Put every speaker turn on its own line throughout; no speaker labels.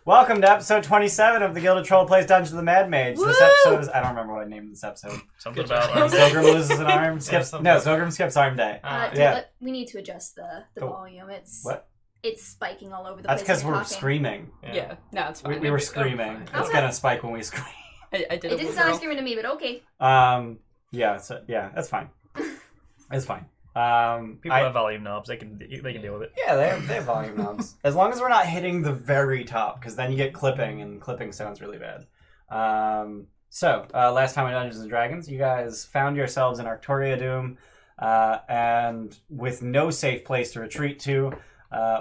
Welcome to episode 27 of the Gilded Troll Plays Dungeons of the Mad Mage. This episode is... I don't remember what I named this episode.
Something about...
Xogrim loses an arm. Xogrim skips arm day.
We need to adjust the volume.
What?
It's spiking all over the
place. That's because we're
talking.
Screaming.
Yeah, no, it's fine.
We were screaming. It's gonna spike when we scream.
I did
it didn't sound like screaming to me, but okay.
That's fine. It's fine.
People have volume knobs. They can deal with it.
Yeah, they have volume knobs. As long as we're not hitting the very top, because then you get clipping, and clipping sounds really bad. Last time in Dungeons & Dragons, you guys found yourselves in Arcturiadoom, and with no safe place to retreat to,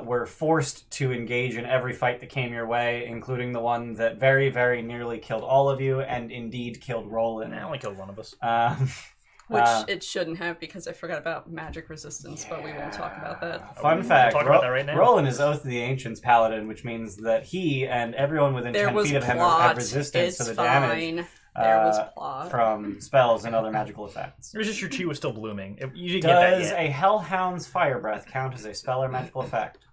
were forced to engage in every fight that came your way, including the one that very, very nearly killed all of you, and indeed killed Roland.
It only killed one of us.
Which it shouldn't have, because I forgot about magic resistance, but we won't talk about that.
Fun fact,
talk about that right now.
Roland is Oath of the Ancients Paladin, which means that he and everyone within 10 feet of him have resistance to the damage from spells and other magical effects.
It was just your chi was still blooming. You didn't
Does
get that yet.
a Hellhound's Fire Breath count as a spell or magical effect?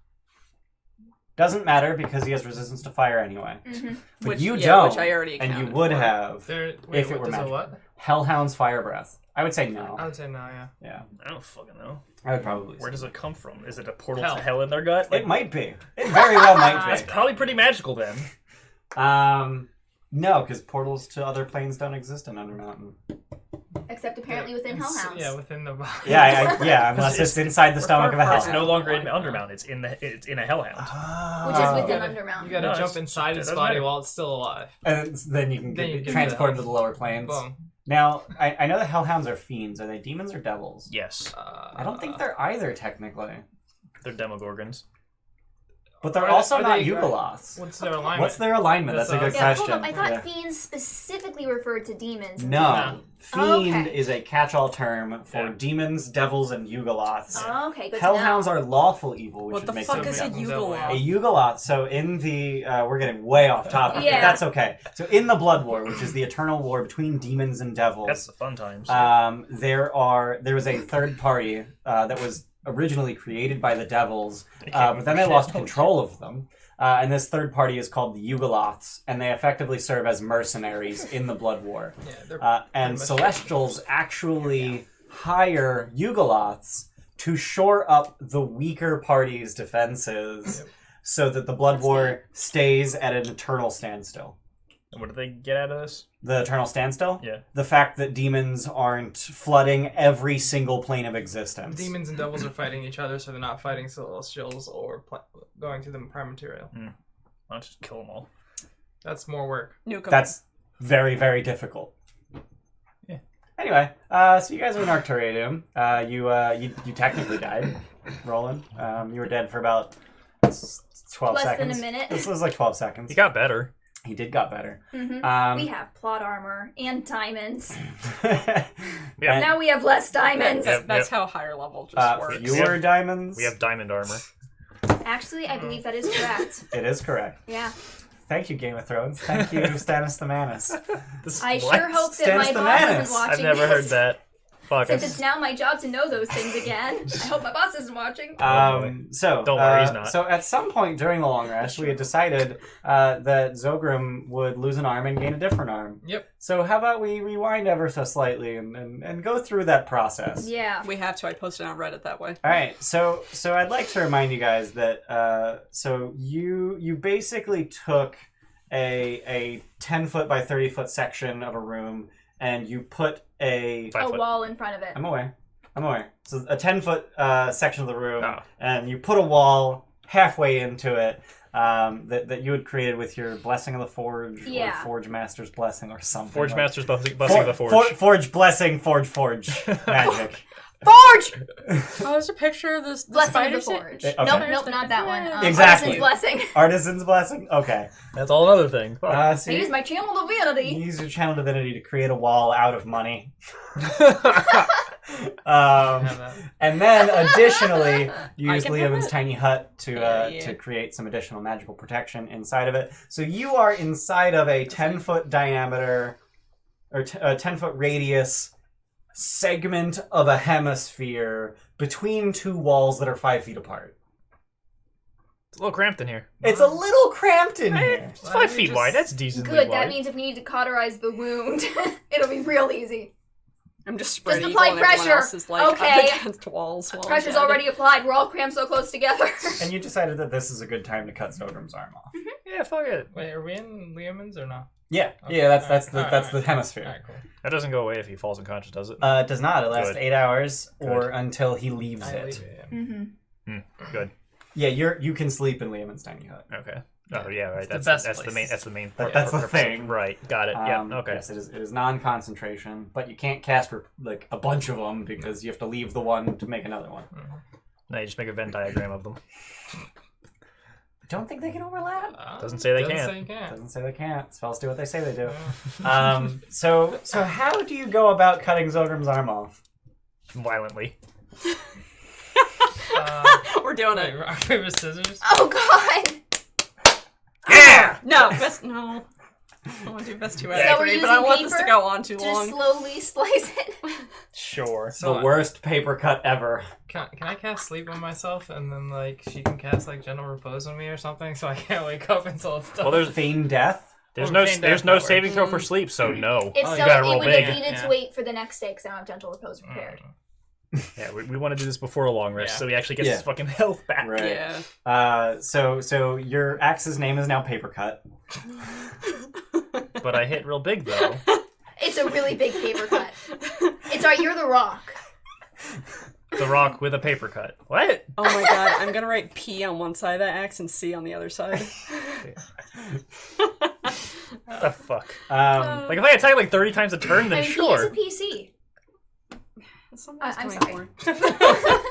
Doesn't matter, because he has resistance to fire anyway.
Mm-hmm.
But
which
you don't,
which I already
and you would have if it were magical.
What?
Hellhound's Fire Breath. I would say no.
I would say no, yeah.
Yeah.
I don't fucking know.
I would probably
Where
say
does it come from? Is it a portal
Hell.
to hell in their gut?
It might be. It very well might
That's
be.
probably pretty magical then.
No, because portals to other planes don't exist in Undermountain.
Except apparently within Hellhounds.
Yeah, within the body.
Yeah, unless it's inside the stomach of a
It's
hellhound.
no longer in Undermount. It's in a hellhound.
Which is within Undermountain.
You gotta jump inside its body while it's still alive.
And then you can get transported to the lower planes.
Boom.
Now, I know the hellhounds are fiends. Are they demons or devils?
Yes.
I don't think they're either, technically.
They're demogorgons.
But they're also not Yugoloths.
What's their alignment?
What's their alignment? That's a good question.
Hold up. I thought fiends specifically referred to demons.
No. Fiend
okay.
is a catch-all term for demons, devils, and Yugoloths.
Oh, okay, good
Hellhounds are lawful evil, which
What the
makes
fuck
sense.
is a Yugoloth?
A Yugoloth, so in the... we're getting way off topic, but that's okay. So in the Blood War, which is the eternal war between demons and devils...
That's the fun times.
There was a third party that was originally created by the devils, but then they lost control of them. And this third party is called the Yugoloths, and they effectively serve as mercenaries in the Blood War. And Celestials actually hire Yugoloths to shore up the weaker party's defenses so that the Blood War stays at an eternal standstill.
And what do they get out of this?
The eternal standstill?
Yeah.
The fact that demons aren't flooding every single plane of existence.
Demons and devils are fighting each other, so they're not fighting celestials or going to the prime material.
Why don't just kill them all?
That's more work.
That's very, very difficult.
Yeah.
Anyway, so you guys are in Arcturiadoom. You technically died, Roland. You were dead for about 12
Less
seconds.
than a minute.
This was like 12 seconds.
He got better.
He got better.
Mm-hmm. We have plot armor and diamonds.
Yeah.
Now we have less diamonds.
That's how higher level just works.
Fewer diamonds.
We have diamond armor.
Actually, I believe that is correct.
It is correct.
Yeah.
Thank you, Game of Thrones. Thank you, Stannis the Manus.
I sure hope that my
Stannis the
boss
Manus.
isn't watching
I've never heard that. Fuck.
Since it's now my job to know those things again. I hope my boss isn't watching.
So
don't worry, he's not.
So at some point during the long rest, we had decided that Xogrim would lose an arm and gain a different arm.
Yep.
So how about we rewind ever so slightly and go through that process?
Yeah.
We have to. I posted on Reddit that way.
All right. So I'd like to remind you guys that so you basically took a 10-foot by 30-foot section of a room and you put a
wall in front of it.
I'm aware. So a 10-foot section of the room, and you put a wall halfway into it that you had created with your Blessing of the Forge, or Forge Master's Blessing, or something.
Forge Master's Blessing of the Forge.
Forge Blessing, Forge magic.
Forge!
Oh, there's a picture of this.
Blessing of the Forge.
Okay.
Nope, not that one.
Exactly.
Artisan's Blessing.
Artisan's Blessing? Okay.
That's all another thing.
I use my channel divinity.
Use your channel divinity to create a wall out of money. And then additionally, you use Liam's tiny hut to create some additional magical protection inside of it. So you are inside of a 10-foot diameter or a 10-foot radius segment of a hemisphere between two walls that are 5 feet apart.
It's a little cramped in here.
It's a little cramped in here.
It's 5 feet wide. That's decently
Good,
wide.
that means if we need to cauterize the wound, it'll be real easy.
I'm just spread
apply
eagle and everyone
pressure.
else is, like,
Okay.
up against walls. While
Pressure's
I'm
already applied. We're all crammed so close together.
And you decided that this is a good time to cut Xogrim's arm off.
Yeah, fuck it.
Wait, are we in Leomans or no?
Yeah,
Okay.
yeah, that's
Alright,
the hemisphere.
Alright, cool.
That doesn't go away if he falls unconscious, does it?
It does not. It lasts
Good.
8 hours or
Good.
until he leaves
I
it.
leave it, yeah.
Mm-hmm.
Good.
Yeah, you can sleep in Liamon's tiny hut.
Okay. Oh yeah, right.
the
That's
best
that's the
place.
main. That's the main.
That's the
purpose of-
thing.
Right. Got it. Yeah. Okay.
Yes, it is non-concentration, but you can't cast like a bunch of them because you have to leave the one to make another one.
Now you just make a Venn diagram of them.
I don't think they can overlap.
Doesn't say they
doesn't
can't.
Say you can't.
Doesn't say they can't. Spells do what they say they do.
Yeah.
So how do you go about cutting Xogrim's arm off?
Violently.
We're doing
Wait,
it.
rock, paper, scissors?
Oh god!
Yeah.
No, best no. I want to do best 2 out
So
of
we're
3, but I
using
don't want this to
paper
go on too
Just
long.
slowly slice it.
Sure.
So
The worst paper cut ever.
Can I cast sleep on myself and then like she can cast like gentle repose on me or something so I can't wake up until it's done?
Well, there's
Feign death.
there's
Well,
no
Feign
there's
death
no
that
saving throw
works.
for sleep, so no.
It's
You
so
gotta
it
roll
would
big.
have needed
Yeah.
to wait for the next day because I don't have gentle repose prepared.
Yeah, we want to do this before a long rest,
Yeah.
so he actually gets
Yeah.
his fucking health back.
Right.
Yeah.
So your axe's name is now Paper Cut.
But I hit real big though.
It's a really big paper cut. It's alright, you're the rock.
The rock with a paper cut. What?
Oh my god, I'm gonna write P on one side of that axe and C on the other side.
What the fuck?
Um,
Like if I attack like 30 times a turn, then
I mean,
sure.
he is a PC.
Somebody's
I'm
coming
sorry.
for.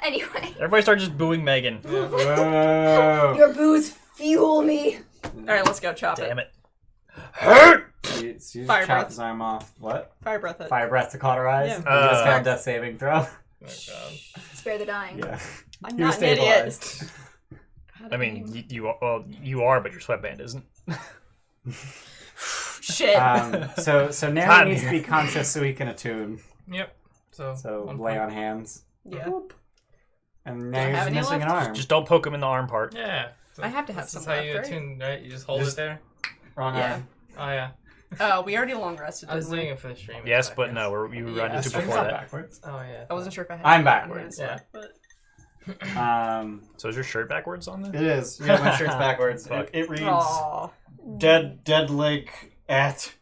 Anyway,
Everybody start just booing Megan.
whoa.
your boos fuel me.
Alright, let's go chop
Damn
it.
it. Hurt!
You just
Fire
chop
breath.
his arm off. What?
Fire breath it.
Fire breath to cauterize?
Yeah.
You just failed death saving throw?
Oh my god.
Spare the dying.
Yeah.
I'm
You're
not an idiot.
stabilized.
I mean, you are, but your sweatband isn't.
Shit.
So Nary
Hot
needs to
here.
be conscious so he can attune.
Yep. So
So lay on hands.
Yeah.
And
I have
Nary's
any
missing an
left?
arm.
Just don't poke him in the arm part.
Yeah. So
I have to have
this
some
is how you
left, right?
attune, right? You just hold
Just-
it there.
Wrong
Yeah.
arm.
Oh yeah.
Oh, we already long rested.
I was
didn't we?
doing it for the stream.
Yes,
It's
but
backwards.
no, you
Yeah,
run into
stream's
before
Not
that.
backwards.
Oh yeah.
I wasn't sure if I had.
I'm backwards.
Yeah.
But
So is your shirt backwards on
It
there?
is. Yeah, my shirt's backwards.
Fuck.
It reads
Aw.
dead leg at.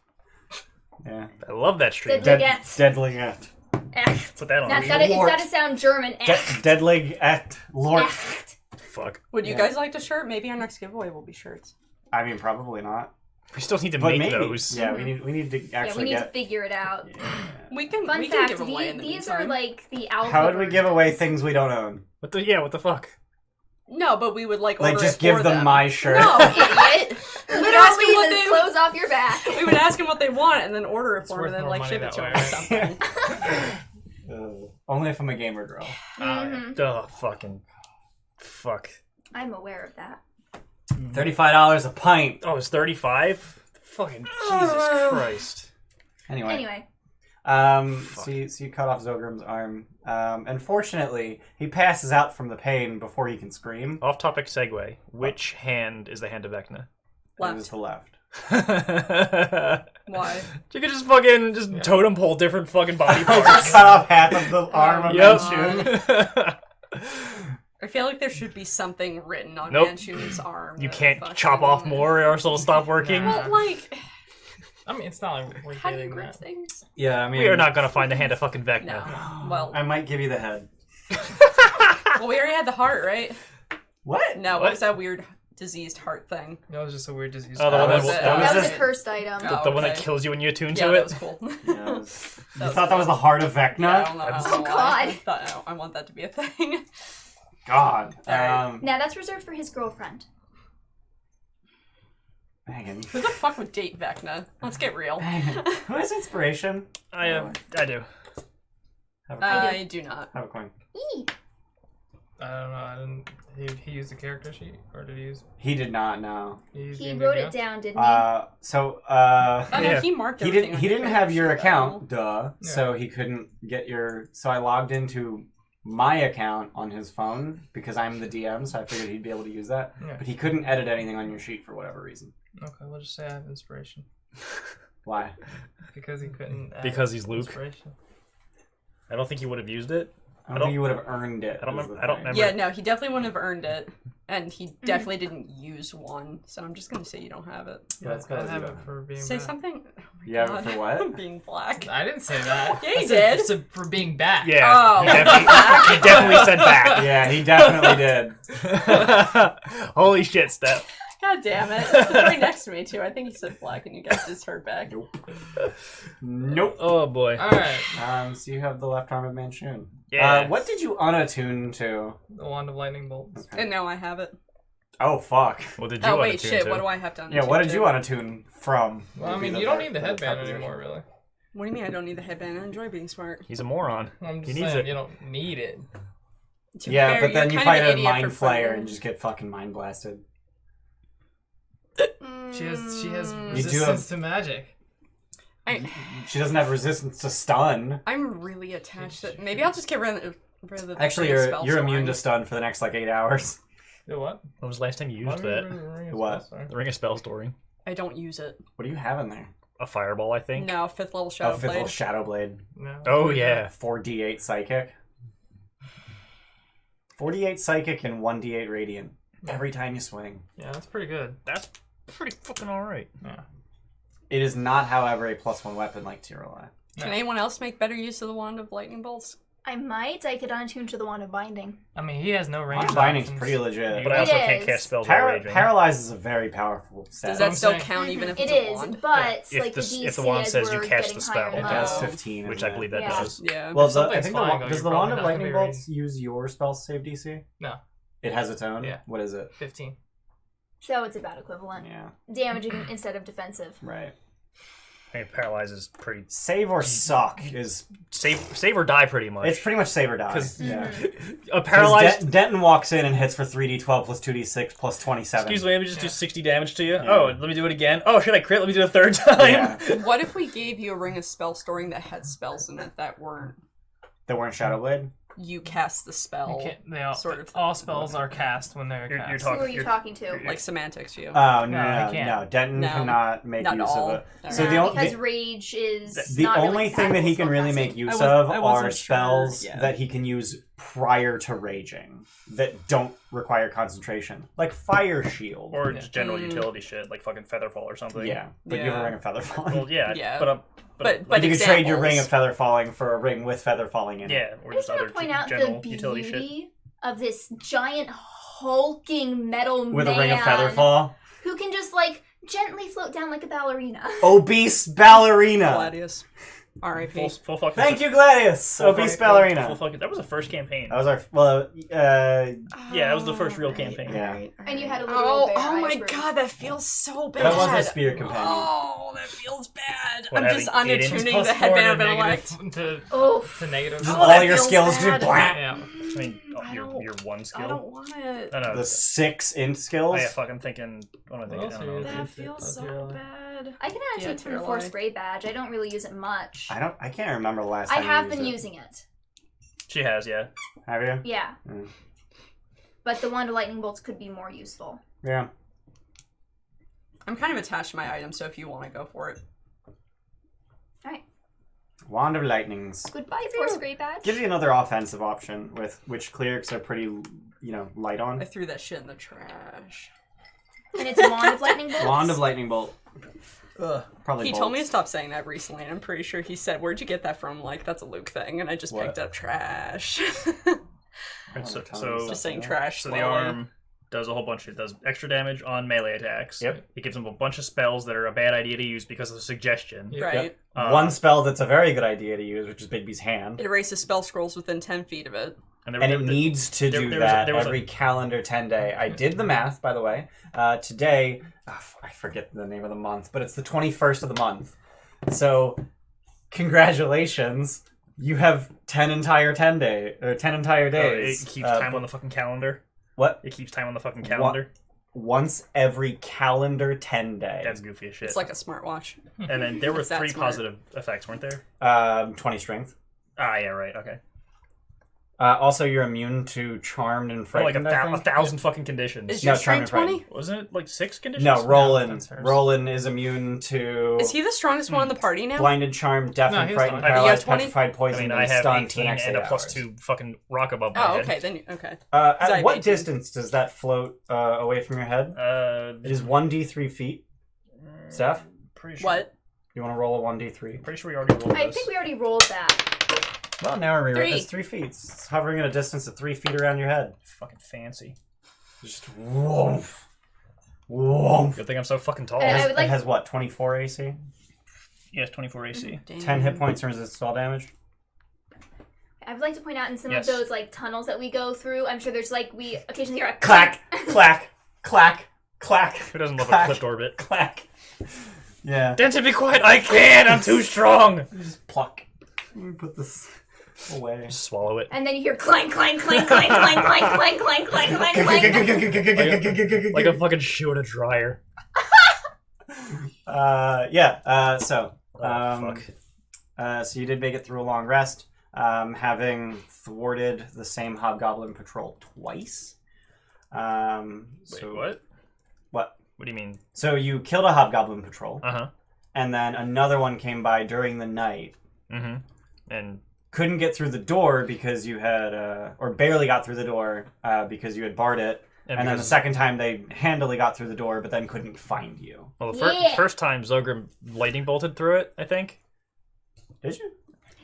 Yeah.
I love that stream.
Dead-
Dead
Leggett.
dead leg at.
Echt.
Put that on.
That's
me.
gotta, it's
Lord.
gotta sound German. Echt.
Dead leg at Lord.
Echt.
Fuck.
Would you
Yeah.
guys like a shirt? Maybe our next giveaway will be shirts.
I mean, probably not.
We still need to
But
make
maybe.
those.
Yeah, we need to
Yeah,
actually
we need to
get.
figure it out.
We can.
Fun
we can
fact:
give them away in the
these are
meantime.
like the alpha.
How would we give away
versions.
things we don't own?
What the fuck?
No, but we would like
Like,
order
just
it
give
for
them my shirt.
No, idiot.
Literally,
what
the
they-
clothes off your back.
We would ask them what they want and then order it
It's
for them
worth
and then
more
like
money
ship it
that
to
way,
them or
right?
something.
Only if I'm a gamer girl.
Mhm.
Oh, fucking. Fuck.
I'm aware of that.
$35 a pint.
Oh, it's 35? Fucking Jesus Christ.
Anyway.
Anyway,
So you cut off Xogrim's arm. Unfortunately, he passes out from the pain before he can scream.
Off topic segue. Which hand is the hand of Vecna?
It was the left.
Why?
You could just fucking totem pole different fucking body parts.
Just cut off half of the arm of
Yep.
Manchun.
I feel like there should be something written on
Nope.
Manchun's arm.
You
that
can't
fucking-
chop off more or else it'll stop working.
Nah.
Well, like,
I mean, it's not like we're
how do you
getting
grip
that.
things?
Yeah, I mean,
We are not gonna find the hand of fucking Vecna.
No. Well,
I might give you the head.
well, we already had the heart, right?
What?
No,
What?
what was that weird diseased heart thing?
That was just a weird disease.
Oh, the one
That was
that,
it.
that was
that was
just
a cursed item.
Oh,
the one that
okay.
kills you when you attune
Yeah,
to
that
it.
was cool.
Yeah, it was- you
That was
thought that was the heart of Vecna?
Yeah, I don't know. I don't
Oh,
know why.
God.
I want that to be a thing.
God.
Alright.
Now that's reserved for his girlfriend.
Megan.
Who the fuck would date Vecna? Let's get real.
Megan. Who has inspiration?
I do.
Have a,
I do not.
have a coin.
Eee.
I don't know. I didn't. He used the character sheet, or did he use?
He did not know.
Used
He
D&D
wrote
Beyond?
it down, didn't he?
Oh, no,
Yeah.
he marked
He
everything
didn't.
on
He
his
didn't have your
character sheet,
account,
though.
duh. So he couldn't get your. So I logged into my account on his phone because I'm the DM, so I figured he'd be able to use that.
Yeah.
But he couldn't edit anything on your sheet for whatever reason.
Okay, we'll just say I have inspiration.
Why?
Because he couldn't. Add
Because he's Luke.
Inspiration.
I don't think he would have used it.
I don't think you would have earned it.
I don't
is
remember-
the
I don't
thing.
remember.
Yeah, no, he definitely wouldn't have earned it, and he definitely didn't use one. So I'm just gonna say you don't have it.
Yeah, that's
I
good.
have it for being
Say
bad.
something. Oh my
You have it
God.
for what?
Being black.
I didn't say that.
Yeah, you
I said
did.
for being bad.
Yeah,
Oh.
he definitely said back.
Yeah, he definitely did.
Holy shit, Steph.
God damn it! It's right next to me too. I think he said black, and you guys just heard back.
Nope.
Oh boy.
All right.
So you have the left arm of Manchun.
Yeah.
What did you unattune to?
The wand of lightning bolts.
Okay.
And now I have it.
Oh, fuck.
What did you
Oh
want
wait,
to
shit!
to?
What do I have done?
Yeah, what did you unattune from?
Well, I
Would be
mean, you don't
better-
need the headband
proposition.
anymore, really.
What do you mean I don't need the headband? I enjoy being smart.
He's a moron.
I'm
He
just
needs
saying,
it.
you don't need it.
To be
Yeah,
fair,
but then
you're
you
kind
fight
of an
a
idiot
mind
for
flayer
fighting.
and just get fucking mind blasted.
She has
do
resistance to magic.
She doesn't have resistance to stun.
I'm really attached to. Maybe I'll just get rid of the.
Actually, you're immune to stun for the next like 8 hours.
The what?
When was the last time you used that?
What?
The Ring of Spell Storing.
I don't use it.
What do you have in there?
A fireball, I think.
No, 5th level
Oh,
Shadow
5th
Blade.
level Shadow Blade.
No.
Oh yeah.
4d8 psychic. 4d8 psychic and 1d8 radiant. Every time you swing.
Yeah, that's pretty good.
That's pretty fucking alright.
Yeah.
It is not, however, a +1 weapon like Tirolai.
Can anyone else make better use of the Wand of Lightning Bolts?
I might. I could unattune to the Wand of Binding.
I mean, he has no range.
Binding's
options.
pretty legit.
But I
It
also can't
is.
cast spells while raging.
Paralyze is a very powerful stat.
Does that
I'm
still
saying.
count even if
It
it's a
is,
wand?
but
If
like
the-
the DC
if the wand
as
says you
we're
catch
getting
the
higher
spell.
It
and
does
low.
15.
Which
isn't
I believe
it?
that
Yeah.
does.
Yeah.
Well,
If
I
something's
think
flying, though,
does
you're
the Wand
probably
of
not gonna
Lightning
be
Bolts use your spell save DC?
No,
It has its own?
Yeah.
What is it?
15.
So it's about equivalent.
Yeah,
Damaging instead of defensive.
right.
I think paralyze is pretty
Save or suck is...
save or die pretty much.
It's pretty much save or die.
'Cause-
Yeah.
A paralyzed.
Denton walks in and hits for 3d12 plus 2d6 plus 27.
Excuse me, let me just do 60 damage to you.
Yeah.
Oh, let me do it again. Oh, should I crit? Let me do it a third time.
Yeah.
What if we gave you a Ring of Spell Storing that had spells in it that weren't
That weren't Shadow Blade?
you cast the spell?
You can't, they all,
sort of
all spells are cast when they're
You're
cast.
Who are you talking to?
Like semantics, you.
Oh,
No, I can't.
no. Denton
No.
cannot make
Not
use
at all.
of it.
Alright.
So
Nah,
the only...
because rage is
The
not
only
really
thing that he can
compatible
really
spellcasting.
make use
I
of
wasn't
are
sure,
spells
yeah.
that he can use prior to raging that don't require concentration, like Fire Shield.
Or just general
Mm.
utility shit, like fucking Featherfall or something.
Yeah, but you have
Yeah.
a Ring of Feather Falling.
Well, yeah.
Yeah.
But
you could trade your Ring of
examples.
Feather Falling for a ring with Feather Falling in it.
yeah, or
I
just
just want
other
to point out
general
the
utility shit.
beauty of this giant hulking metal
With
man
a Ring of Feather Fall.
who can just like gently float down like a ballerina.
Obese Ballerina.
Gladius. R.I.P.
Full fucking.
Thank you, Gladius.
full
Obese
fucking-
Ballerina.
Full fucking, that was the first campaign.
That was our
Yeah, that was the first real campaign.
Yeah.
And you had a little
Oh,
bear
oh my
eyes, Bruce.
god, that feels so bad.
That was our spear companion.
Oh, that feels bad.
What,
I'm just
having 8 inches?
unattuning
Plus
the
4
headband
to
of intellect.
negative,
Oof.
to negative.
Just
Oh,
all
that
your
feels
skills
bad.
do blah.
Yeah.
I mean, your one skill.
I don't want it.
I know.
The 6 int skills.
Oh, yeah, fuck, I'm thinking. What am I thinking?
What
I
else
don't
are
know.
you
That
Is it
feels so
Arcturiadoom?
I
bad.
can
Yeah,
actually turn
Tirolai.
Force Grey badge. I don't really use it much.
I can't remember the last
I
time
have
you
been
used
using it.
She has, yeah.
it. Have you?
Yeah.
Mm.
But the Wand of Lightning Bolts could be more useful.
Yeah.
I'm kind of attached to my item, so if you want to go for it.
Alright.
Wand of Lightnings.
Goodbye, Force Grey badge.
Gives you another offensive option, with which clerics are pretty, light on.
I threw that shit in the trash.
And it's a Wand of Lightning Bolts.
Wand of Lightning Bolt. Probably
He
bolts.
told me to stop saying that recently, and I'm pretty sure he said, "Where'd you get that from?" Like, that's a Luke thing, and I just
What?
picked up trash.
And so,
a ton of
so,
stuff.
Just saying
Yeah.
trash.
so the
slowly.
arm does a whole bunch. It does extra damage on melee attacks.
Yep.
It gives them a bunch of spells that are a bad idea to use because of suggestion.
Yep.
Right.
One spell that's a very good idea to use, which is Bigby's Hand.
It erases spell scrolls within 10 feet of it.
And,
And it needs to do
there
that
was a-
every calendar 10 day. I did the math, by the way. Today, I forget the name of the month, but it's the 21st of the month. So, congratulations. You have 10 entire days.
it keeps time on the fucking calendar.
What?
It keeps time on the fucking calendar.
Once every calendar 10 day.
That's goofy as shit.
It's like a smartwatch.
And then there were
It's that
3
smart.
positive effects, weren't there?
20 strength.
Ah, yeah, right. Okay.
Also, you're immune to charmed and
For like
frightened.
a
I think.
thousand fucking conditions.
Is
No,
your
charmed
strength
and
20?
Wasn't it like 6 conditions?
No,
that's
Roland.
hers.
Roland is immune to
Is he the strongest one in the party now?
blinded, charmed, deaf,
No,
and
he was
frightened,
fine.
You have
paralyzed,
20?
petrified,
I
poisoned,
mean, I
and
have
stunned for the
18
next
and
8
a plus
hours.
2 fucking rock above my
Oh,
head.
okay, then okay.
At
I have
what
18.
distance does that float away from your head? It is 1d3 feet. Steph,
Pretty sure.
What?
you want to roll a 1d3?
Pretty sure we already rolled
I
this.
think we already rolled that.
Well, now we're
3.
It's 3 feet. It's hovering at a distance of 3 feet around your head.
Fucking fancy.
Just woof, woof.
Good thing I'm so fucking tall.
I would like-
It has what? 24 AC.
Yes, 24 AC.
Damn.
10 hit points and resist all damage.
I would like to point out in some
Yes.
of those like tunnels that we go through, I'm sure there's like we occasionally hear a
Clack, clack, clack, clack,
Who doesn't love
clack,
a clipped orbit?
clack. Yeah.
Denton, be quiet! I can't! I'm too strong!
Just pluck. Let me put this away.
Just swallow it.
and then you hear clank, clank, clank, clank, clank, clank, clank, clank, clank, clank, clank.
Like a fucking shoe in a dryer.
Yeah. So
Oh, fuck.
so you did make it through a long rest, having thwarted the same hobgoblin patrol twice.
Wait, what?
What?
What do you mean?
So you killed a hobgoblin patrol,
Uh-huh.
and then another one came by during the night.
Mm-hmm. And
Couldn't get through the door because you had, or barely got through the door because you had barred it. And then the
because-
second time they handily got through the door, but then couldn't find you.
Well, the
Yeah.
first time Xogrim lightning bolted through it, I think.
Did you?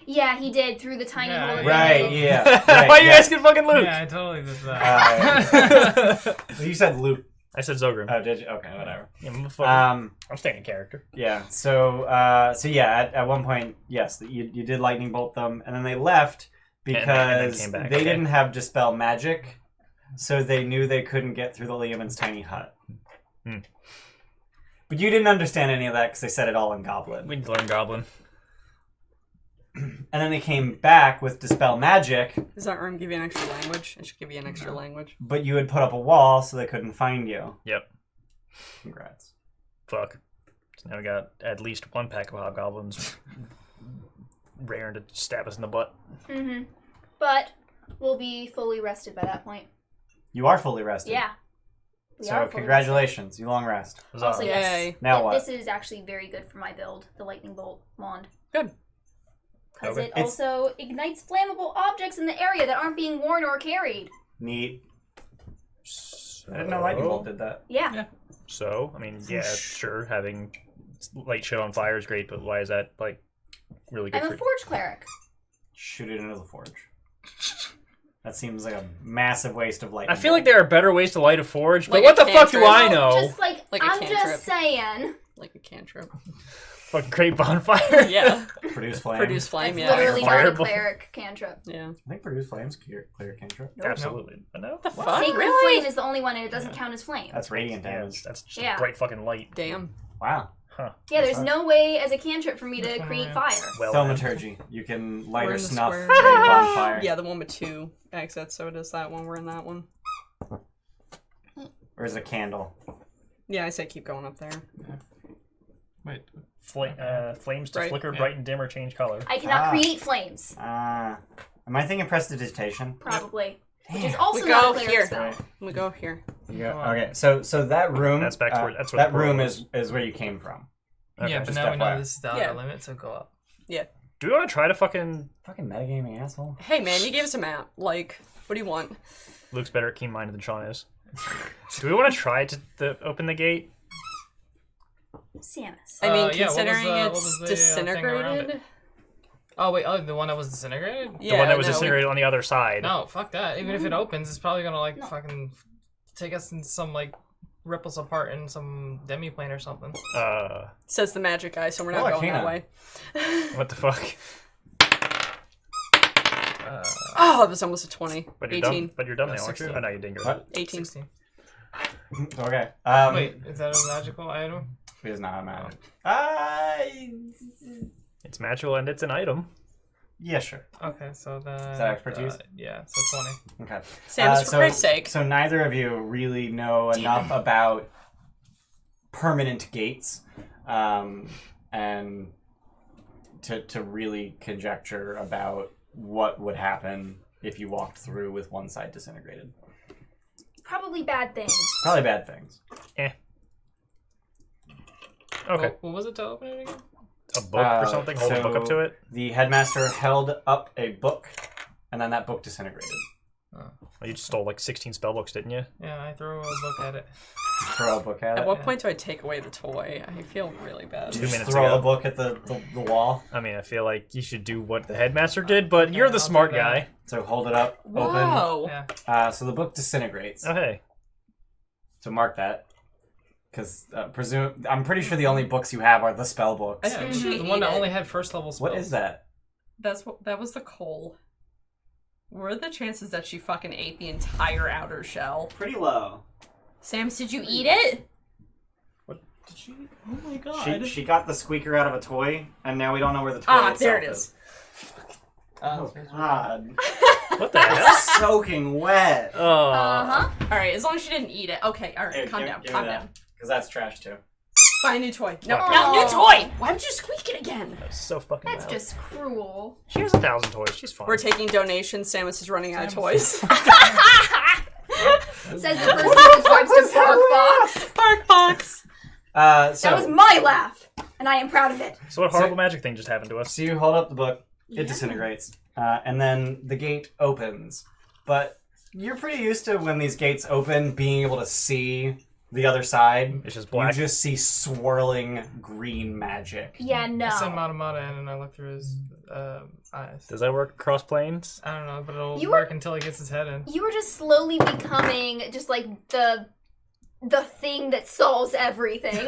Yeah, he did through the tiny
Yeah,
hole. in
Right.
the-
Yeah. Right,
Why are you
yeah.
asking fucking Luke?
Yeah, I totally did that.
You said Luke.
I said Xogrim.
Oh, did you? Okay, whatever.
Yeah, I'm
Um,
staying in character.
yeah. So yeah, at one point, yes, you did lightning bolt them, and then they left
then
because
came back,
they
okay.
didn't have dispel magic, so they knew they couldn't get through the Leomund's tiny hut.
Hmm.
But you didn't understand any of that because they said it all in Goblin.
We need to learn Goblin.
And then they came back with dispel magic,
Does that arm give you an extra language? It should give you an extra language.
but you had put up a wall so they couldn't find you.
Yep.
Congrats.
Fuck. So now we got at least one pack of hobgoblins raring to stab us in the butt.
Mm-hmm. But we'll be fully rested by that point.
You are fully rested.
Yeah. We
So
are fully
congratulations, you long rest.
Huzzah.
Also, yes.
Yay.
Now what?
This is actually very good for my build, the lightning bolt wand.
Good.
Because
Okay.
it
It's-
also ignites flammable objects in the area that aren't being worn or carried.
Neat. I didn't know lightning bolt did that.
Yeah.
So, I mean, yeah, sure, having light shit on fire is great, but why is that, like, really good
I'm
for
a forge cleric.
Shoot it into the forge. That seems like a massive waste of lightning.
I feel like there are better ways to light a forge, but
Like
what
a
the fuck do
cantrip.
I know?
Just like
Like a
I'm
cantrip.
just saying.
Like a cantrip.
Fucking great bonfire.
Yeah.
Produce flame.
Produce flame,
It's
yeah.
literally not a
Fireball.
cleric cantrip.
Yeah.
I think produce flames clear cantrip.
Absolutely. But no.
The fuck?
Sacred
Really?
flame is the only one, and it doesn't count as flame.
That's radiant
Yeah,
damage.
that's just
Yeah.
bright fucking light.
Damn.
Wow.
Huh.
Yeah, there's no way as a cantrip for me to create fire.
Well, then.
Thaumaturgy. You can light
We're
or
in the
snuff
square.
a bonfire.
Yeah, the one with 2 exits, so it is that one. We're in that one.
Or is it a candle?
Yeah, I say keep going up there.
Wait.
Flames to
Right.
flicker,
Yeah.
brighten, dim, or change color.
I cannot
Ah.
create flames,
Am I thinking prestidigitation?
probably. Which is
Damn.
also
We
not
go
a cleric
here.
spell.
We go here.
Yeah. Okay. So that room.
That's back to where- that's where
that
the
room
portal
is where you came from.
Okay,
Yeah, but
just
now we know
FYI.
this is the outer
Yeah.
limit, so go up.
Do we want to try to fucking...
Fucking metagaming asshole.
Hey man, you gave us a map. Like, what do you want?
Luke's better at keen-minded than Sean is. Do we want to try to open the gate?
Samus.
I mean,
Yeah, what was
considering
the- what
it's
was the, thing around
disintegrated.
it? Oh wait, the one that was disintegrated?
Yeah,
The one that was
no,
disintegrated on the other side.
No, fuck that. Even if it opens, it's probably gonna like
No.
fucking take us in some like ripples apart in some demiplane or something.
Says the magic guy, so we're not
Oh,
going that
Arcana.
way.
What the fuck?
Oh, it was almost a 20.
But you're
18.
done. But you're done
No,
now, aren't you?
16.
Oh, no, you didn't go.
What?
18.
16.
Okay.
Wait, is that a magical item?
It is not a magic.
It's magical and it's an item.
Yeah, sure.
Okay, so then.
Is that expertise?
Yeah, so 20.
Okay.
Samus, for Christ's sake.
So neither of you really know enough about permanent gates, and to really conjecture about what would happen if you walked through with one side disintegrated.
Probably bad things.
Probably bad things.
Okay.
What was it to open it again?
A book or something? Hold a book up to it?
The headmaster held up a book, and then that book disintegrated.
Well, you just stole like 16 spell books, didn't you?
Yeah, I throw a book at it.
Throw a book at it.
At what point do I take away the toy? I feel really bad.
2
2
minutes
minutes
throw
ago.
a book at the wall.
I mean, I feel like you should do what the headmaster did, but you're the
I'll
smart
do that.
guy.
So hold it up,
Whoa!
Yeah.
open. So the book disintegrates.
Oh, hey.
So mark that. Because I'm pretty sure the only books you have are the spell books.
Yeah,
She
the one that
ate it.
only had first level spells.
What is that?
That was the coal. What are the chances that she fucking ate the entire outer shell?
Pretty low.
Sam's, did you eat it?
Did she?
Oh my god.
She got the squeaker out of a toy, and now we don't know where the toy
There it is.
Oh, God.
What the hell?
It's soaking wet.
Oh.
Uh-huh.
Alright, as long as she didn't eat it. Okay, alright,
Here,
calm
give-
down,
give me
calm
that.
down.
Because that's trash, too.
Buy a new toy. No,
Fuck
no, new
it.
toy! Why would you squeak it again?
That's so fucking
That's
loud.
just cruel.
She has 1,000 toys. She's fine.
We're taking donations. Samus is running out of toys.
Says the person who subscribes to Parkbox.
Park box!
So,
That was my laugh, and I am proud of it.
So what horrible magic thing just happened to us?
so you hold up the book, it
Yeah.
disintegrates, and then the gate opens. But you're pretty used to when these gates open, being able to see the other side.
It's just
You
black.
just see swirling green magic.
Yeah,
I send
no.
Mata in and I look through his eyes.
Does that work across planes?
I don't know, but it'll
You
work
were-
until he gets his head in.
You were just slowly becoming just like the thing that solves everything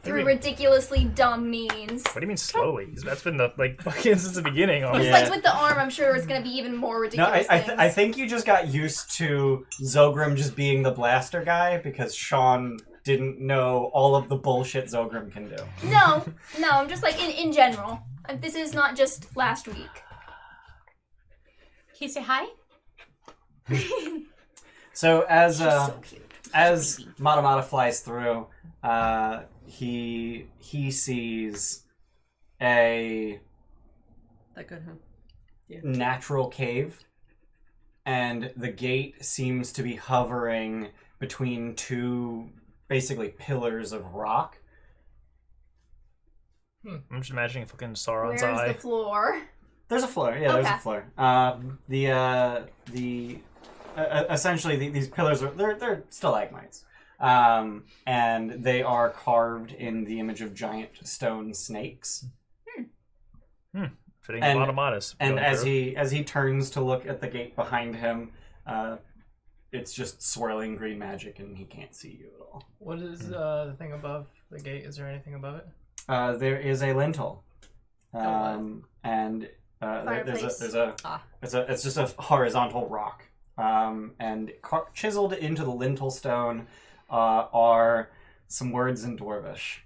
through ridiculously dumb means.
What do you mean slowly? 'Cause that's been the like fucking since the beginning.
It's
Almost.
Yeah.
like with the arm, I'm sure it's gonna be even more
No,
ridiculous things.
I think you just got used to Xogrim just being the blaster guy because Sean didn't know all of the bullshit Xogrim can do.
No, I'm just like in general. This is not just last week. Can you say hi?
So as
So cute.
as Mata flies through, he sees a
That good, huh?
natural cave, and the gate seems to be hovering between two basically pillars of rock.
I'm just imagining fucking Sauron's
Where's
eye.
the floor?
There's a floor. Yeah, there's
Okay.
a floor. Essentially these pillars are they're stalagmites, and they are carved in the image of giant stone snakes.
Fitting
And-
Automatus.
And as he turns to look at the gate behind him, it's just swirling green magic, and he can't see you at all.
What is the thing above the gate? Is there anything above it?
There is a lintel, and
Fireplace.
it's just a horizontal rock, and chiseled into the lintel stone are some words in Dwarvish.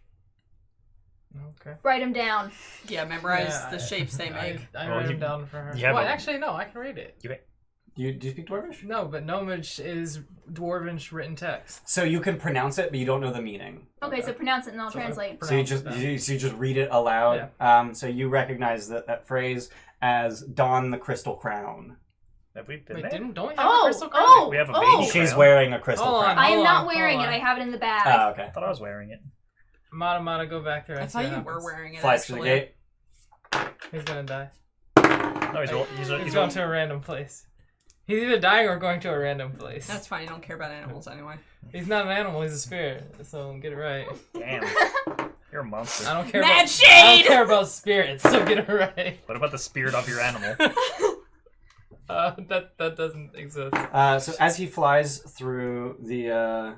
Okay.
Write them down.
Yeah, memorize
Yeah,
the shapes they make.
I
Well,
write
you-
them down for her.
you have
Well,
a-
actually, no, I can read it.
Do you speak Dwarvish?
No, but Gnomage is Dwarvish written text.
So you can pronounce it, but you don't know the meaning.
Okay, so pronounce it and I'll translate.
So you
Pronounce
just read it aloud. So you recognize that phrase as "don the crystal crown."
Have we been
Wait,
there?
don't we have a crystal crown?
We have a
oh.
baby.
She's
crown.
wearing a crystal
Hold on.
crown.
I am not
Hold
wearing
on.
it. I have it in the bag.
Oh, okay.
I thought I was wearing it.
Mata, go back there.
I
and see
thought
what
you were
happens.
wearing it,
Flies through the
actually.
gate.
He's gonna die.
No, he's
He's going to a random place. He's either dying or going to a random place.
That's fine, you don't care about animals anyway.
He's not an animal, he's a spirit. So get it right.
Damn. You're a monster.
I don't care
Mad
about I
shade!
don't care about spirits, so get it right.
What about the spirit of your animal?
That doesn't exist.
So as he flies through the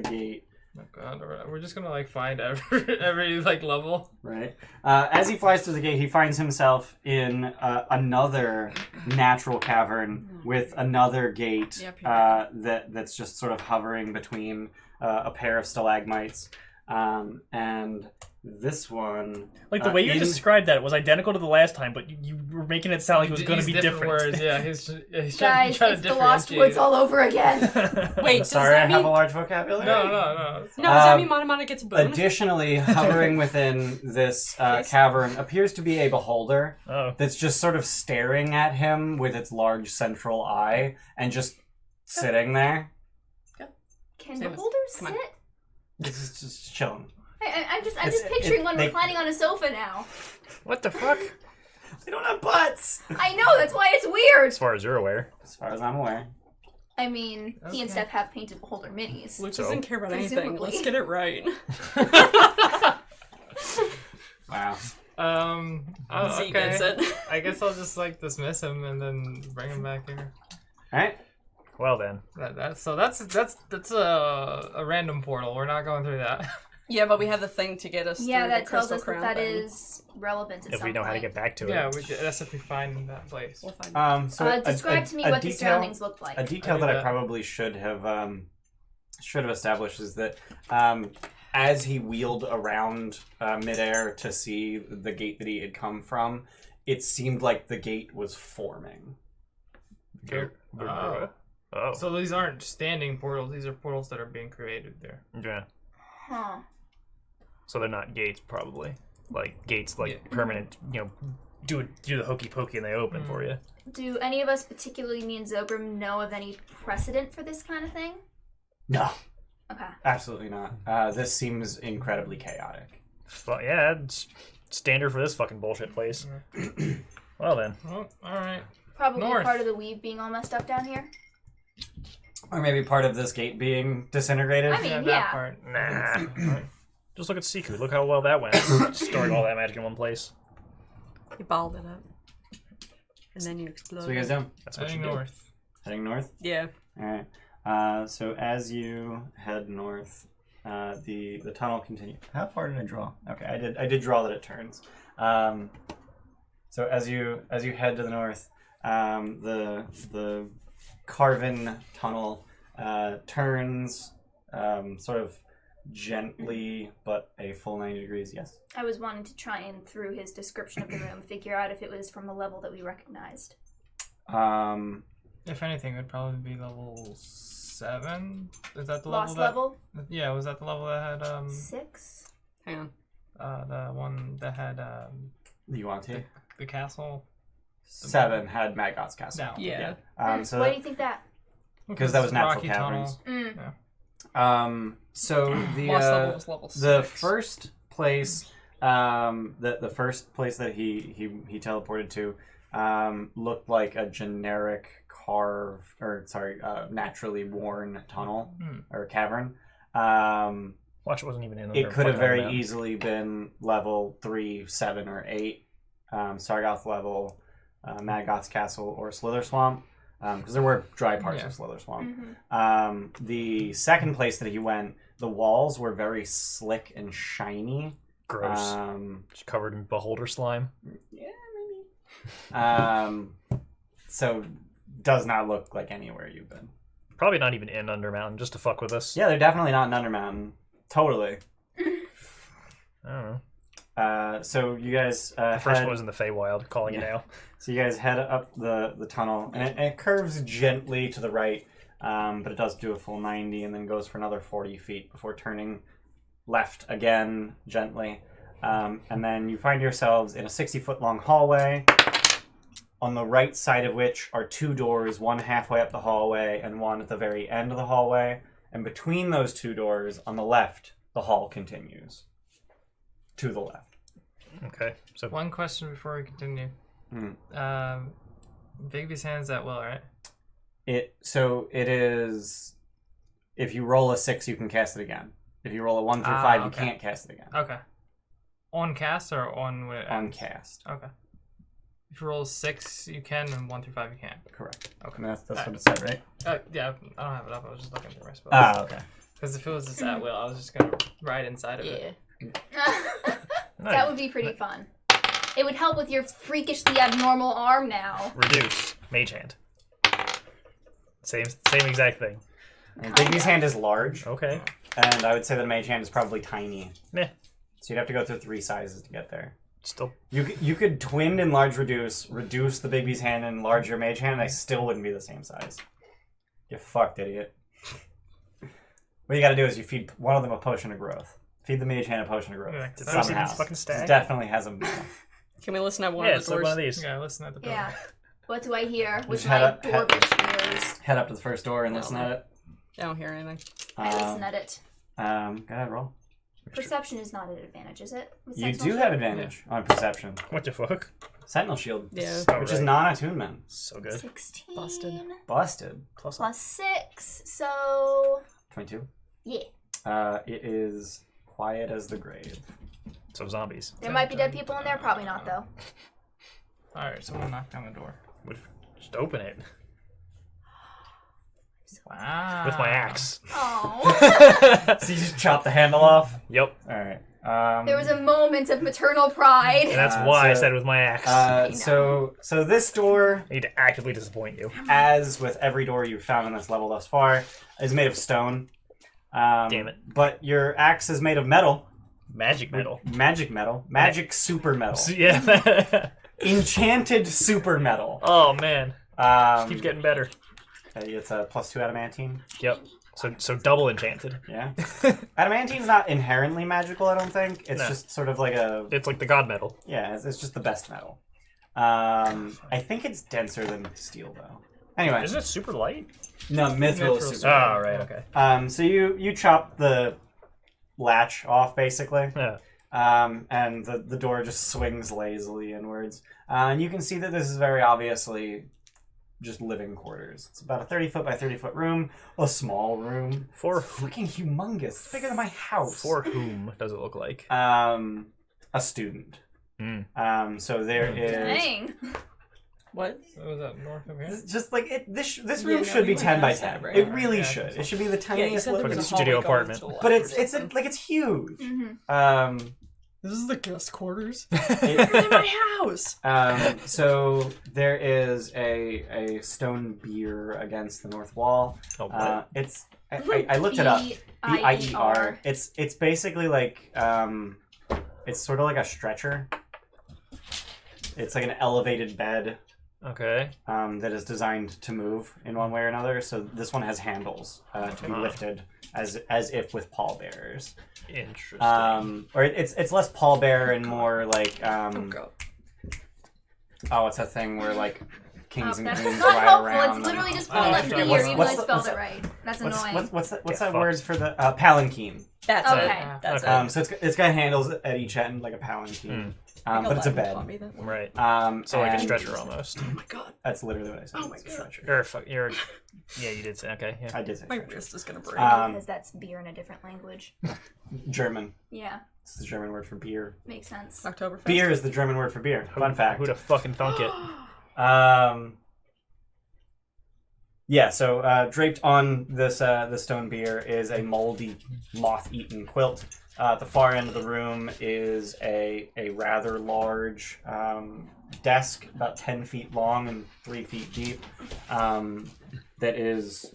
gate,
Oh god, we're just gonna like find every like level.
right? As he flies through the gate, he finds himself in another natural cavern with another gate
Yep, you're right.
that's just sort of hovering between a pair of stalagmites, and This one,
Like the way you described that, it was identical to the last time, but you were making it sound like it was going to be different.
Words. Yeah, he's
Guys,
trying
it's
to
the Lost
differentiate
Woods
it.
all over again.
Wait,
I'm
does
sorry, I
that
have
mean...
a large vocabulary.
No.
No, does that mean Mana gets a boon?
Additionally, hovering within this cavern appears to be a beholder that's just sort of staring at him with its large central eye and just sitting there.
Can beholders
Come on.
sit?
It's just chilling.
I'm just picturing one reclining on a sofa now.
What the fuck?
They don't have butts!
I know, that's why it's weird.
As far as you're aware.
As far as I'm aware.
I mean, he and Steph have painted beholder minis.
Luke
So?
doesn't care about anything.
Presumably.
Let's get it right.
Wow.
So you
okay.
guys said.
I guess I'll just dismiss him and then bring him back here.
Alright.
Well then.
That's a random portal. We're not going through that.
Yeah, but we have the thing to get us
Yeah,
through
that
the
tells
crystal
us that
crown
that
thing.
is relevant at
If
some
we know how to
point.
get back to
Yeah,
it.
that's if we find that place.
We'll find it.
So
Describe to me what the surroundings look like.
A detail that I probably should have established is that as he wheeled around midair to see the gate that he had come from, it seemed like the gate was forming.
Oh.
So these aren't standing portals. These are portals that are being created there.
Yeah.
Huh.
So they're not gates, probably. Like gates, like
Yeah.
permanent. Do the hokey pokey and they open for you.
Do any of us, particularly me and Xogrim, know of any precedent for this kind of thing?
No,
Okay.
absolutely not. This seems incredibly chaotic.
Yeah, it's standard for this fucking bullshit place. Well then.
Oh, all right.
Probably
North.
part of the weave being all messed up down here.
Or maybe part of this gate being disintegrated.
I mean,
That
yeah.
part.
Nah. Just look at Siku. Look how well that went. Storing all that magic in one place.
You balled it up. And then you explode.
So what you guys doing?
That's what
Heading
you do.
north.
Heading north?
Yeah.
Alright. So as you head north, the tunnel continues. How far did I draw? Okay, I did draw that it turns. So as you head to the north, the carven tunnel turns sort of gently, but a full 90 degrees. Yes.
I was wanting to try and, through his description of the room, figure out if it was from a level that we recognized.
If anything, it would probably be level 7. Is that the
Lost
level?
level?
Yeah, was that the level that had
6?
Hang on.
the one that had
You want to?
the castle?
7 had Maggott's castle.
No.
Yeah.
So
Why do you think that?
because that was natural
Rocky
caverns.
Mm.
So
Lost level was level 6.
the first place, the first place that he teleported to, looked like a generic naturally worn tunnel or cavern.
Watch, it wasn't even in.
It could have very easily been level 3, 7, or 8, Sargoth level, Maggott's castle, or Slither Swamp. Because there were dry parts of Slither Swamp.
Mm-hmm.
The second place that he went, the walls were very slick and shiny.
Gross. Just covered in beholder slime.
Yeah, maybe. So does not look like anywhere you've been.
Probably not even in Undermountain, just to fuck with us.
Yeah, they're definitely not in Undermountain. Totally.
I don't know.
So you guys
The first one was in the Feywild, calling it now.
So you guys head up the tunnel, and it curves gently to the right, but it does do a full 90 and then goes for another 40 feet before turning left again, gently. And then you find yourselves in a 60-foot long hallway, on the right side of which are 2 doors, one halfway up the hallway and one at the very end of the hallway. And between those 2 doors, on the left, the hall continues. To the left.
Okay, so
One question before we continue. Bigby's hand's at will, right?
It is. If you roll a 6, you can cast it again. If you roll a 1 through 5, you
okay.
can't cast it again.
Okay. On cast or on
On cast.
Okay. If you roll 6, you can, and 1 through 5, you can't.
Correct.
Okay.
And that's what it said, right?
Yeah, I don't have it up. I was just looking through my spells.
Ah, okay.
Because if it was just at will, I was just gonna ride inside of it.
That would be pretty fun. It would help with your freakishly abnormal arm now.
reduce mage hand. Same exact thing.
And Bigby's hand is large,
Okay.
and I would say the mage hand is probably tiny.
Meh.
So you'd have to go through 3 sizes to get there.
Still.
You could twin enlarge reduce the baby's hand and enlarge your mage hand, and they still wouldn't be the same size. You fucked idiot. What you gotta do is you feed one of them a potion of growth. Feed the mage hand a potion of growth.
Did I see
Somehow.
this fucking stag?
It definitely has a
Can we listen at one
Yeah,
of
it's
the
like
doors?
one of these.
Yeah, listen at the door.
Yeah. What do I hear with
Just
my
head up-
dwarvish ears?
Head up to the first door and listen at it.
I don't hear anything.
I listen at it.
Go ahead, roll.
Perception is not an advantage, is it? With
You
Sentinel
do
Shield?
have advantage on perception.
What the fuck?
Sentinel shield,
Yeah.
which is non-attunement.
So good.
16
Busted.
Busted.
Plus
plus 6, so
22.
yeah.
It is quiet as the grave.
So zombies.
There might be dead people in there, probably not though.
Alright, so we'll knock down the door.
Just open it
Wow.
with my axe.
Oh.
So you just chop the handle off?
Yep.
Alright.
There was a moment of maternal pride.
And that's why I
so-
said with my axe.
So this door,
I need to actively disappoint you.
as with every door you've found on this level thus far, is made of stone.
Damn it.
But your axe is made of metal.
Magic metal.
Magic metal. Magic super metal.
So, yeah.
Enchanted super metal.
Oh man. Keeps getting better.
It's a +2 adamantine.
Yep. So double enchanted.
Yeah. Adamantine's not inherently magical, I don't think. It's
No.
just sort of like a...
It's like the god metal.
Yeah, it's just the best metal. I think it's denser than steel, though. Anyway.
Isn't it super light?
No, mithril is
Mithril's
super.
Oh, right, okay.
So you chop the latch off, basically.
Yeah.
And the door just swings lazily inwards. And you can see that this is very obviously just living quarters. It's about a 30-foot by 30-foot room. A small room.
For
Freaking humongous. It's bigger than my house.
for whom does it look like?
A student.
Mm.
So there is...
Dang.
What?
So was that north of here?
It's just like this
Yeah,
room
no,
should be
you
10 by
went
10.
past that,
It
right?
really
Yeah.
should. It should be the
Yeah, you
tiniest
said there
little...
was a
studio
hallway going
apartment.
to the
But
left
it's
or something.
it's huge.
Mm-hmm.
This is the guest quarters.
It-
in my house.
So there is a stone bier against the north wall.
Oh, what?
It's I looked it up.
B-I-E-R.
It's basically like it's sort of like a stretcher. It's like an elevated bed
Okay.
that is designed to move in one way or another. So this one has handles to be lifted as if with pallbearers.
Interesting.
Or it's less pallbearer and more like
Oh god.
what's that thing where like kings and
That's
queens
not
ride
helpful.
around?
It's literally
them?
just pulling up
sorry,
the ear,
what's-
even
what's
though I
the-
spelled
what's
it
the-
right. That's
What's
annoying.
what's
Get
that word
fucked.
for the palanquin?
That's
Okay.
it. That's
Okay.
it.
So it's got handles at each end like a palanquin, but it's a bed.
Right.
So
So like a stretcher almost.
Oh my god.
That's literally what I said.
Oh my
it's a
God.
stretcher.
Yeah, you did say. Okay. Yeah.
I did say
My
stretcher.
wrist is gonna break.
Because that's beer in a different language.
German.
Yeah,
It's the German word for beer.
makes sense.
Oktoberfest.
Beer is the German word for beer. Fun fact.
Who'd have fucking thunk it?
Yeah, so draped on this the stone bier is a moldy, moth-eaten quilt. At the far end of the room is a rather large desk, about 10 feet long and 3 feet deep, that is,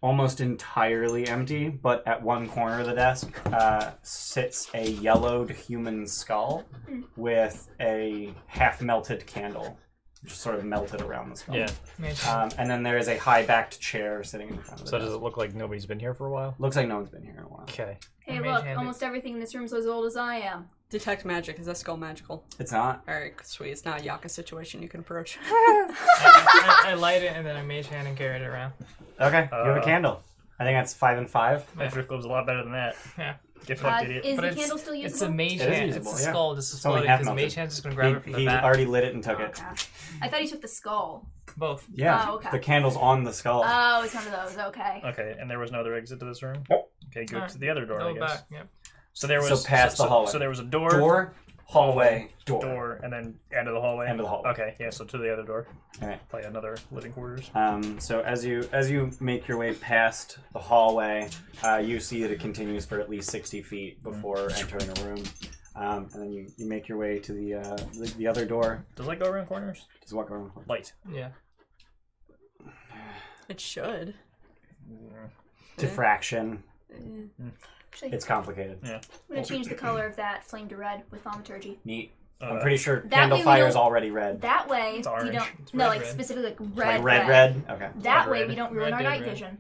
almost entirely empty, but at one corner of the desk sits a yellowed human skull with a half-melted candle. Just sort of melted around the skull.
Yeah.
And then there is a high-backed chair sitting in front of the
So
desk.
does it look like nobody's been here for a while?
Looks like no one's been here in a while.
Okay.
Hey,
Mage
look,
hand it.
almost everything in this room's as old as I am.
Detect magic. Is that skull magical?
It's not.
Alright, sweet. It's not a Yaka situation you can approach.
I light it and then I mage hand and carry it around.
Okay, you have a candle. I think that's 5 and 5.
My drift glove's a lot better than that.
Yeah.
Get fucked, idiot.
Is
But
the
it's-
candle still
It's
usable?
a mage
It is
hand.
usable,
It's the
yeah.
skull just
It's only
exploded
half
because
melted.
mage hand's just gonna grab it from the
He
back.
already lit it and took
Oh,
it.
okay. I thought he took the skull.
Both.
Yeah,
Oh, okay.
the candle's on the skull.
Oh, it's one of those. Okay.
Okay, and there was no other exit to this room?
Nope.
Okay, go
Alright.
to the other door,
Go
I guess.
back. Yep.
So there
So
was
past the hallway.
So there was a door,
Door, hallway, door.
and then end of the hallway.
End of the hallway.
Okay, yeah. So to the other door.
Alright.
Like another living quarters.
So as you make your way past the hallway, you see that it continues for at least 60 feet before entering a room. And then you make your way to the other door.
Does it go around corners?
Just walk around.
Light.
Yeah.
It should.
Diffraction.
Actually,
It's complicated.
Yeah.
I'm gonna change the color of that flame to red with thaumaturgy.
Neat.
Oh,
I'm pretty sure
That
candle
way we
fire is
don't-
already red.
That way
It's
you
orange.
don't.
It's
No,
red,
like
red.
specifically like
Like
red.
red. Okay.
That way
Red.
we don't ruin
Red,
our
red,
night
red.
vision.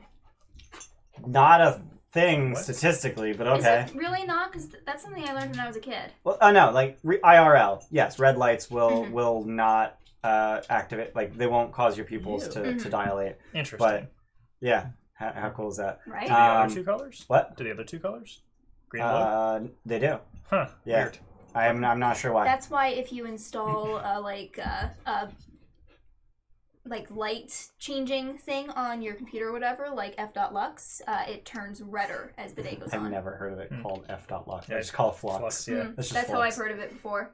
Not a thing
What?
statistically, but
Is
okay.
it really not? Because that's something I learned when I was a kid.
Well, oh no, like IRL. Yes, red lights
Mhm.
will not activate. Like they won't cause your pupils
Ew.
to
Mhm.
dilate.
Interesting.
But yeah, how cool is that?
Right?
Do the
Um,
other two colors?
What?
Do the other two colors? Green and blue?
They do.
Huh.
Yeah.
Weird.
I'm not sure why.
That's why if you install like light changing thing on your computer or whatever, like f.lux, it turns redder as the day goes
I've
on.
never heard of it called f.lux. I
Yeah,
just call it flux.
Flux, yeah.
Mm,
That's just
that's how
flux.
I've heard of it before.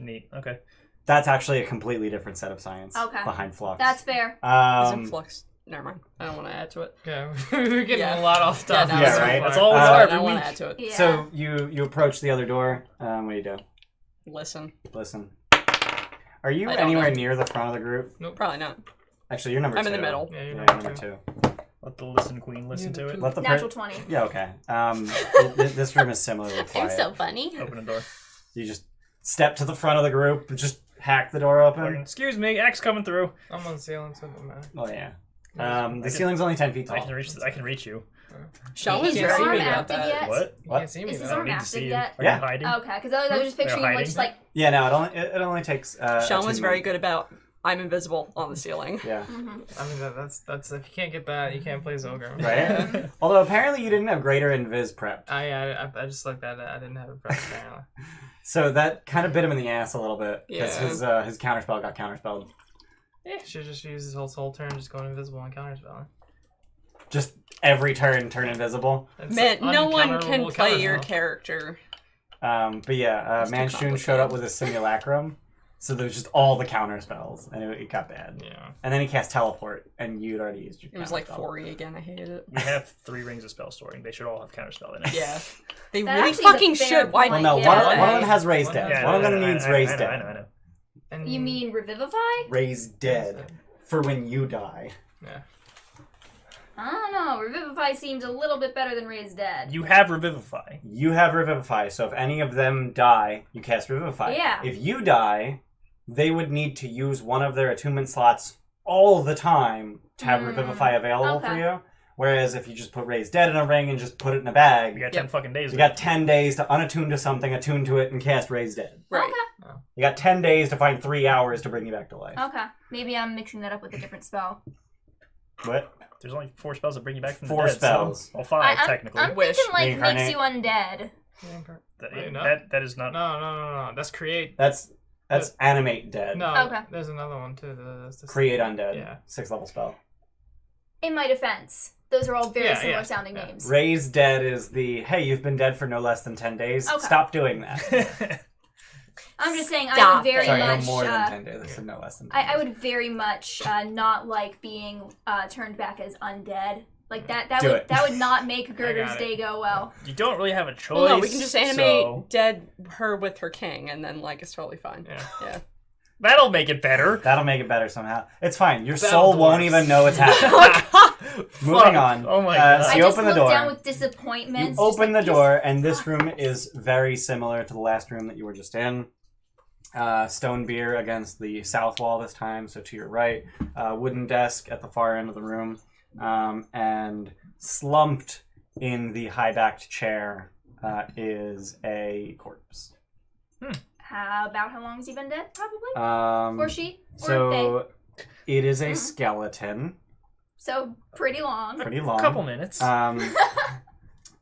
Neat. Okay.
That's actually a completely different set of science
Okay.
behind flux.
That's fair.
Isn't flux? Never mind. I don't want to add to it.
Yeah, we're getting
Yeah.
a lot off
Yeah,
topic.
no,
Yeah,
so
right?
far.
That's all we
Uh,
are
I
every
don't want
week.
to add to it.
Yeah.
So you approach the other door. What do you do?
Listen.
Listen. Are you
I don't
anywhere
know.
near the front of the group?
Probably not.
Actually, you're number
I'm
two.
in the middle.
Yeah, you're
Yeah,
number
number
two.
two.
Let the listen queen listen to it.
Let the
Natural 20.
Yeah, okay. This room is similarly quiet.
funny.
Open the door.
You just step to the front of the group and just hack the door open.
Excuse me, X coming through.
I'm on the ceiling, so it doesn't matter.
Oh yeah.
I
The
can-
ceiling's only 10 feet
I
tall.
can reach you.
Sean
Is
was
your
very
arm
good about
active
that.
yet?
What?
You
What?
can't see me
Is his
though.
arm
need to
active
see you.
yet?
Are
Yeah.
you hiding?
Okay, because I was just picturing
hiding?
like just like.
Yeah, no, it only takes.
Sean was very
attunement.
good about I'm invisible on the ceiling.
Yeah.
Mhm.
I mean, that's if you can't get that, you can't play Xogrim.
Right. Although apparently you didn't have greater invis prepped,
I just looked at it. I didn't have it pressed apparently.
so that kind of bit him in the ass a little bit because
Yeah.
his counterspell got counterspelled.
Should just use his whole turn, just going invisible and counterspelling.
Just every turn invisible.
It's
Man, no one
uncounterable
can play your
counterspell.
character.
But yeah,
It's too
Manchun showed up
complicated.
with a simulacrum, so there's just all the counter spells, and it got bad.
Yeah.
And then he cast teleport, and you'd already used your.
It was like
counterspell.
4E again. I hated it.
We have 3 rings of spell storing. They should all have counterspell in it.
Yeah. They
That
really
actually is a
fucking
fair
should. Why?
Well, no,
Yeah.
one of them has raised
One
dead.
has-
One of them
I
needs
know,
raised
I
dead.
know.
And
You mean revivify?
Raised dead for when you die.
Yeah.
I don't know. Revivify seems a little bit better than raise dead.
You have Revivify.
You have Revivify, so if any of them die, you cast Revivify.
Yeah.
If you die, they would need to use one of their attunement slots all the time to have Revivify available for
okay.
you. Whereas if you just put Raised Dead in a ring and just put it in a bag,
You got 10 fucking days.
you got 10 days to unattune to something, attune to it, and cast Raised Dead.
Right.
You got 10 days to find 3 hours to bring you back to life.
Okay. Maybe I'm mixing that up with a different spell.
What?
There's only 4 spells that bring you back from the
4
dead.
spells.
So, well, 5
I'm,
technically.
I'm
Wish.
thinking like
Reincarnate.
makes you undead.
Wait, no.
That is not.
No. That's create.
That's Animate Dead.
No.
Okay.
There's another one too. That's
Create Undead.
Yeah.
6th level spell.
In my defense, those are all very
Yeah,
similar
yeah,
sounding
yeah.
names.
Raised Dead is the, hey, you've been dead for no less than 10 days.
Okay.
Stop doing that.
I'm just saying I
Stop
would very
Sorry,
much.
no more than 10 days. I said no less than 10
I
days.
would very much not like being turned back as undead. Like that
Do
would
it.
that would not make Gerder's
it.
day go well.
You don't really have a choice.
Well, no, we can just animate
so
dead her with her king, and then like it's totally fine.
Yeah.
Yeah.
that'll make it better.
That'll make it better somehow. It's fine. Your
That'll
soul
do
won't
it.
even know it's happening. Moving on.
Oh my
Uh,
god.
so
I
you
just
open the
looked
door.
down with disappointment.
You
just
open
like,
the door, and this room is very similar to the last room that you were just in. Stone beer against the south wall this time, so to your right. Wooden desk at the far end of the room. And slumped in the high-backed chair is a corpse.
How about how long has he been dead? Probably. Or she. Or
So it is a
Mhm.
skeleton.
So pretty long.
Pretty long.
A couple minutes.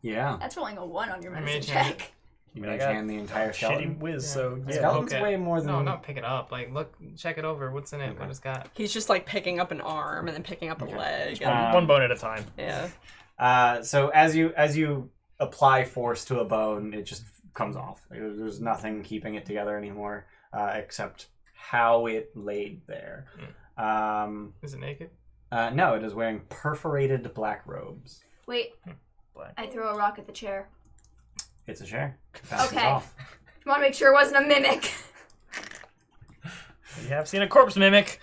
Yeah.
That's rolling a 1 on your
I
medicine
made it.
check.
You
I
may
got
hand the entire
Shitty
skeleton.
whiz,
Yeah.
so
The
yeah.
skeleton's
okay.
way more than...
No, not pick it up. Like, look, check it over. What's in it?
Okay.
What it's got?
He's just like picking up an arm and then picking up a leg. And,
Um,
One bone at a time.
yeah.
So as you apply force to a bone, it just comes off. There's nothing keeping it together anymore, except how it laid there.
Is it naked?
No, it is wearing perforated black robes.
Wait,
Black.
I throw a rock at the chair.
It's a chair. Bounces
Okay.
off.
I want to make sure it wasn't a mimic.
You have seen a corpse mimic.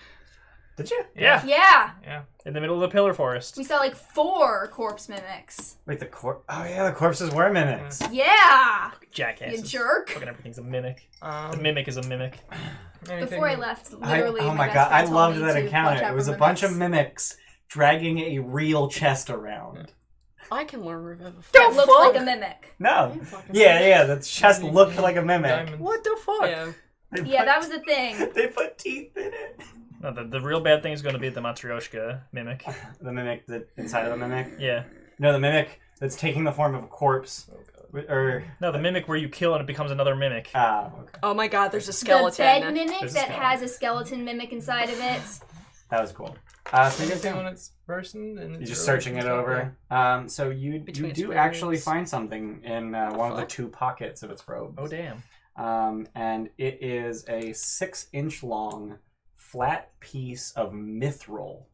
Did you?
Yeah.
Yeah.
Yeah.
In the middle of the pillar forest.
We saw like 4 corpse mimics.
Wait, the corpse. Oh yeah, the corpses were mimics.
Yeah.
Jackasses.
You jerk.
Fucking everything's a mimic. The mimic is a mimic.
Before I left, literally,
Oh
my
my
best
god, I
friend told
loved
me
that
to watch
encounter.
out
It was
for
a bunch of
mimics.
mimics dragging a real chest around.
I can learn Revivify.
That looks like a mimic.
No. Yeah, the chest looked like a mimic.
Diamonds.
What the fuck?
Yeah.
Yeah, that was the thing.
They put teeth in it.
No, the real bad thing is going to be the Matryoshka mimic.
The mimic that inside of the mimic.
Yeah.
No, the mimic that's taking the form of a corpse. Or
No, the mimic where you kill and it becomes another mimic.
okay.
Oh my god, there's a
The
skeleton.
bed mimic
There's a
that
skeleton.
has a skeleton mimic inside of it.
That was cool. So you guys
Anything when
doing?
it's bursting and
You're just searching it over. So you
Between its
do actually
ribs.
find something in one of the
fuck?
2 pockets of its robes.
Oh, damn.
And it is a 6-inch long flat piece of mithril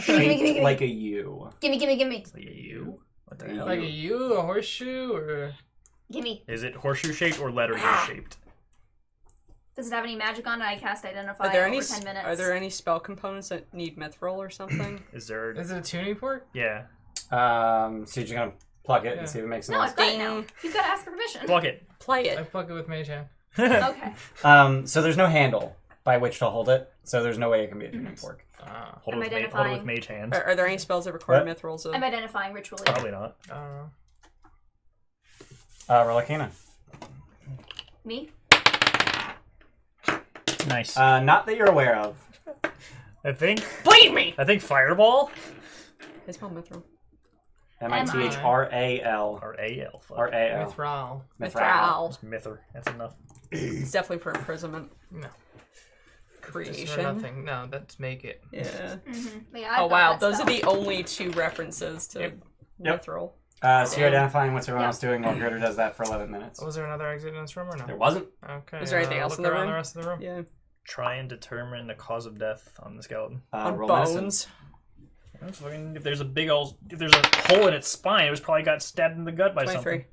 shaped like a U.
Gimme.
Like a U? What the hell?
Like a U, a horseshoe, or
Gimme.
Is it horseshoe shaped or letter U shaped?
Does it have any magic on it? I cast Identify
Are there
over
any
10 minutes.
are there any spell components that need mithril or something?
Is there?
is it a tuning fork?
Yeah.
So you're just gonna pluck it
Yeah.
and see if it makes
No,
noise.
I've got it now.
Ding.
You've got to ask for permission.
Block it.
Play
I
it.
pluck it with mage hand.
Okay.
So there's no handle by which to hold it, so there's no way it can be a tuning fork.
Hold
I'm
it with hold it with
identifying.
mage hand.
Are there any spells that record
What?
mithrils?
I'm identifying ritually.
Probably not.
I don't know.
Rolakina.
Me?
Nice.
Not that you're aware of.
I think
Bleed me!
fireball
I spell mithril.
Mithril.
or AL. Fuck.
R-A-L.
Mithril.
Mithril.
Just Mither. That's enough.
It's definitely for imprisonment.
No. Just for
Creation.
nothing. No, that's make it.
Yeah.
Mm-hmm. Yeah,
Oh
I've got
wow,
that
those
spell.
are the only 2 references to
Yep.
mithril.
So you're identifying what's everyone else doing while Gerder does that for 11 minutes.
Was there another exit in this room or no?
There wasn't.
Okay.
Is there anything else
look
in the
around
room?
the rest of the room.
Yeah.
Try and determine the cause of death on the skeleton.
On
Roll medicine.
bones.
That's fucking- If there's a hole in its spine, it was probably got stabbed in the gut by
23.
something.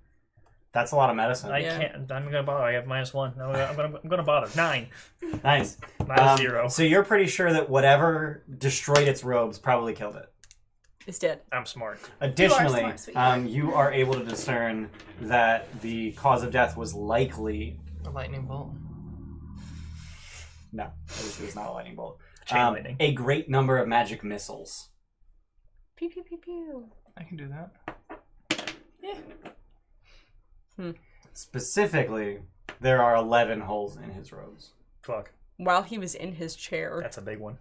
That's a lot of medicine.
I
Yeah.
can't. I'm gonna bother. I have -1. No, I'm gonna bother. 9.
Nice.
-0.
So you're pretty sure that whatever destroyed its robes probably killed it.
It's dead.
I'm smart.
Additionally,
smart, sweetheart.
you are able to discern that the cause of death was likely
A lightning bolt.
no, it was not a lightning bolt.
Chain lightning.
A great number of magic missiles.
Pew pew pew pew.
I can do that.
Specifically, there are 11 holes in his robes.
Fuck.
While he was in his chair.
That's a big one.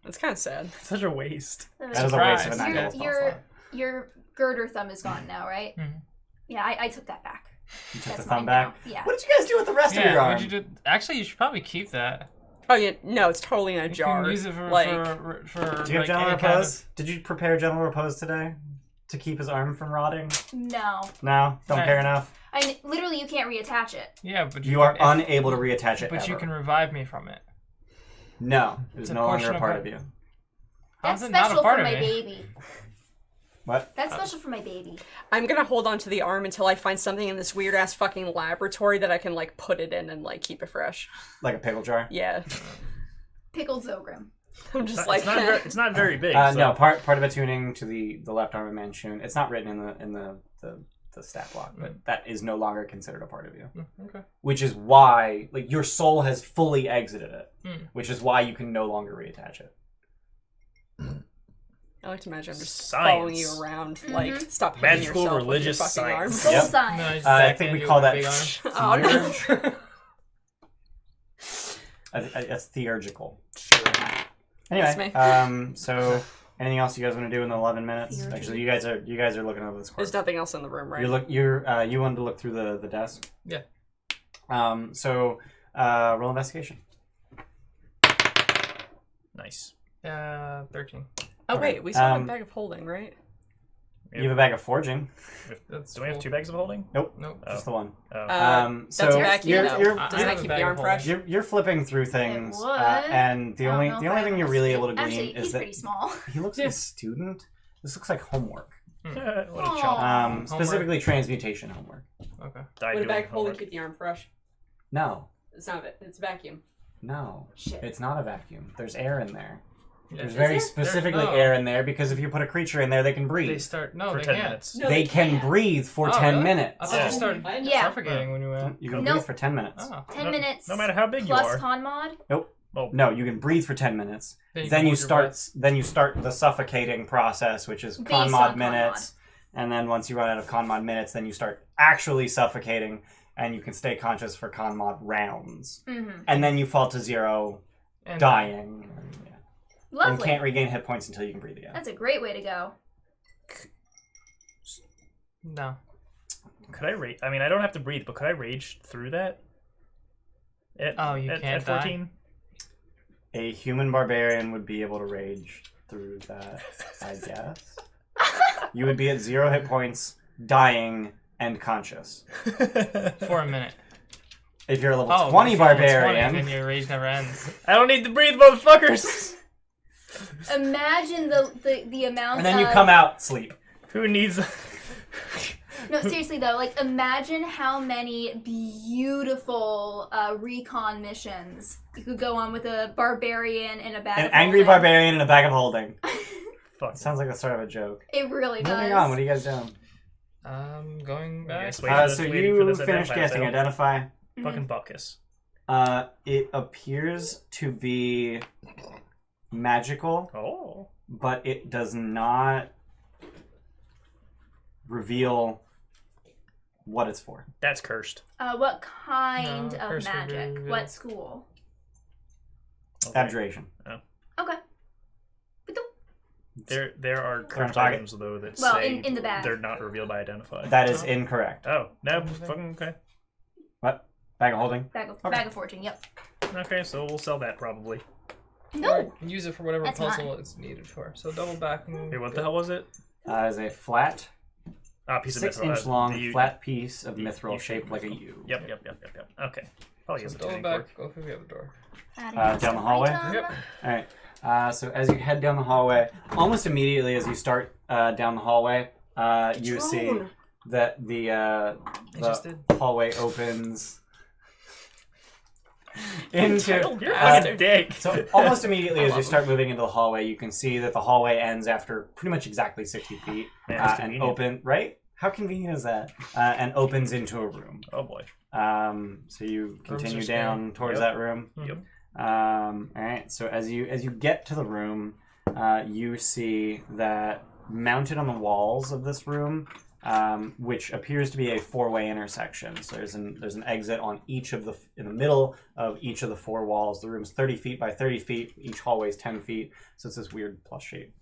That's kind of sad.
Such a waste.
That is a waste of a
Surprise.
9 spell
Your
slot.
your girder thumb is gone now, right?
Mhm.
Yeah, I took that back.
You took
That's
the thumb
mine
back.
now. Yeah.
What did you guys do with the rest of your
Yeah,
arm?
what'd you do? Actually, you should probably keep that.
Oh yeah, no, it's totally in a
You
jar.
can use it for
like
for
Did you have
like,
general
any kind
repose? Did you prepare general repose today to keep his arm from rotting?
No.
No, don't
Right.
care enough.
Literally you can't reattach it.
Yeah, but
You are
if-
unable to reattach it.
But you
ever.
can revive me from it.
No, it
It's
is
a
no longer
portion
a
of
part
her-
of you.
That's
How's it not a
special
part
for
of
my
me?
baby.
What?
That's special for my baby.
I'm gonna hold on to the arm until I find something in this weird ass fucking laboratory that I can like put it in and like keep it fresh.
Like a pickle jar?
Yeah.
Pickled Xogrim.
I'm just
It's
like
it's not very big. so.
No, part of attuning to the left arm of Manchun. It's not written in the stat block, but that is no longer considered a part of you.
Okay.
Which is why, like, your soul has fully exited it.
Hmm.
Which is why you can no longer reattach it.
I like to imagine I'm just
Science.
following you around, like stop hitting
Magical
yourself
religious
with your fucking
science.
Soul
Yep.
sign.
No, just
I
back
think we
into
call
a
that
big
arm.
arm.
Oh, no.
That's theurgical.
That's me.
Anyway, so anything else you guys want to do in the 11 minutes?
Theurgy.
Actually, you guys are looking over this course.
There's nothing else in the room, right?
You wanted to look through the desk.
Yeah.
So roll investigation.
Nice.
13.
Oh
Okay,
wait, we saw a
um,
bag of holding, right?
You have a bag of forging.
That's
Do we have
full.
2 bags of holding?
Nope,
Nope.
just the one.
Oh.
So
that's vacuum,
you're,
though.
you're,
Doesn't
I
that
have a
keep
bag
the
of
arm
holding.
fresh?
you're flipping through things,
would.
and the
I don't
only
know
the
if
only
I
thing you're
have
really
to.
able to glean
Actually,
is
he's
that
pretty small.
he looks like a student. This looks like homework.
what a
Aw.
chump.
Specifically transmutation homework.
Okay.
Die
Would a
doing
bag of holding
homework.
keep the arm fresh?
No,
It's not it. It's vacuum.
No.
Shit.
It's not a vacuum. There's air in there. There's
Is
very
there?
specifically
No.
air in there because if you put a creature in there, they can
They
breathe.
start. No,
for
they
10
can't.
minutes.
No,
They can
can't.
breathe for
Oh,
10
really?
minutes.
I thought
Yeah.
you started
Yeah.
suffocating when you went.
You can
Nope.
breathe for 10 minutes.
Oh.
10 minutes.
No matter how big you
plus
are.
con mod.
No, you can breathe for 10 minutes.
Then
Then
can
you
hold your
start.
breath.
Then you start the suffocating process, which is
Based
con
on
mod
con
minutes. And then once you run out of con mod minutes, then you start actually suffocating, and you can stay conscious for con mod rounds.
Mm-hmm.
And then you fall to 0,
And
dying. Yeah. And
Lovely.
can't regain hit points until you can breathe again.
That's a great way to go.
No.
Could I rage? I mean, I don't have to breathe, but could I rage through that?
Oh, you can't
at 14?
A human barbarian would be able to rage through that, I guess. You would be at 0 hit points, dying, and conscious.
For a minute.
If you're a level
Oh,
20
if you're level
barbarian,
20, then your rage never ends.
I don't need to breathe, motherfuckers!
Imagine the amount
and then you
of...
come out, sleep.
Who needs...
No, seriously though, like imagine how many beautiful recon missions you could go on with a barbarian in a bag
An
of
angry
holding.
barbarian in a bag of holding.
Fuck.
Sounds like the start of a joke.
It really does.
Moving on, what are you guys doing?
Going back.
Yes, wait for this-
So
waiting for
you
this
finished
identifier
casting
fail.
Identify.
Fucking Buckus.
It appears to be magical,
Oh.
but it does not reveal what it's for.
That's cursed.
What kind
No,
of
first would be
magic?
revealed.
What school?
Okay.
Abjuration.
Okay.
There are cursed
pocket.
items, though, that
Well,
say
in the bag.
they're not revealed by Identify.
That is incorrect.
Oh, no, fucking okay.
What? Bag of holding?
Bag of,
Okay.
bag of fortune, yep.
Okay, so we'll sell that probably.
No!
Use it for whatever
That's
puzzle
mine.
it's needed for. So double back and.
Hey, what the hell was it?
Is a flat,
Piece of
6-inch
mithril.
long,
The-
flat piece of
you-
mithril
you-
shaped like a U.
Yep. Okay. Probably
So
is a
double
tuning
back.
fork.
Go through the other door.
Down the hallway?
Yep.
Alright. So as you head down the hallway, almost immediately as you start down the hallway, you see
Drone.
that the
just did.
hallway opens into.
You're a fucking dick.
So almost immediately as you start moving into the hallway, you can see that the hallway ends after pretty much exactly 60 feet
Man, that's
and
convenient.
open. Right? How convenient is that? And opens into a room.
Oh boy.
So you continue
are
down towards
Yep.
that room.
Yep.
All right. So as you get to the room, you see that mounted on the walls of this room, which appears to be a 4-way intersection. So there's an exit on each of in the middle of each of the 4 walls. The room's 30 feet by 30 feet. Each hallway is 10 feet. So it's this weird plus shape.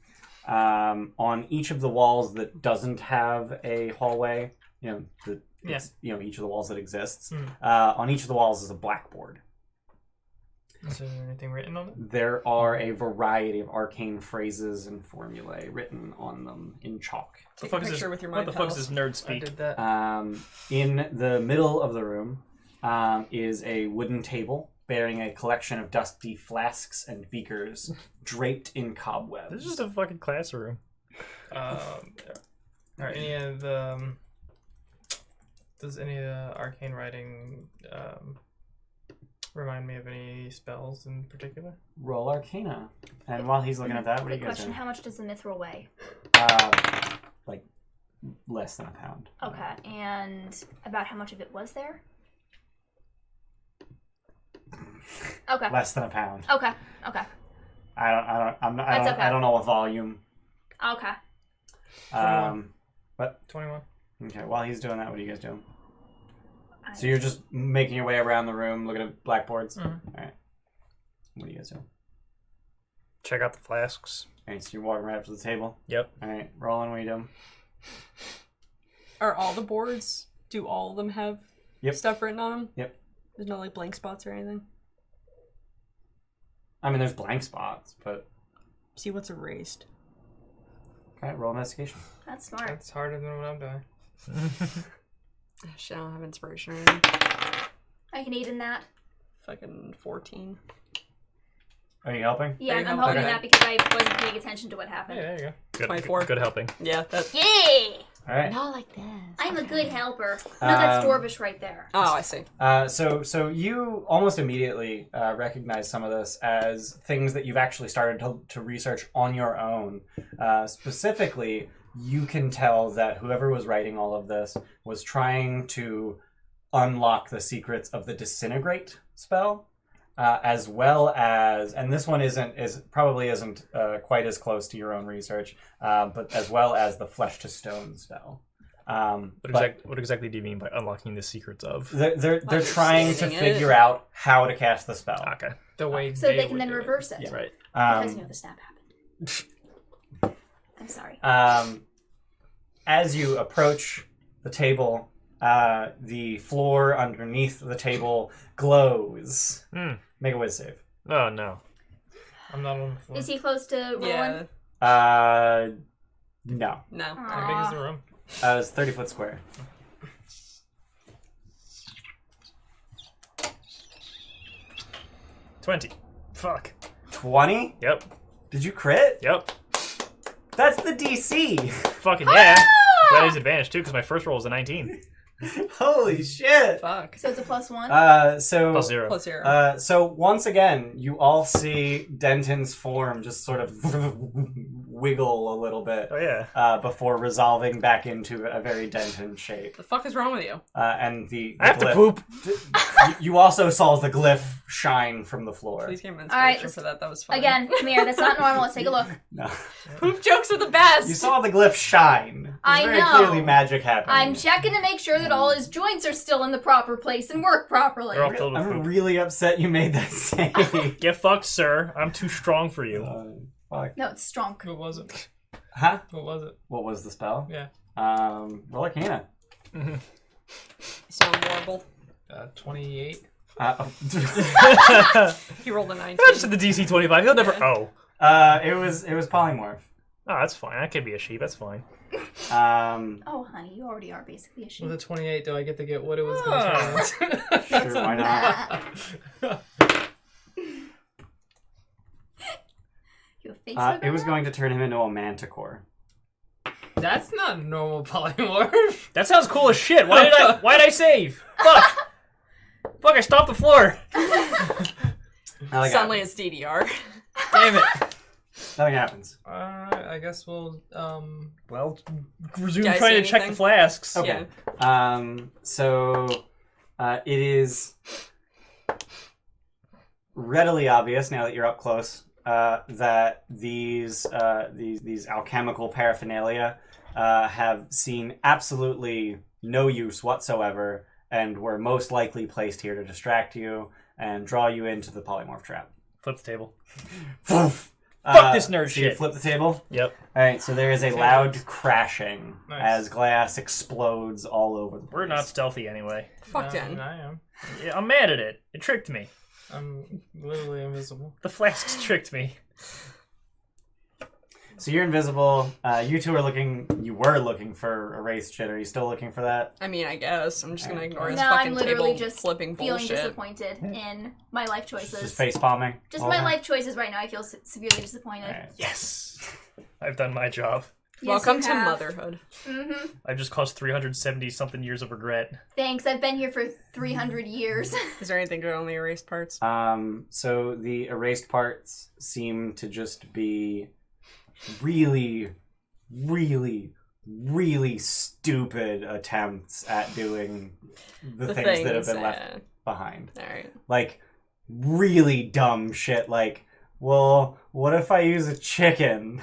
On each of the walls that doesn't have a hallway, each of the walls that exists, on each of the walls is a blackboard.
Is there anything written on it?
There are a variety of arcane phrases and formulae written on them in chalk.
The
Take
fuck
a
is
picture
this?
with your
What
mind
the fuck is
pals.
this nerd
I
speak?
did that.
In the middle of the room is a wooden table bearing a collection of dusty flasks and beakers draped in cobwebs.
This is just a fucking classroom.
Are any of the does any of the arcane writing remind me of any spells in particular?
Roll Arcana. And while he's looking at that, what are
Quick
you guys
question,
doing?
how much does the mithril weigh?
Like less than a pound.
Okay, and about how much of it was there? Okay.
Less than a pound.
Okay. That's okay.
I don't know a volume.
Okay.
21.
Okay, while he's doing that, what are you guys doing? So you're just making your way around the room, looking at blackboards?
Mhm.
Alright. What are you guys doing?
Check out the flasks.
Alright, so you're walking right up to the table?
Yep.
Alright, Roland, what are you doing?
Are all the boards? Do all of them have
Yep.
stuff written on them?
Yep.
There's no like blank spots or anything.
I mean, there's blank spots, but...
See what's erased.
Okay, roll investigation.
That's smart.
That's harder than what I'm doing.
Shit, I don't have inspiration or anything.
I can aid in that.
Fucking 14.
Are you helping?
Yeah,
There you
I'm
go.
hoping
Okay.
that because I wasn't paying attention to what happened.
Hey, there you go.
Good,
24.
Good helping.
Yeah, that.
Yay!
All right.
Not like this.
I'm a good helper. No, that's Dwarvish right there.
Oh, I see.
So you almost immediately recognize some of this as things that you've actually started to research on your own. Specifically, you can tell that whoever was writing all of this was trying to unlock the secrets of the Disintegrate spell, as well as, and this one probably isn't quite as close to your own research, but as well as the Flesh to Stone spell.
What exactly do you mean by unlocking the secrets of?
They're trying to
Understanding
figure out how to cast the spell.
Okay.
The way
So they can
would
then
do it.
reverse it.
Yeah.
Right.
Because you know the snap happened. I'm sorry.
As you approach the table, the floor underneath the table glows. Make a whiz save.
Oh, no.
I'm not on the floor.
Is he close to rolling?
Yeah.
No.
No.
How big is the room?
It's 30 foot square.
$20. Fuck.
20?
Yep.
Did you crit?
Yep.
That's the DC!
Fucking yeah. That is advantage too, because my first roll was a 19.
Holy shit!
Fuck.
So it's a +1?
Plus 0.
Plus 0.
So once again, you all see Denton's form just sort of wiggle a little bit
Oh yeah.
before resolving back into a very Denton shape.
The fuck is wrong with you?
And the
I have to
glyph-
poop.
You also saw the glyph shine from the floor.
Please give me
Alright,
inspiration for that. That was fun.
Again, come here. That's not normal. Let's take a look.
No.
Poop jokes are the best.
You saw the glyph shine. There's
I
very
know.
clearly magic happening.
I'm checking to make sure that all his joints are still in the proper place and work properly.
They're all filled with
I'm
poop.
really upset you made that save.
Get fucked, sir. I'm too strong for you.
Fuck.
No, it's strong.
What was it?
Huh?
What was it?
What was the spell?
Yeah.
Roll Arcana.
You sound horrible.
28.
He rolled a 19.
That's the DC 25. He'll never. Oh.
It was polymorph.
Oh, that's fine. I could be a sheep. That's fine.
Oh, honey, you already are basically a sheep.
With a 28, do I get to get what it was going to turn
Sure, why not?
You have Facebook
It was
on
going to turn him into a manticore.
That's not normal polymorph.
That sounds cool as shit. Why did I save? Fuck. Fuck, I stopped the floor.
Suddenly it's DDR.
Damn it.
Nothing happens.
Alright, I guess we'll,
Well, resume
Guys,
trying
see
to check the
anything?
flasks.
Okay.
Yeah.
So it is readily obvious now that you're up close that these alchemical paraphernalia have seen absolutely no use whatsoever, and were most likely placed here to distract you and draw you into the polymorph trap.
Flip the table.
Fuck
this nerd
so you
shit.
flip the table.
Yep.
All right. So there is a loud crashing
Nice.
as glass explodes all over the place.
We're not stealthy anyway.
Fuck Den.
I am.
Yeah, I'm mad at it. It tricked me.
I'm literally invisible.
The flasks tricked me.
So you're invisible. You two are looking. You were looking for erased shit. Are you still looking for that?
I mean, I guess. I'm just gonna ignore his
No,
fucking
I'm literally
table
just
flipping
feeling
bullshit.
disappointed in my life choices.
Just face palming.
Just my life choices right now. I feel severely disappointed.
Right.
Yes. I've done my job.
Yes,
Welcome
you
to
have.
motherhood.
Mm-hmm.
I've just caused 370 something years of regret.
Thanks. I've been here for 300 years.
Is there anything good on the erased parts?
So the erased parts seem to just be really, really, really stupid attempts at doing the things that have been left behind.
Alright.
Like, really dumb shit. Like, well, what if I use a chicken?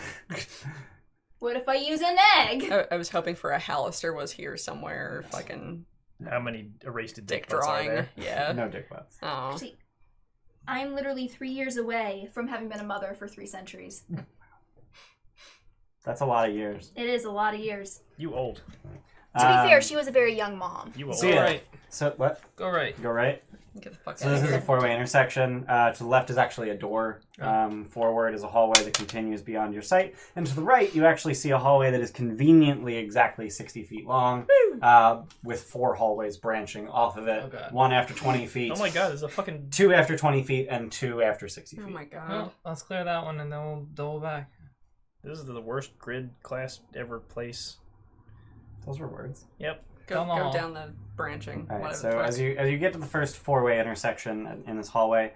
What if I use an egg?
I was hoping for a Hallister was here somewhere. Fucking
How many erased
dick
dick butts are
drawing.
there?
Yeah.
No dick butts.
Oh.
See, I'm literally 3 years away from having been a mother for 3 centuries.
That's a lot of years.
It is a lot of years.
You old.
To be fair, she was a very young mom.
You old.
So
Go
yeah.
right.
So what?
Go right.
Go right.
Get the fuck
So
out
this
of
is a
here.
four-way intersection. To the left is actually a door. Forward is a hallway that continues beyond your sight. And to the right, you actually see a hallway that is conveniently exactly 60 feet long, with 4 hallways branching off of it.
Oh, God.
1 after 20 feet.
Oh my god, there's a fucking...
2 after 20 feet, and 2 after 60 feet.
Oh my god.
Well, let's clear that one and then we'll double back.
This is the worst grid class ever place.
Those were words.
Yep.
Go
Come on.
down the branching.
All right,
whatever.
so
the fuck.
as you get to the first four-way intersection in this hallway,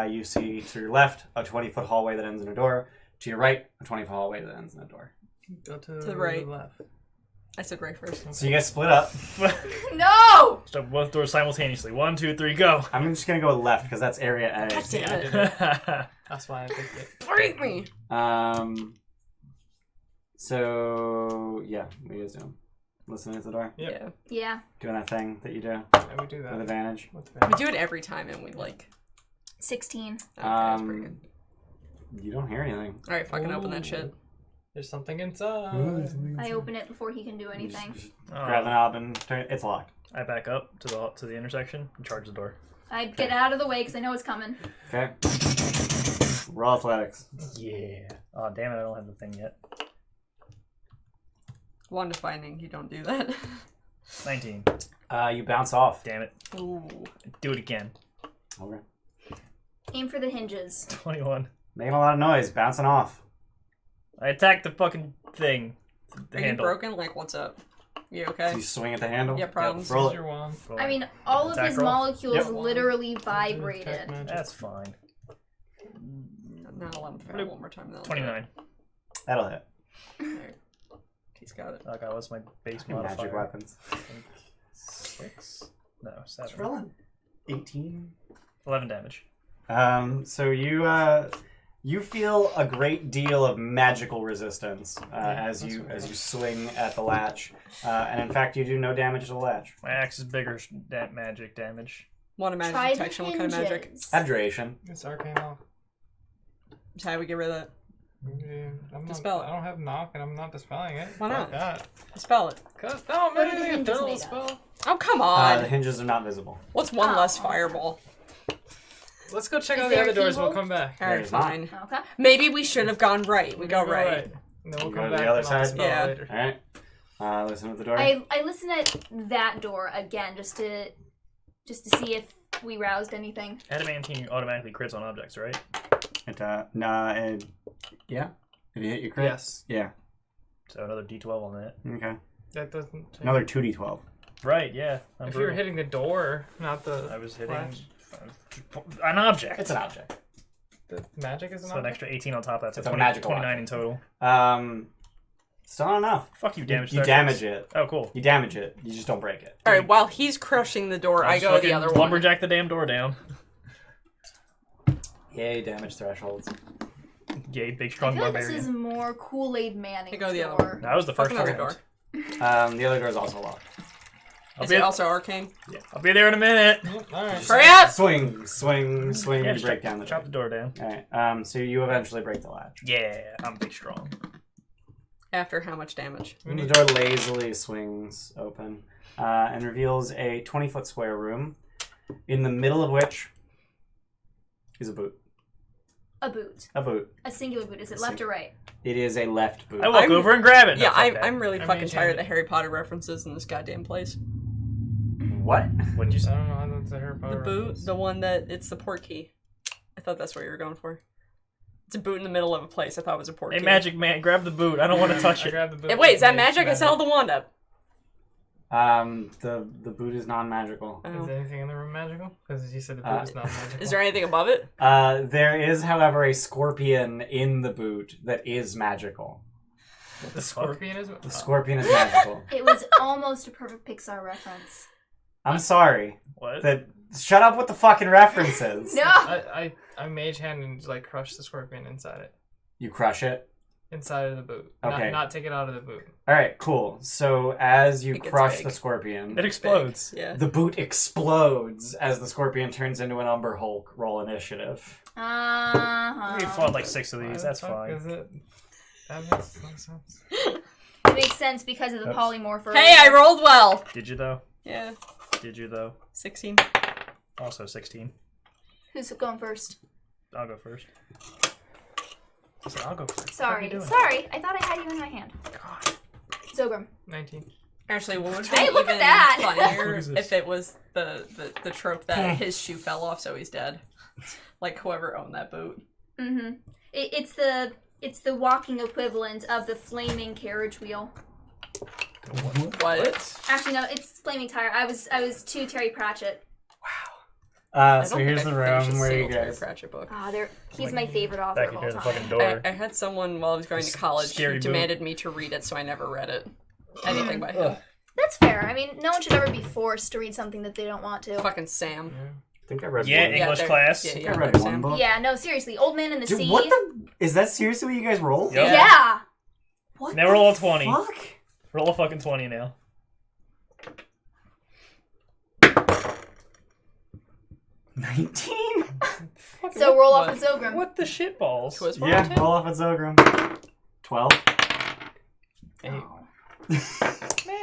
you see to your left a 20-foot hallway that ends in a door. To your right, a 20-foot hallway that ends in a door.
Go to
the right.
left.
I said right first.
So you guys split up.
No!
So both doors simultaneously. 1, 2, 3, go.
I'm just gonna go left because that's area A.
God damn it.
That's why I picked it.
Break me!
So yeah, what are you guys doing? Listening at the door,
Yep.
Yeah.
Yeah.
doing that thing that you do
Yeah, we do
with
that.
advantage.
What's
We
that?
do it every time and we like.
16.
Okay, that's pretty good.
You don't hear anything.
Alright, fucking open that
Ooh.
shit.
There's something inside.
I open it before he can do anything.
Grab the knob and turn it. It's locked.
I back up to the intersection and charge the door.
I get out of the way because I know it's coming.
Okay. Roll athletics.
Yeah. Oh, damn it, I don't have the thing yet.
Wand of Binding, you don't do that.
19.
You bounce off.
Damn it.
Ooh.
Do it again.
Okay.
Aim for the hinges.
21.
Making a lot of noise, bouncing off.
I attacked the fucking thing. The
Are
handle.
you broken? Like, what's up? You
So
okay?
you swing at the handle.
Yeah, problems.
Roll
Use
it.
your wand.
Roll.
I mean, all of
Attack
his
roll?
molecules
Yep.
literally
Check
vibrated.
magic.
That's fine.
Now let him fail one more time. Then I'll do
29.
That'll hit.
it. Alright. He's got it.
Okay, what's my base
Fucking
modifier?
magic weapons.
6? No, 7.
Rolling. 18.
11 damage.
So you feel a great deal of magical resistance as you swing at the latch, and in fact you do no damage to the latch.
My axe is bigger magic damage.
Want a magic
Try the
detection? What kind of magic?
hinges.
Abjuration.
It's arcane off.
How do we get rid of that?
Dispel it. I don't have knock and I'm not dispelling it.
Why not?
Fuck that.
Dispel it.
Cause no, I'm
What are the
making a
hinges
eternal
made of?
spell.
Oh, come
The
on!
hinges are not visible.
What's one
Oh.
less fireball?
Let's go check
Is
out the
there a
other doors. We'll
keyhole?
come back.
There
Alright,
is not.
fine.
Okay.
Maybe we should have gone right. We go right.
And then we'll
You
come
go to
back.
the other
and I'll
side?
dispel
Yeah.
later.
All right. Listen at the door.
I listen at that door again just to see if we roused anything.
Adamantine automatically crits on objects, right?
Yeah. If you hit your crit.
Yes.
Yeah.
So another d12 on that.
Okay.
That doesn't change.
Another 2d12.
Right, yeah. I'm
If you were
brutal.
hitting the door, not the.
I was hitting
latch.
an object.
It's an object.
The magic is an
So an
object?
extra 18 on top of that. So
It's a
20,
magical
29 in total.
Still not enough.
Fuck you, damage.
You
thresholds.
damage it.
Oh, cool.
You damage it. You just don't break it.
Alright, while he's crushing the door, I
just
go the
fucking
other one.
lumberjack the damn door down.
Yay, damage thresholds.
Yay, big
I
strong
feel like
barbarian.
this is more Kool-Aid Manning
I go the
door.
other
That was the first
Fucking other
round.
door.
The other door is also locked.
I'll
Is
be,
it also arcane?
I'll be there in a minute.
Alright.
Hurry up!
Swing,
Yeah,
you break down the door.
chop the door down.
Alright, so you eventually break the latch.
Yeah, I'm big strong.
After how much damage?
The door lazily swings open and reveals a 20-foot square room, in the middle of which is a boot.
A boot.
A boot.
A singular boot. Is it left or right?
It is a left boot.
I walk over and grab it. No,
Yeah,
fuck that.
I'm really
I
fucking
mean,
tired of the
yeah.
Harry Potter references in this goddamn place.
What?
What'd you
I
say?
don't know how that's a Harry Potter
The boot,
reference.
the one that it's the port key. I thought that's what you were going for. It's a boot in the middle of a place. I thought it was a port
Hey,
key.
magic man, grab the boot. I don't want to touch
I
it.
grabbed the boot.
Hey, wait, is that
It's
magic? I still held the wand up.
The boot is non-magical.
Is
Oh.
anything in the room magical? Because you said the boot is not magical.
Is there anything above it?
There is, however, a scorpion in the boot that is magical.
The scorpion is.
The scorpion is magical.
It was almost a perfect Pixar reference.
I'm sorry.
What?
Shut up with the fucking references.
No!
I mage hand and like crush the scorpion inside it.
You crush it.
Inside of the boot.
Okay.
Not take it out of the boot.
Alright, cool. So as you
It gets
crush
big.
the scorpion,
It explodes.
Yeah.
the boot explodes as the scorpion turns into an Umber Hulk. Roll initiative.
We fought like 6 of
Why
these.
the
That's
fuck
fine.
Is it? That makes no sense.
It makes sense because of the
Oops.
polymorph.
Hey, I rolled well.
Did you though?
Yeah,
Did you though?
16.
Also 16.
Who's going first?
I'll go first. So I'll go first.
Sorry.
What are you doing?
Sorry. I thought I had you in my hand.
God.
Zogrim.
19.
Actually, what would be
Hey, look at
even
that!
funnier
What is this?
if it was the trope that his shoe fell off, so he's dead. Like whoever owned that boot.
Mm-hmm. It's the walking equivalent of the flaming carriage wheel.
What?
Actually, no, it's Flaming Tire. I was 2 Terry Pratchett.
I
So
don't
here's
think
the
I finished
room
a
where you
single Terry
guys.
Pratchett book.
He's my favorite author
Back
of
you
all
near the
time.
fucking door.
I had someone while I was going to college
Scary
who
book.
demanded me to read it, so I never read it. Anything by him.
That's fair. I mean, no one should ever be forced to read something that they don't want to.
Fucking Sam.
I think I read
Yeah,
one.
English
there-
class.
Yeah,
I
yeah,
read
there's
one
Sam.
book.
Yeah, no, seriously. Old Man in the
Dude,
Sea.
what the? Is that seriously what you guys rolled?
Yep.
Yeah.
What
Now
the
roll a 20.
Fuck?
Roll a fucking 20 now.
19?
So roll off
What?
with Xogrim.
What the shit balls?
Twist
Yeah,
Washington?
roll off at Xogrim. 12.
Oh.
Man,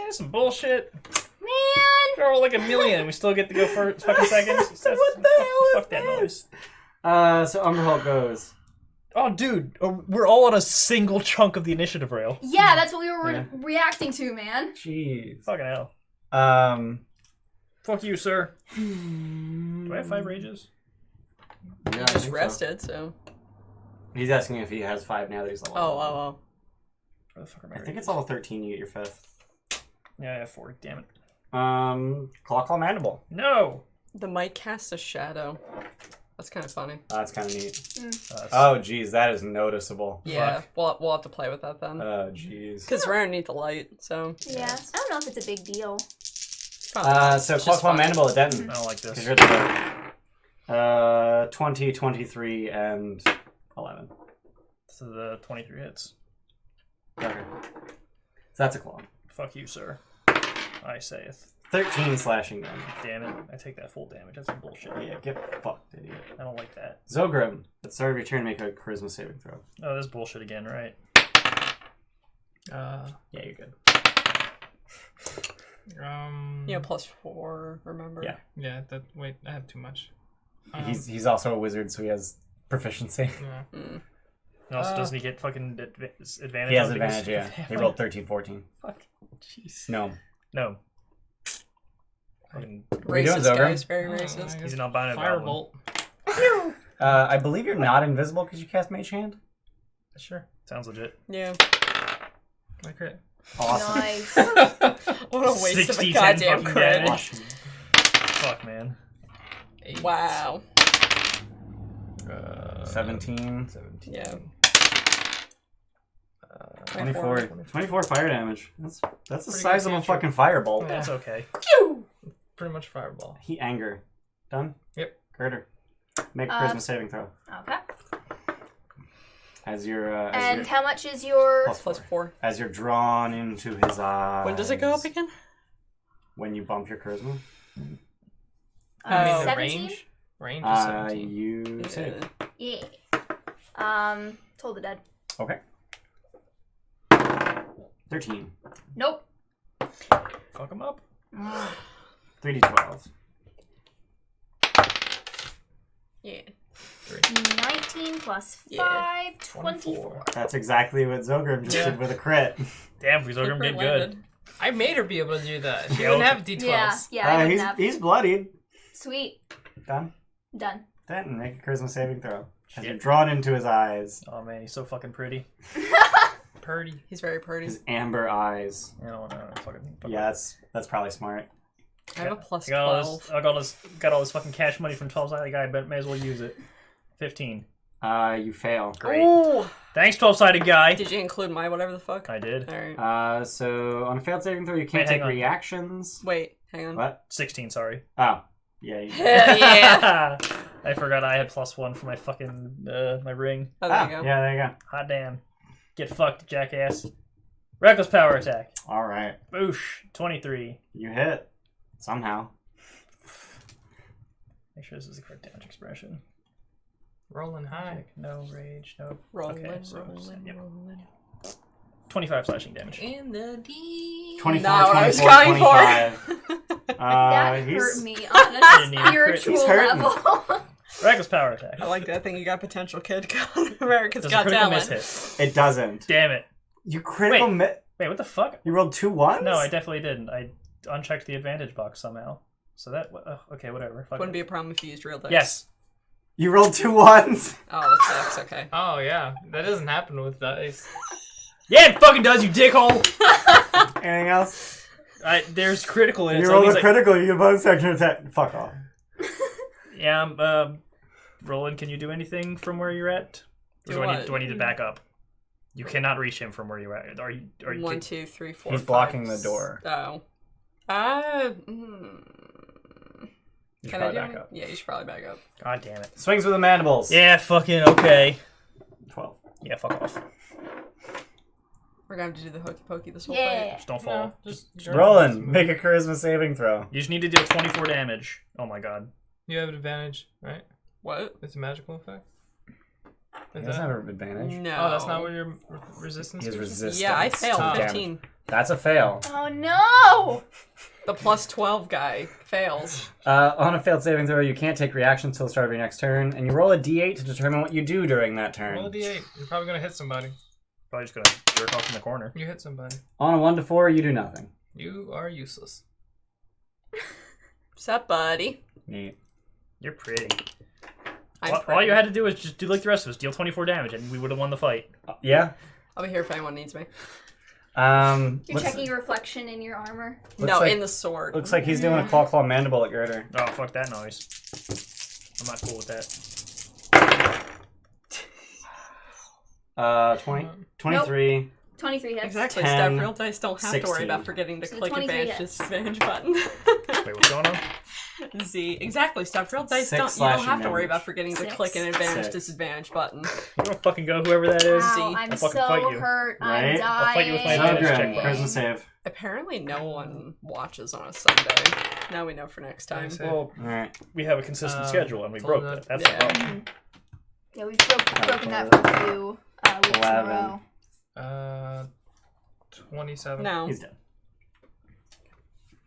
that's some bullshit.
Man.
Roll like a million. We still get to go for fucking seconds.
What the hell is
Fuck that
this?
noise.
So Umberhalt goes.
Oh, dude, we're all on a single chunk of the initiative rail.
Yeah, that's what we were
Yeah.
reacting to, man.
Jeez.
Fucking hell. Fuck you, sir. Do I have 5 rages?
Yeah,
You
I
just
think so.
rested, so.
He's asking if he has 5 now that he's level.
Oh.
Where the fuck are my
I think
rages?
it's level 13 you get your 5th.
Yeah, I have 4. Damn it.
Claw Mandible.
No!
The might cast a shadow. That's kind of funny.
That's kind of neat.
That's-
Oh, geez, that is noticeable.
Yeah, we'll have to play with that then.
Oh, jeez.
Because we're underneath the light, so.
Yeah. I don't know if it's a big deal.
So
It's just
Claw
funny.
Mandible at Denton.
I don't like this.
Because you're the 20, 23, and 11.
So the 23 hits.
Okay. So that's a claw.
Fuck you, sir. I saith.
13 slashing damage.
Damn it. I take that full damage. That's some bullshit.
Yeah, get fucked, idiot.
I don't like that.
Xogrim, at the start of your turn, make a charisma saving throw.
Oh, this bullshit again, right?
Yeah, you're good.
Yeah, +4, remember?
Yeah.
Yeah, wait, I have too much.
He's also a wizard, so he has proficiency.
Yeah.
Mm.
And also, doesn't he get fucking advantage?
He has
on it because-
advantage, yeah. He rolled 13, 14.
Fuck. Jeez.
No.
No. Fucking-
What are you doing,
Racist,
Xogrim?
guys. Very
I
racist.
guess
He's an albino
Firebolt.
I believe you're not invisible because you cast Mage Hand.
Sure. Sounds legit.
Yeah.
My crit.
Awesome.
Nice.
What a waste of
60,
a
10
goddamn
fucking
crit.
damage. Fuck, man.
8.
Wow.
17.
Yeah.
24. 24 fire damage. That's the
Pretty
size
good
of a
cantrip.
fucking firebolt.
That's okay.
Pretty much fireball.
Heat anger. Done?
Yep.
Girder. Make a charisma saving throw.
Okay.
As you're
And how much is your...
+4.
as you're drawn into his eyes.
When does it go up again?
When you bump your charisma.
I mean, the
17?
range? Range is 17.
You save.
Yeah. Toll the Dead.
Okay. 13.
Nope.
Fuck him up.
3d12.
Yeah.
19 plus 5,
Yeah.
24.
That's exactly what Xogrim just did with a crit.
Damn, because Xogrim did good.
I made her be able to do that. She
Yeah,
wouldn't
okay.
have D12s.
Yeah, I wouldn't have.
He's bloodied.
Sweet.
Done.
Done.
Denton, make a charisma saving throw. As you're
Shit.
drawn into his eyes.
Oh man, he's so fucking pretty.
Purdy.
He's very pretty.
His amber eyes.
I don't know. Fucking.
Yeah, that's probably smart.
I have a +12.
Got all this fucking cash money from 12-sided guy. But may as well use it. 15.
You fail.
Great.
Ooh.
Thanks, 12-sided guy.
Did you include my whatever the fuck?
I did.
Alright.
So on a failed saving throw, you can't
Wait, hang
take
on.
reactions.
Wait, hang on.
What?
16. Sorry.
Oh, yeah. You
Hell yeah.
I forgot I had +1 for my fucking my ring.
Oh, there you go.
Yeah, there you go.
Hot damn. Get fucked, jackass. Reckless power attack.
All right,
Boosh. 23.
you hit somehow.
Make sure this is the correct damage expression.
Rolling high.
No rage. No.
Rolling,
Okay, so,
rolling,
yep.
rolling.
25 slashing damage.
In the D.
24,
Not what I was
24,
going for.
25.
That
he's
hurt me on a
Didn't even crit.
spiritual
He's hurting.
level.
Reckless power attack.
I like that thing you got potential kid called America's
Does a
Got
critical
Talent.
miss hit?
It doesn't.
Damn it.
You critical
Wait.
miss.
Wait, what the fuck?
You rolled 2 ones?
No, I definitely didn't. I unchecked the advantage box somehow. So that... okay, whatever. Fuck
Wouldn't
it.
be a problem if you used real dice.
Yes.
You rolled 2 ones.
Oh, that sucks. Okay.
Oh, yeah. That doesn't happen with dice.
Yeah, it fucking does, you dickhole!
Anything else?
There's critical in it.
You
so it
roll
means
a critical, you get bonus action attack. Fuck off.
Yeah, Roland, can you do anything from where you're at? Or
Do what?
do I need to back up? You cannot reach him from where you're at. Are you?
1, 2, 3, 4.
He's
5,
blocking the door.
Oh.
You should
Can I
probably
do
back
it?
up.
Yeah, you should probably back up.
God damn it.
Swings with the mandibles.
Yeah, fucking okay.
12.
Yeah, fuck off.
We're gonna have to do the hokey pokey this whole
Yeah.
Just don't fall.
No, just
Roland, make a charisma saving throw.
You just need to deal 24 damage. Oh my god.
You have an advantage, right?
What?
It's a magical effect.
He
Is
doesn't
that?
have an advantage.
No.
Oh, that's not what your resistance
He has
is?
resistance.
Yeah, I
to
failed.
damage.
15.
That's a fail.
Oh no!
The plus 12 guy fails.
On a failed saving throw, you can't take reactions until the start of your next turn, and you roll a d8 to determine what you do during that turn.
Roll a d8. You're probably gonna hit somebody.
Probably just gonna jerk off in the corner.
You hit somebody.
On a 1 to 4, you do nothing.
You are useless.
What's up, buddy?
Neat.
You're pretty.
I'm
All you had to do was just do like the rest of us, deal 24 damage, and we would have won the fight.
Yeah?
I'll be here if anyone needs me.
You're
looks,
checking your reflection in your armor.
Looks
No,
like-
in the sword.
looks like he's doing a claw mandible at Girder.
Oh, fuck that noise. I'm not cool with that.
23.
23 hits.
Exactly.
10,
Staff real dice don't have to
16.
worry about forgetting to
So
click
23
advantage
hits.
disadvantage button.
Wait, what's going on?
Z. Exactly. Staff real dice
6
don't. You don't
slashing
have to worry
damage.
about forgetting to
6.
click an advantage
6.
disadvantage button.
You don't fucking go, whoever that is.
Wow,
Z.
I'm
I'll
so
fucking fight you.
hurt.
Right?
I'm dying.
I'll fight you with my advantage check.
Zogrim, charisma save.
Apparently, no one watches on a Sunday. Now we know for next time.
Nice.
Well,
Alright.
we have a consistent schedule, and we
told
broke
that-
that. That's
Yeah.
the problem.
Yeah, we've broken that for a few weeks in a
11.
row.
27.
No.
He's dead.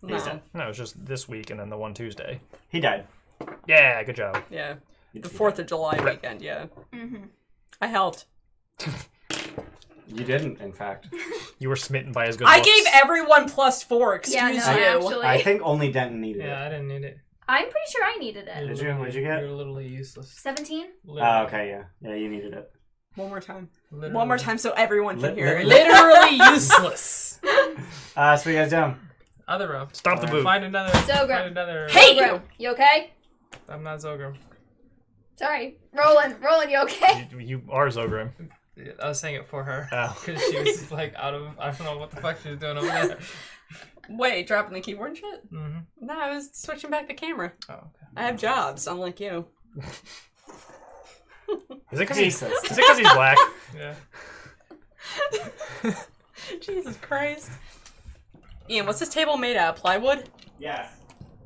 No.
He's dead.
No, it's just this week and then the one Tuesday.
He died.
Yeah, good job.
Yeah. The 4th of July weekend, yeah.
Mm-hmm.
I helped.
You didn't, in fact.
You were smitten by his good
I
looks.
gave everyone +4, excuse
Yeah, no,
you.
actually.
I think only Denton needed
Yeah,
it.
I didn't need it.
I'm pretty sure I needed it.
Did you? What'd you get?
You're literally useless.
17?
Oh, okay, yeah. Yeah, you needed it.
One more time.
Literally.
One more time so everyone can hear it.
Literally useless.
So what you guys doing?
Other row.
Stop the boot.
Find another.
Zogrim.
Find another.
Hey!
Zogrim, you okay?
I'm not Zogrim.
Sorry. Roland, you okay?
You are Xogrim.
I was saying it for her.
Oh.
Because she was like out of. I don't know what the fuck she was doing over there.
Wait, dropping the keyboard and shit?
Mm-hmm.
No, I was switching back the camera.
Oh, okay.
I have jobs, unlike you.
Is it because he's
Jesus.
black?
Yeah.
Jesus Christ. Ian, what's this table made out of? Plywood?
Yes.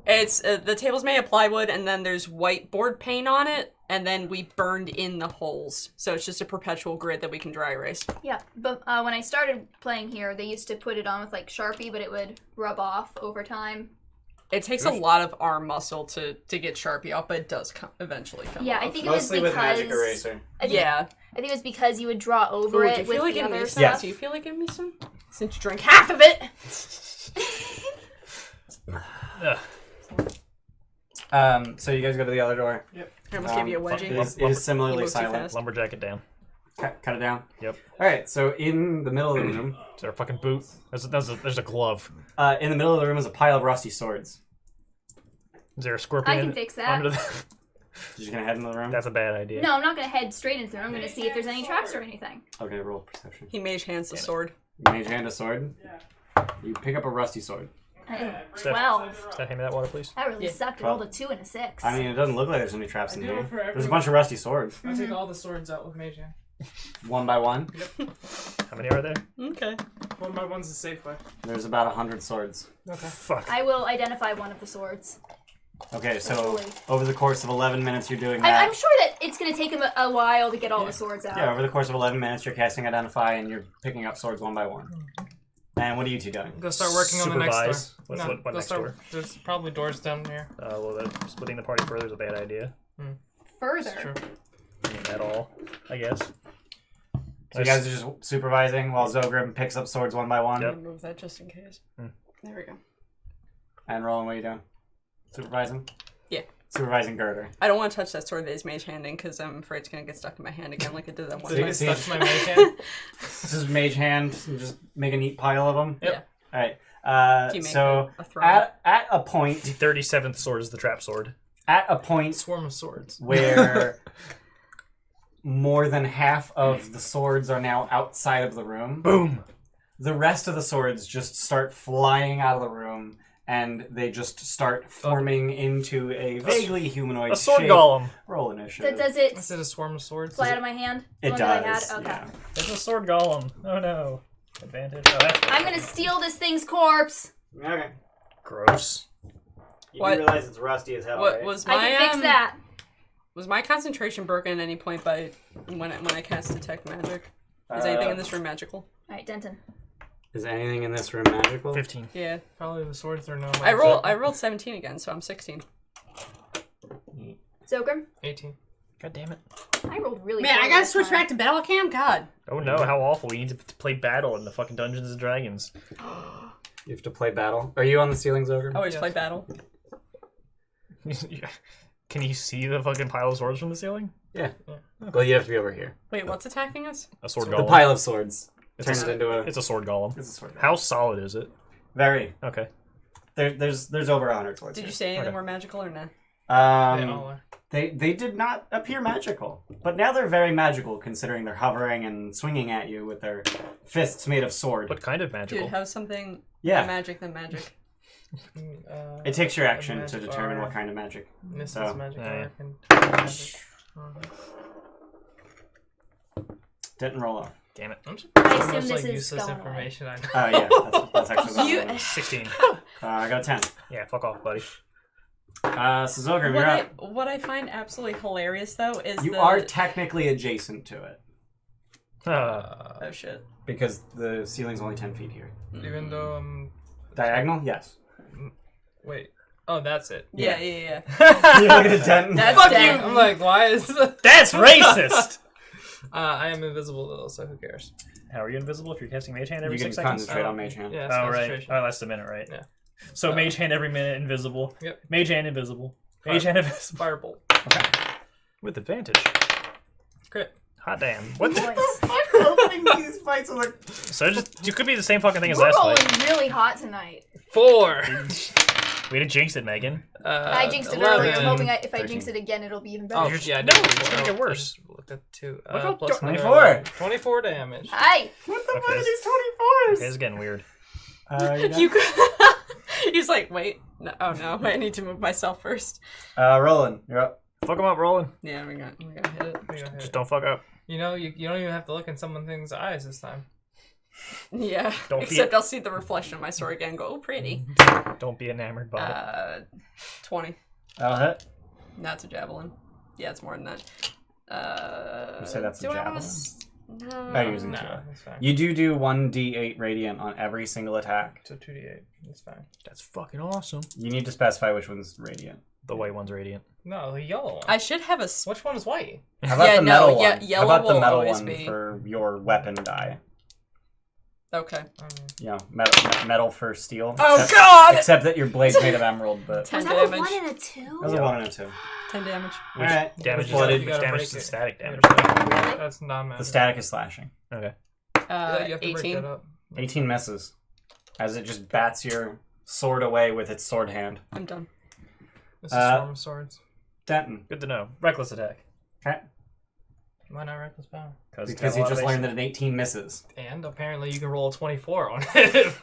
It's the table's made of plywood, and then there's whiteboard paint on it, and then we burned in the holes. So it's just a perpetual grid that we can dry erase.
Yeah, but when I started playing here, they used to put it on with like Sharpie, but it would rub off over time.
It takes a lot of arm muscle to get Sharpie off, but it does eventually come
Yeah,
off.
I think
Mostly
it was
with
because
Magic Eraser.
I think,
Yeah.
I think it was because you would draw over
Ooh, do
it
you
with
feel like
the
giving me
other
some?
stuff.
Do you feel like giving me some? Since you drank half of it!
Ugh.
So you guys go to the other door.
I almost gave you a
It
wedgie.
is, it is similarly
You move too
silent.
fast.
Lumberjack it down.
Cut it down.
Yep.
Alright, so in the middle of the room,
Is there a fucking boot? There's a glove.
in the middle of the room is a pile of rusty swords.
Is there a scorpion?
I can
in-
fix that.
Under the...
You're just gonna head into the room?
That's a bad idea.
No, I'm not gonna head straight into it. I'm gonna see if there's any traps or anything.
Okay, roll perception.
He mage hands the sword.
Mage hand a sword. You pick up a rusty sword.
12.
Steph, hand me that water, please.
That really
Yeah,
sucked. I rolled a 2 and a 6.
I mean, it doesn't look like there's any traps in
I do
here.
it for
There's a
everyone.
bunch of rusty swords.
I take all the swords out with Mage Hand.
One by one.
How many are there?
Okay.
One by one's the safe way.
There's about 100 swords.
Okay.
Fuck.
I will identify one of the swords.
Okay, so
Hopefully.
over the course of 11 minutes, you're doing that.
I'm sure that it's gonna take him a while to get all the swords out.
Yeah, over the course of 11 minutes, you're casting Identify and you're picking up swords one by one. And what are you two doing?
Go start working on the next
Supervise.
door.
What
go
next
start,
door?
There's probably doors down here.
Well, splitting the party further is a bad idea.
Further.
True.
I mean, at all, I guess.
So you guys are just supervising while Xogrim picks up swords one by one.
Yep.
I'm gonna move that just in case. There we go.
And Roland, what are you doing? Supervising?
Yeah.
Supervising Girder.
I don't want to touch that sword that he's mage handing because I'm afraid it's gonna get stuck in my hand again like it did that one
See-
time.
see-
Touch my Mage Hand.
This is Mage Hand. And just make a neat pile of them.
Yep.
All right.
Do you make
So
a throw?
at a point,
The 37th sword is the trap sword.
at a point
Swarm of swords.
where more than half of the swords are now outside of the room.
Boom.
The rest of the swords just start flying out of the room, and they just start forming into a vaguely humanoid
A sword
shape.
golem.
Roll
So
initiative.
does it
Is it a swarm of swords?
fly out of my hand? The
It
one that I
does.
had? Okay.
Yeah.
It's a sword golem. Oh no. Advantage. Oh, that's
I'm gonna steal this thing's corpse.
Okay.
gross.
You
What?
do realize it's rusty as hell,
What
right?
was
I
my
can fix that.
Was my concentration broken at any point by when I cast detect magic? Is anything in this room magical?
Alright, Denton.
Is anything in this room magical?
15.
Yeah.
Probably the swords are no.
I rolled 17 again, so I'm 16.
Xogrim?
18.
God damn it.
I rolled really
Man, I
poorly
gotta
this
switch
time.
back to battle cam. God.
Oh no, how awful. We need to play battle in the fucking Dungeons and Dragons.
You have to play battle. Are you on the ceiling, Zogrim?
I always
Yes.
play battle.
Can you see the fucking pile of swords from the ceiling?
Yeah. Well, you have to be over here.
Wait, what's attacking us?
A sword
The
golem.
pile of swords
It's
turns
a-
into a.
It's a sword golem.
It's a sword.
How solid is it?
Very.
Okay.
There's over 100 swords.
Did you
here.
say anything
Okay.
more magical or not?
They all are.
They did not appear magical, but now they're very magical considering they're hovering and swinging at you with their fists made of sword.
What kind of magical?
Dude, have something
Yeah.
more magic than magic.
It takes your action
magic
to determine
bar.
what kind of magic.
This
So-
is magic.
Yeah,
Arc and magic.
Didn't roll off.
Damn it.
I'm
I
surprised how
assume
much
this
like
is
useless
going
information I know.
Oh yeah, that's actually the
You-
one.
16.
I got a 10.
Yeah, fuck off, buddy.
So Zogrim, you're up.
What I find absolutely hilarious though is
You
the...
are technically adjacent to it
Oh shit.
because the ceiling's only 10 feet here.
Even though I'm.
Diagonal, yes.
Wait. Oh, that's it.
Yeah.
You look at a dent.
That's
Fuck
dead.
you! I'm like, why is.
That's racist!
I am invisible though, so who cares?
How are you invisible if you're casting Mage Hand every
You can
6 seconds?
concentrate on Mage Hand.
Yeah, it's
Oh, right.
concentration.
Oh, that's a minute, right?
Yeah.
So Mage Hand every minute, invisible.
Yep.
Mage Hand invisible. Mage Hand invisible.
Firebolt.
With advantage.
Crit.
Hot damn. What the?
Boys.
Opening these fights are like.
So you could be the same fucking thing as
We're
last
rolling
fight.
really hot tonight.
4.
Way to jinx it, Megan.
I jinxed it
11.
earlier. I'm hoping if I
13.
jinx it again, it'll be even
Oh,
better.
yeah,
no, it's gonna get worse.
Look at 2.
Look how
Plus another
24.
11. 24 damage.
Hi!
What the
Okay,
fuck are
this-
these 24s?
It's getting weird.
You could... He's like, wait. No, oh no, I need to move myself first.
Roland, you're up.
Fuck him up, rolling.
Yeah, we're gonna hit it.
We don't hit
Just
it.
don't fuck up.
You know, you don't even have to look in someone's eyes this time.
Yeah.
Don't be-
Except I'll see the reflection of my sword again. Go, oh, pretty.
Don't be enamored by it.
20.
That'll hit.
That's a javelin. Yeah, it's more than that.
You say that's a
do I wanna
javelin?
No.
Oh, you're using
No,
two.
that's fine.
You do 1d8 radiant on every single attack.
So 2d8. That's fine.
That's fucking awesome.
You need to specify which one's radiant.
The white one's radiant.
No, the yellow one.
I should have a.
Which one is white?
How about
Yeah,
the
no,
metal
yeah,
one?
yellow
How about the
will
metal
always
one
be-
for your weapon die?
Okay.
You know, metal for steel.
Oh,
except,
God!
Except that your blade's made of emerald, but
10
Was that a
damage.
1 and a 2?
that was a 1 and a 2.
10 damage.
Alright.
Damage
Blooded.
You
which
gotta
damage
break
is the
it.
static
You
damage.
gotta break it.
Really?
That's not magic.
The static is slashing.
Okay.
You have to break
18.
that up.
18 misses. As it just bats your sword away with its sword hand.
I'm done.
This is Swarm of Swords.
Denton.
Good to know. Reckless attack.
Okay.
Why not Reckless Power?
Because you just learned that an 18 misses.
And apparently you can roll a 24 on it.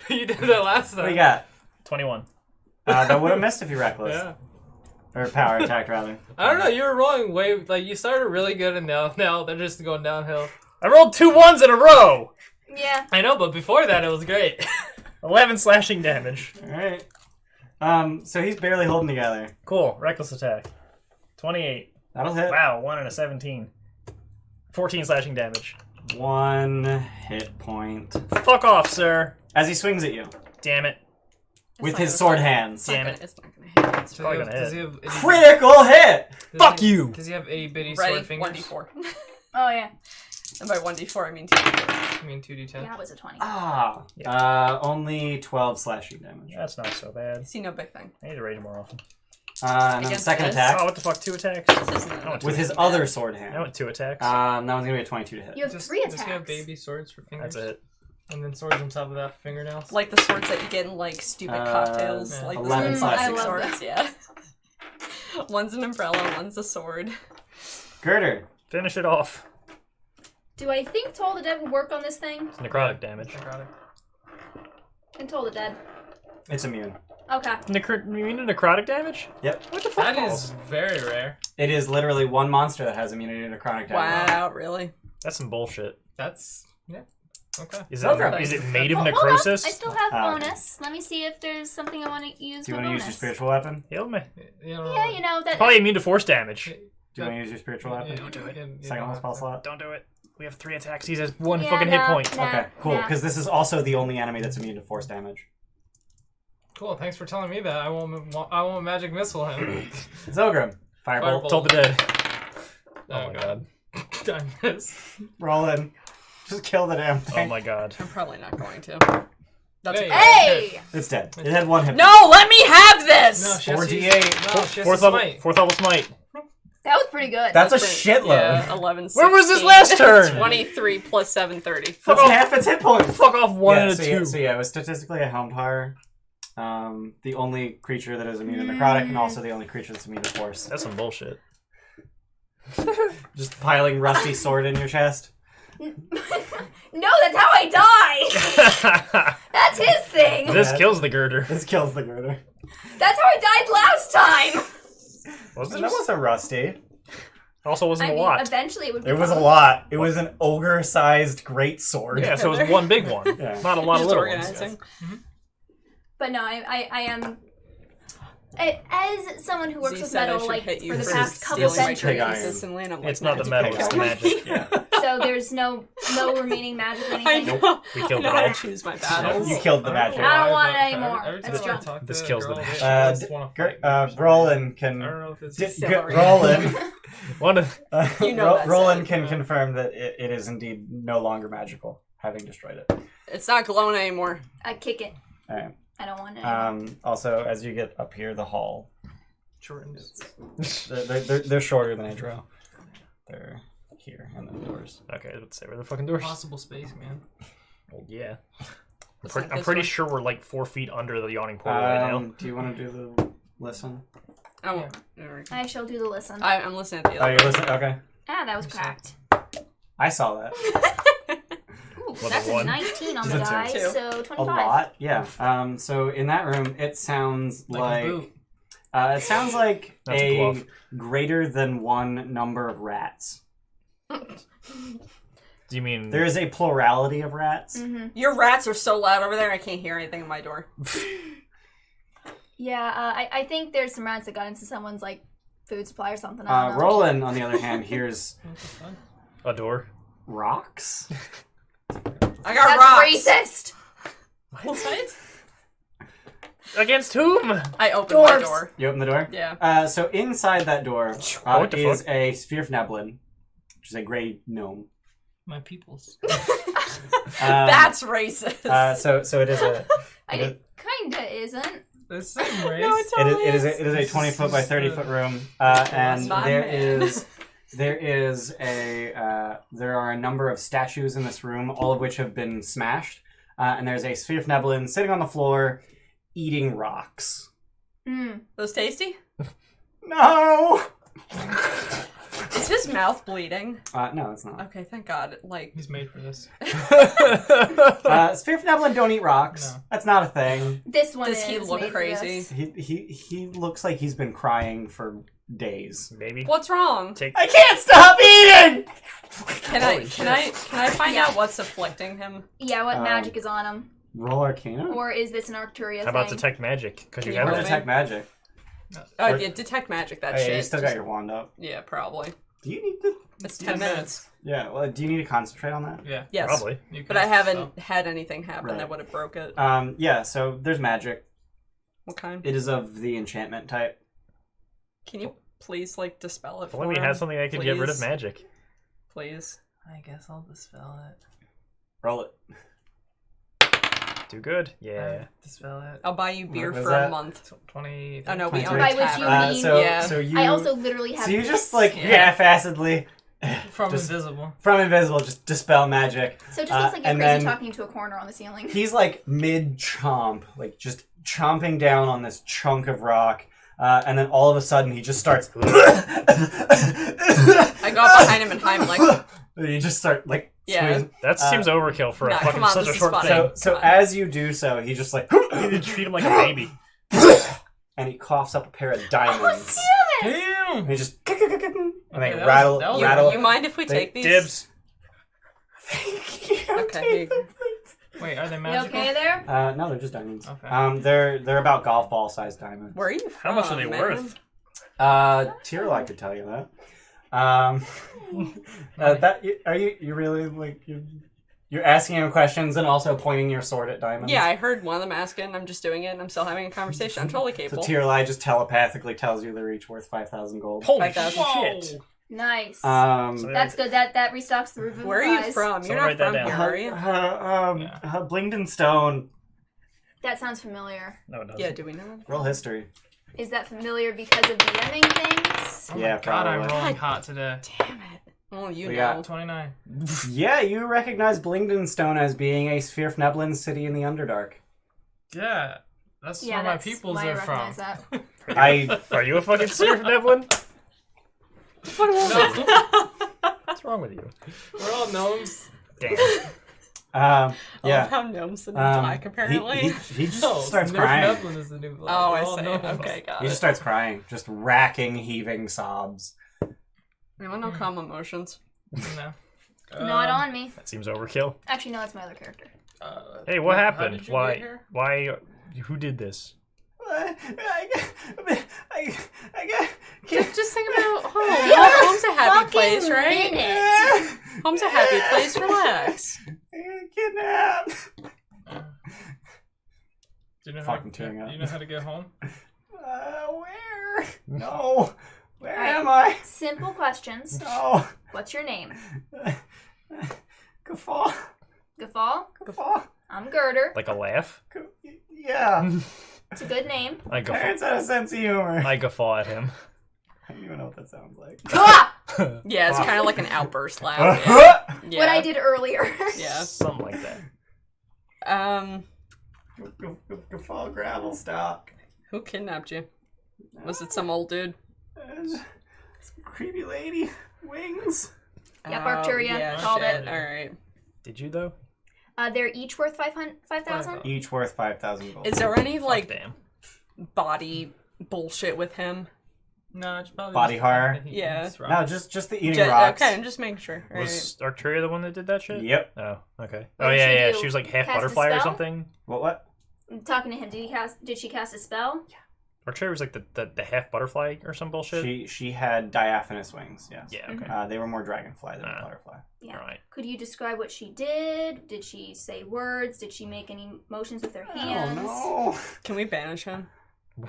You did that last time.
What do you got?
21.
That would have missed if you reckless.
Yeah.
Or power attack, rather.
I don't know, you were rolling way, like, you started really good and now they're just going downhill.
I rolled 2 1s in a row!
Yeah.
I know, but before that it was great.
11 slashing damage.
Alright. So he's barely holding together.
Cool. Reckless attack. 28.
That'll hit.
Wow, 1 and a 17. 14 slashing damage.
1 hit point.
Fuck off, sir.
As he swings at you.
Damn it.
With
not
his
gonna
sword
hit.
hands.
Damn it.
It's not gonna hit.
It's probably gonna
Does
hit.
he have itty-
Critical hit!
does
Fuck
he-
you!
Does he have itty bitty
Ready?
sword fingers?
1d4.
Oh, yeah.
And by 1d4, I mean 2d4.
I mean 2d10.
Yeah, it was a 20.
Ah. Only 12 slashing damage.
That's not so bad.
See, no big thing.
I need to rage more often.
And then the
Against
second
this?
attack.
Oh, what the fuck? 2 attacks?
This isn't
I went
With
2
his
attacks.
other sword
I
hand.
went 2 attacks.
That one's gonna be a 22 to hit.
You have
Just,
3
Does he have
attacks.
baby swords for fingers?
That's it.
And then swords on top of that, fingernails.
Like the swords that you get in like stupid cocktails.
yeah.
Like
11
the
slash
I
plastic
love
swords,
that.
yeah. One's an umbrella, one's a sword.
Girder.
Finish it off.
Do I think Toll the Dead would work on this thing?
It's necrotic damage.
Necrotic.
And Toll the Dead.
It's immune.
Okay.
You mean to necrotic damage?
Yep.
What the fuck?
That is very rare.
It is literally one monster that has immunity to necrotic damage.
Wow, really?
That's some bullshit.
That's yeah. Okay.
Is
Okay.
it made of
Hold on.
necrosis?
I still have
Ah,
bonus. Let me see if there's something I want to use
Do you
for
want to
bonus.
use your spiritual weapon?
Heal me.
Yeah, you know that.
Probably immune to force damage.
Do you want to use your spiritual weapon?
Don't do it.
Second level spell slot?
Don't do it. We have 3 attacks. He has 1
Yeah,
fucking hit
no,
point.
no.
Okay, cool.
Nah.
Because this is also the only enemy that's immune to force damage.
Cool. Thanks for telling me that. I won't magic missile him.
Xogrim. Firebolt.
Firebolt.
Told the dead.
Oh my god. I missed.
Roll in. Just kill the damn
Oh
thing.
my god.
I'm probably not going to. That's
Hey.
Hey!
It's dead. It had 1 hit.
No, let me have this!
No, she has to
4d8.
use- No, she has
Fourth
to
level,
smite.
4th level smite.
That was pretty good.
That's a
That's
shitload.
Yeah, 11,
Where was this
16,
last turn?
23 plus 7, 30.
Fuck
That's
off.
half its hit points.
Fuck off 1
Yeah,
and a
so
2.
yeah, it was statistically a helmed hire. The only creature that is immune to necrotic and also the only creature that's immune to force.
That's some bullshit.
Just piling rusty sword in your chest.
No, that's how I die! That's his thing!
This kills the girder.
This kills the girder.
That's how I died last time!
Wasn't
That
it?
wasn't rusty.
Also wasn't
I
a
mean,
lot.
eventually it would be
It was a
fun.
lot. It was an ogre-sized great sword.
Yeah, so it was one big one.
Yeah.
Not a lot of
Just
little
organizing.
ones.
But no, I am... As someone who works
Z
with
said I
metal,
should
like,
hit you
for the
for
past couple
stealing my
centuries,
iron.
consistently, and I'm like,
It's not the
magic
metal, it's the magic.
Yeah.
so there's no remaining magic or
I
anything.
know.
We
I
killed
know
it
how
all.
to choose my battles.
You killed the magic.
I don't want it
but
anymore.
every
It's
time I
drunk.
talk to
This
a
kills the
girl,
magic.
they just wanna fight me.
Roland can...
I don't know if it's...
Celery.
Roland...
You know that
Roland
said.
can confirm that it is indeed no longer magical, having destroyed it.
It's not glowing anymore.
I kick it.
Alright.
I don't want it anymore.
Also, as you get up here the hall,
Shortens.
they're shorter than I draw. They're here, and then doors.
Okay, let's say where the fucking doors.
Possible space, man.
Well, yeah.
It's
I'm
not this
pretty
one.
sure we're like 4 feet under the yawning portal right now.
Do you want to do the listen?
Oh,
I shall do the listen.
I'm listening at the
Oh,
other.
you're listening? Okay.
Ah, that was cracked.
I saw that.
Ooh,
Level
that's a
1.
19 on
Just
the
a two.
die,
Two.
so
A
25.
lot? Yeah. So in that room, it sounds
Like a boot.
it sounds like
That's a
a
glove.
greater than one number of rats.
Do you mean
There is a plurality of rats.
Mm-hmm.
Your rats are so loud over there, I can't hear anything at my door.
Yeah, I think there's some rats that got into someone's, like, food supply or something. I don't know.
Roland, on the other hand, hears
a door?
rocks.
I got
That's
rocks.
racist!
Against whom?
I opened my
Dwarves.
door.
You open the door?
Yeah.
So inside that door
What the
is
fuck?
a sphere of Neblin, which is a gray gnome.
My peoples.
That's racist.
So it is a.
It kinda isn't.
The same race.
No, it's totally
It is a 20 foot by 30 foot room, and
My
there
man.
there are a number of statues in this room, all of which have been smashed, and there's a sphere of Neblin sitting on the floor, eating rocks.
Mm.
Those tasty?
No.
Is his mouth bleeding?
No, it's not.
Okay, thank God. Like,
He's made for this.
Sphere of Neblin don't eat rocks.
No.
That's not a thing.
This one
does he
is
look
made for
crazy?
this.
He looks like he's been crying for days.
Maybe.
What's wrong?
Take.
I can't stop eating.
Can I find out what's afflicting him?
Yeah, what magic is on him?
Roll Arcana.
Or is this an Arcturia
How about
thing?
detect magic? Because you
Can you
have
Or
roll
it.
detect magic.
Oh,
Or-
yeah, detect magic, that
Oh, yeah,
shit.
you still got your wand up.
Yeah, probably.
Do you need to?
It's 10 minutes.
Yeah. Well, do you need to concentrate on that?
Yeah.
Yes.
Probably.
You
But I
cast the
haven't had anything happen
Right.
that would have broke it.
Yeah. So there's magic.
What kind?
It is of the enchantment type.
Can you please, like, dispel it
If
for
only we
him?
had something that could get rid of
Please?
magic.
Please.
spell. I guess I'll dispel it.
Roll it.
Do good. Yeah.
Dispel it.
I'll buy you beer
What was
for
that?
a month.
20.
Oh, no, we
23.
own
By
a
which
tavern.
you mean-
So
Yeah.
so you
I also literally have
so you
this.
just like
Yeah.
half-assedly
From
Just-
invisible.
From invisible, just dispel magic.
So it just looks like you're
and
crazy
then-
talking into a corner on the ceiling.
He's like mid chomp, like just chomping down on this chunk of rock, and then all of a sudden he just starts.
I go up behind him and Heimlich.
You just start like.
Yeah.
squeezing.
That seems overkill for
Nah,
a fucking
come on,
such
this
a
is
short
fun.
thing.
So
Come on.
as you do so, he just like.
You need to treat him like a baby.
And he coughs up a pair of
Oh,
diamonds.
damn it!
Damn!
And he just. And they
Okay, that
rattle.
was
rattle.
You mind if we
They-
take these?
Dibs.
Okay.
Wait, are they
You
magical?
okay there?
No, they're just diamonds.
Okay.
They're about golf ball sized diamonds.
Where are you from?
How much are they
man?
worth?
Tyrell could tell you that. That are you really like you're asking him questions and also pointing your sword at diamonds?
Yeah, I heard one of them asking, and I'm just doing it, and I'm still having a conversation. I'm totally
So
capable.
Tyrell just telepathically tells you they're each worth 5,000 gold.
Holy
5,000.
shit.
Nice.
So
That's good. That restocks the roof of
Where are you from? You're
Someone
not
write that
from
down.
here, are you?
Blingden Stone.
That sounds familiar.
No, it doesn't.
Yeah, do we know?
Roll history.
Is that familiar because of DMing things?
Oh
Yeah,
my god, I'm
probably.
rolling hot today.
Damn it. Well, you
We
know.
got-
29.
Yeah, you recognize Blingden Stone as being a Svirfneblin city in the Underdark.
Yeah, that's where my
that's
peoples
why I
are from.
recognize that.
Are you a fucking Sir Devlin? What's wrong with you?
We're all gnomes.
Damn.
I love
Yeah.
how gnomes the new black, apparently.
He just
No,
starts
Nerf
crying.
Neblin is the new black.
Oh,
We're
I
all
see.
gnomes.
Okay, got
He just
it.
starts crying, just racking, heaving sobs.
Anyone know calm emotions?
No.
Not on me.
That seems overkill.
Actually, no, that's my other character.
Hey, what
how
happened?
did you
Why?
get here?
Why? Who did this?
Just think about home. Home's a happy place, right?
Minute.
Home's a happy place. Relax.
Kidnapped.
Do you know
Fucking
how,
tearing up.
do you know how to get home?
Where? No. Where
Alright.
am I?
Simple questions.
No.
What's your name?
Guffaw.
Gafal?
Guffaw.
I'm Girder.
Like a laugh?
Yeah.
It's a good name.
I guffaw.
Parents had a sense of humor.
I guffaw at him.
I don't even know what that sounds like.
Ah!
Yeah, it's kind of like an outburst laugh. Yeah. Yeah.
What I did earlier.
Yeah.
Something like that.
Guffaw gravel stock.
Who kidnapped you? Was it some old dude?
Some creepy lady. Wings.
Yep, Arcturia,
Yeah,
called
shit.
it.
All right.
Did you though?
They're each worth 5,000?
Each worth 5,000 gold.
Is there any
Fuck
like
damn.
body bullshit with him?
No, it's probably
Body
just
horror?
that he
Yeah.
eats
No,
rocks.
just the eating rocks.
Okay, I'm just making sure. All right.
Was Arcturia the one that did that shit?
Yep.
Oh, okay.
What
Oh
did
yeah,
she
yeah.
do?
She was like half
Cast a
butterfly or
spell?
something.
What?
I'm talking to him. Did she cast a spell?
Arcturia was like the half butterfly or some bullshit.
She had diaphanous wings, yes.
Yeah. Okay.
They were more dragonfly than
Ah.
butterfly.
Yeah.
All right.
Could you describe what she did? Did she say words? Did she make any motions with her hands?
Oh
Can we banish him?
no.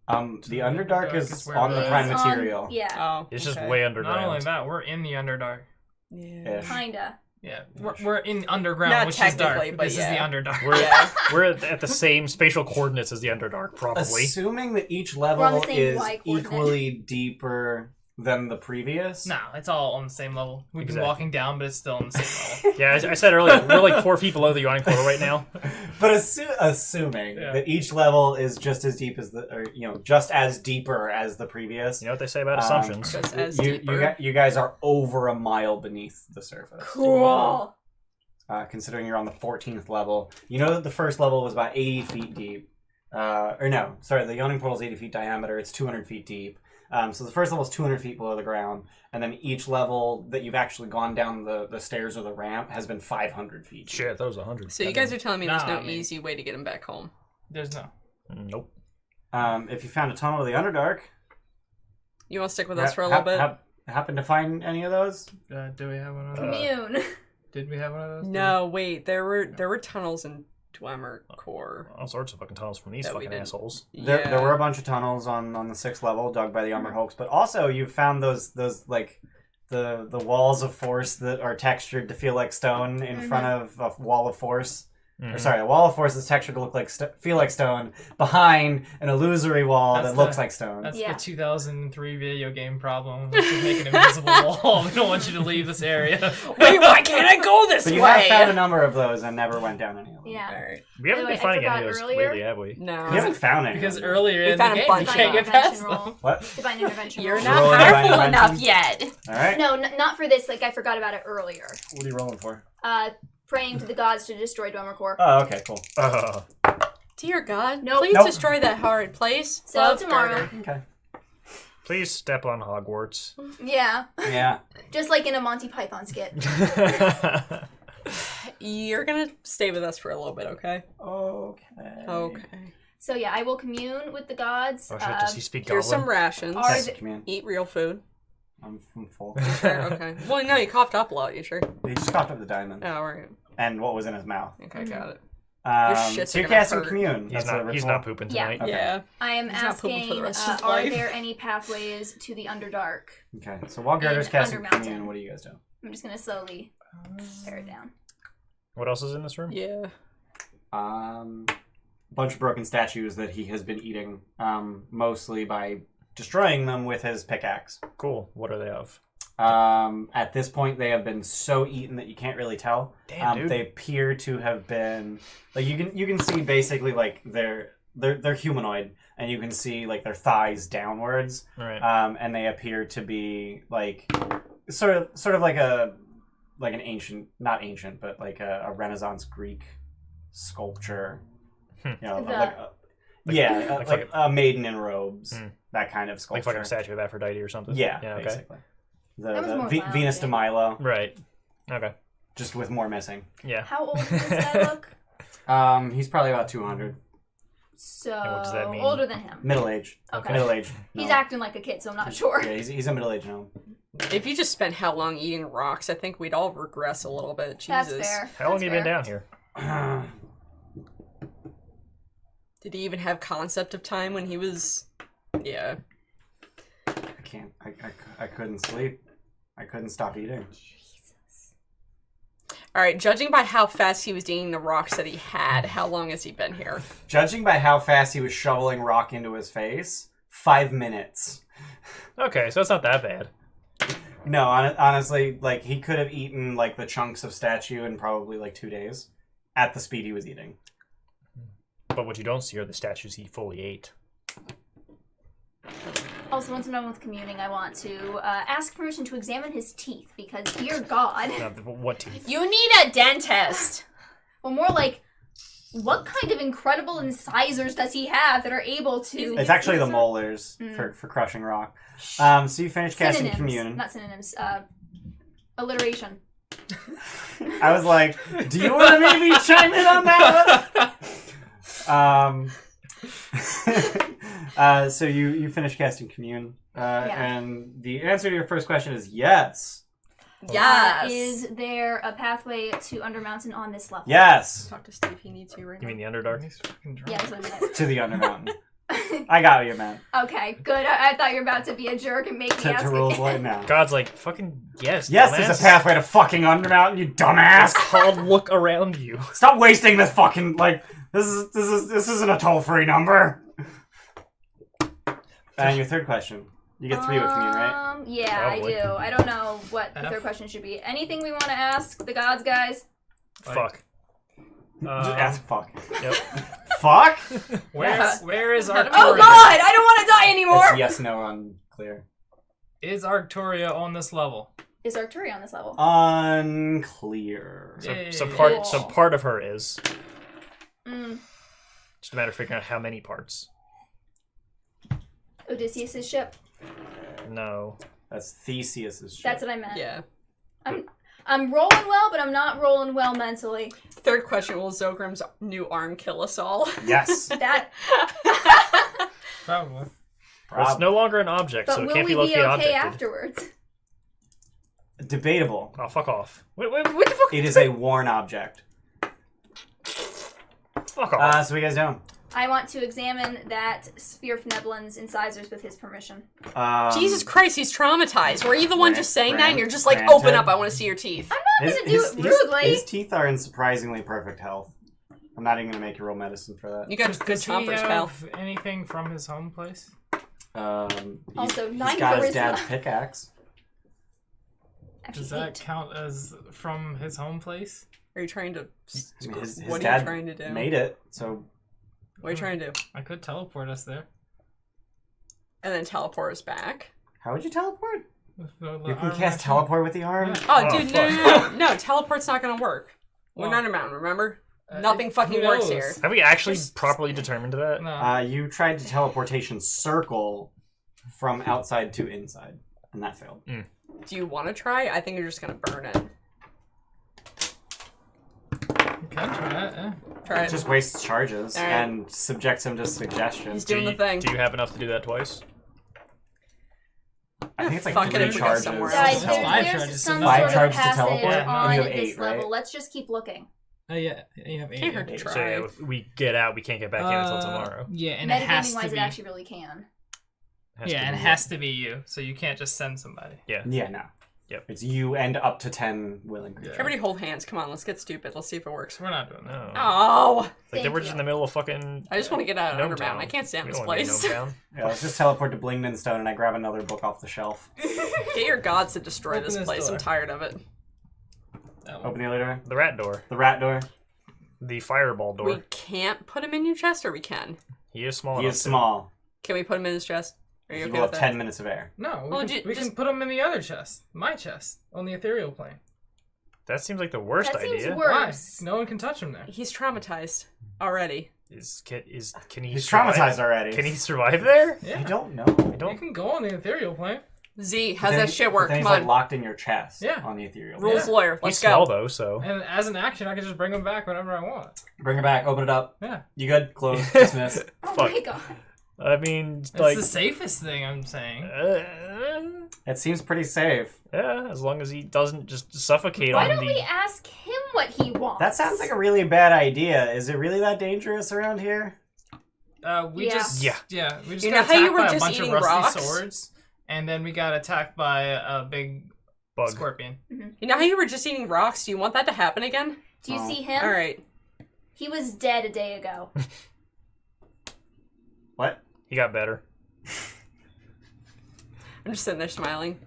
The Underdark is
is where
on the
Is
prime
on-
material.
Yeah,
Oh,
It's just
okay.
way
Not
underground.
only that, we're in the Underdark.
Yeah.
Ish.
kinda.
Yeah, we're in underground,
Not
which is dark.
technically, but
This is
yeah.
the Underdark.
We're
Yeah.
we're at the same spatial coordinates as the Underdark, probably.
Assuming that each
We're on
level
the same
is
Y coordinate.
equally deeper than the previous.
No, it's all on the same level. We've been
Exactly.
walking down, but it's still on the same level.
Yeah, I said earlier, we're like 4 feet below the yawning portal right now.
But assuming
Yeah.
that each level is just as deep as just as deeper as the previous.
You know what they say about assumptions?
Just as
You,
deeper.
you guys are over a mile beneath the surface.
Cool.
Considering you're on the 14th level. You know that the first level was about 80 feet deep. The yawning portal is 80 feet diameter. It's 200 feet deep. So the first level is 200 feet below the ground. And then each level that you've actually gone down the stairs or the ramp has been 500 feet deep.
Shit, that was 100.
So you guys are telling me there's
Nah,
no
I mean-
easy way to get him back home?
There's no.
Nope.
If you found a tunnel to the Underdark,
You want to stick with us for a little bit?
Happen to find any of those?
Do we have one of those?
Commune.
Did we have one of those?
No, wait. There were tunnels in Dwemer Core.
All sorts of fucking tunnels from these
That we
fucking
didn't-
assholes.
There were a bunch of tunnels on the 6th level dug by the Umber Hulks, but also you found those like the walls of force that are textured to feel like stone in front of a wall of force. Or sorry, a wall of force is textured to look like feel like stone behind an illusory wall
That's
that
the-
looks like stone.
That's
Yeah.
the 2003 video game problem. We should make an invisible wall. We don't want you to leave this area.
Wait, why can't I go this
But you
way?
have found a number of those and never went down any of them.
Yeah.
Alright.
We haven't
By the
been
way, I
finding any
forgot
of those
earlier.
lately, have we?
You
No.
haven't found any.
Because
of them.
earlier
We
in the
found a
game,
bunch
you
of
can't
them.
get past
Intervention roll.
them.
What?
Divine intervention.
You're
roll.
not
Roll a divine
powerful enough
intervention.
yet.
All right.
No, not for this. Like I forgot about it earlier.
What are you rolling for?
Praying to the gods to destroy Dormercore.
Oh, okay, cool.
Dear God,
Nope.
please
Nope.
destroy that horrid place.
So
Love
tomorrow.
Garter.
Okay.
Please step on Hogwarts.
Yeah,
Yeah.
just like in a Monty Python skit.
You're gonna stay with us for a little bit, okay?
Okay.
Okay.
So yeah, I will commune with the gods.
Oh shit, does he speak
Here's some
Goblin?
rations.
Are
Yes,
the-
command.
Eat real food.
I'm full.
Sure, okay. Well, no, you coughed up a lot, you sure?
He just coughed up the diamond
Oh, right.
and what was in his mouth.
Okay, got it. shits
So
are
you're
gonna
casting
hurt.
commune.
He's
That's a
not
ritual?
pooping
Yeah.
tonight.
Okay.
Yeah.
I am
He's not pooping
asking,
for the rest of his
are
life.
there any pathways to the Underdark?
Okay. So while Gerder's
In
casting
Undermountain.
commune, what do you guys do?
I'm just gonna slowly tear it down.
What else is in this room?
Yeah.
Bunch of broken statues that he has been eating, mostly by destroying them with his pickaxe.
Cool. What are they of?
At this point, they have been so eaten that you can't really tell.
Damn, dude.
They appear to have been like you can see basically like they're humanoid, and you can see like their thighs downwards,
Right.
and they appear to be like sort of like an ancient, not ancient, but like a Renaissance Greek sculpture. You know, like a maiden in robes, that kind of
Like
sculpture.
fucking statue of Aphrodite or something?
Yeah,
Okay.
basically.
That was
The
more violent,
Venus de
yeah.
Milo,
Right. Okay.
just with more missing.
Yeah.
How old does this guy look?
He's probably about 200.
So
what does that mean?
older than him.
Middle age.
Okay.
Middle age.
He's acting like a kid, so I'm not sure.
Yeah, he's a middle age gnome.
If you just spent how long eating rocks, I think we'd all regress a little bit. Jesus.
That's fair.
How long
That's
have you been
fair.
down here?
Did he even have concept of time when he was... Yeah.
I can't. I couldn't sleep. I couldn't stop eating.
Alright, judging by how fast he was eating the rocks that he had, how long has he been here?
Judging by how fast he was shoveling rock into his face, 5 minutes.
Okay, so it's not that bad.
No, honestly, like he could have eaten like the chunks of statue in probably like 2 days, at the speed he was eating.
But what you don't see are the statues he fully ate.
Also, once I'm done with communing, I want to ask permission to examine his teeth because, dear God,
Now, what teeth?
You need a dentist!
well, more like, what kind of incredible incisors does he have that are able to?
It's actually the molars for crushing rock. So you finish casting
synonyms,
commune.
not synonyms. Alliteration.
I was like, do you want to maybe chime in on that one? So you finish casting commune, and the answer to your first question is yes.
Yes!
Is there a pathway to Undermountain on this level?
Yes,
Talk to Steve, he needs you right
You
now.
mean the Underdark?
He's fucking drunk.
Yeah, that's what I meant.
to the Undermountain. I got you, man.
Okay, good. I thought you were about to be a jerk and make me
To
ask
rules
again.
right now.
God's like, fucking yes.
Yes,
dumbass.
there's a pathway to fucking Undermountain, you dumbass.
It's called look around you.
Stop wasting this fucking this isn't a toll-free number. And your third question. You get 3 with commune, right?
Yeah,
Probably.
I do. I don't know what the
F.
third question should be. Anything we want to ask the gods, guys?
Fuck.
Just ask fuck.
Yep.
Fuck?
Where is
Oh
Arcturia?
God, I don't want to die anymore.
It's yes, no, unclear.
Is Arcturia on this level?
Is Arcturia on this level?
Unclear.
So part of her is.
Mm.
Just a matter of figuring out how many parts.
Odysseus' ship.
No.
That's Theseus's ship.
That's what I meant.
Yeah.
I'm rolling well, but I'm not rolling well mentally.
Third question, will Xogrim's new arm kill us all?
Yes.
That.
Probably.
Well, it's
Prob-
no longer an object,
But
so it
will
can't
we
be
be
located
okay
objected.
afterwards?
Debatable.
Oh, fuck off. Wait, what the fuck?
It is a worn object.
Fuck off.
So what you guys doing?
I want to examine that sphere of Nebulon's incisors with his permission.
Jesus Christ, he's traumatized. Were you the one just saying that? And you're just like,
granted.
open up, I want to see your teeth.
I'm not gonna do it rudely.
His teeth are in surprisingly perfect health. I'm not even gonna make you roll medicine for that.
You got good
Does he
chompers, pal.
have anything from his home place?
Also, 9
he's got his
charisma.
dad's pickaxe.
Actually,
Does that
8.
count as from his home place?
Are you trying to...
I mean, his
what are
dad
you trying to do?
made it, so
What are you trying to do?
I could teleport us there.
And then teleport us back?
how would you teleport?
With the
You can
arm
cast
action.
teleport with the arm.
Yeah.
Oh,
Oh,
dude,
fuck.
no, teleport's not gonna work. We're
Well,
not a mountain, remember?
Uh,
Nothing
who
fucking works
knows?
here.
Have we actually
Just-
properly determined that?
No.
You tried to teleportation circle from outside to inside, and that failed.
Do you want to try? I think you're just gonna burn it.
You can try that, yeah.
Try
It
it.
just wastes charges
Alright.
and subjects him to suggestion.
He's doing the thing.
Do you have enough to do that twice?
I think it's like
Fuck it
3
if we go
charges.
somewhere
to
else.
Guys,
It's five
teleport.
there's
charges,
some
so
sort
five
of
charges to
passage
teleport?
Yeah, no.
on
You have
this
8, right?
level. Let's just keep looking.
Yeah, you have 8.
Can't hurt
Yeah.
to
So
try.
yeah, if we get out, we can't get back in until tomorrow.
Yeah, and it has to
Metagaming-wise,
be.
it actually really can.
Has
Yeah,
to
and it
be-
has to be you, so you can't just send somebody.
Yeah, no.
Yep.
It's you and up to 10 willing creatures.
Everybody hold hands. Come on, let's get stupid. Let's see if it works.
We're not doing that.
No.
Oh!
Like
Thank
they were just
you.
in the middle of fucking.
I just want to get out of
Gnome
Undermountain.
Town.
I can't stand
We
this
don't wanna be
place.
Gnome Town.
Yeah, let's just teleport to Blingden Stone and I grab another book off the shelf.
Get your gods to destroy
Open
this
this
place.
door.
I'm tired of it.
That one.
Open the other door.
The rat door,
The rat door.
the fireball door.
We can't put him in your chest, or we can.
He is small
He
enough.
is
to-
small.
Can we put him in his chest? Are you
He
okay
will have
with that?
10 minutes of air.
No, we,
Well,
can,
ju-
we
just-
can put them in the other chest. My chest. On the ethereal plane.
That seems like the worst
That
idea.
seems
Why?
worse.
No one can touch him there.
He's traumatized already.
Can he?
He's
survive?
traumatized already.
Can he survive there?
Yeah.
I don't know.
I
You
don't.
can go on the ethereal plane.
Z, how's
Then-
that shit
but
work?
Then
Come
he's
on.
like locked in your chest.
Yeah.
On the ethereal.
Rules
Yeah.
lawyer.
He's
Let's
small
go.
though, so
And as an action, I can just bring him back whenever I want.
Bring it back. Open it up.
Yeah.
You good? Close. Dismiss.
Oh
Fuck.
my god.
I mean,
It's
like,
the safest thing I'm saying.
It seems pretty safe.
yeah, as long as he doesn't just suffocate
Why
on
don't
the.
we ask him what he wants?
That sounds like a really bad idea. Is it really that dangerous around here?
We
Yeah.
just
Yeah.
we just
You
got
know how you
attacked
were
by a
just
bunch of
eating
rusty
rocks?
swords, and then we got attacked by a big
Bug.
scorpion.
You know how you were just eating rocks? Do you want that to happen again?
Do you
Oh.
see him?
All right.
He was dead a day ago.
What?
He got better.
I'm just sitting there smiling.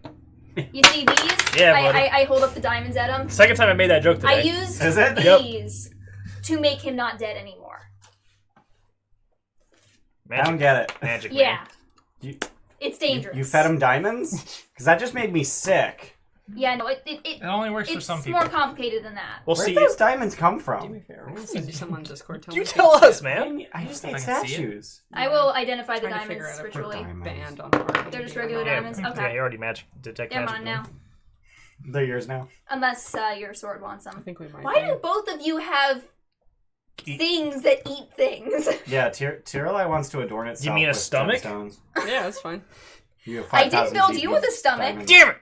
You see these?
Yeah, buddy.
I hold up the diamonds at him.
Second time I made that joke today.
I used
Is it?
Yep.
these to make him not dead anymore.
I don't get it.
Magic.
Yeah.
You-
It's dangerous.
You fed him diamonds? Because that just made me sick.
Yeah, no,
It only works for
it's
some people.
more complicated than that.
We'll
Where'd
see.
those diamonds come
Do
from?
me a favor. I'm gonna send you some on Discord.
You
me
tell us, man.
I just
If
made
I can see it.
statues.
I will identify the
Trying to figure
diamonds
out if
ritually.
Diamonds.
Banned on hard.
They're just regular
Yeah,
diamonds? Okay.
Yeah, you already detect
They're
magic.
mine now.
They're yours now.
Unless your sword wants
I
them.
think we might.
Why
be.
do both of you have
Eat-
things that eat things?
Yeah, Tiralai wants to adorn itself.
mean a
with
stomach?
gemstones.
Yeah, that's fine.
You have
I didn't
5,000
build
GP
you with a stomach.
diamonds.
Damn it!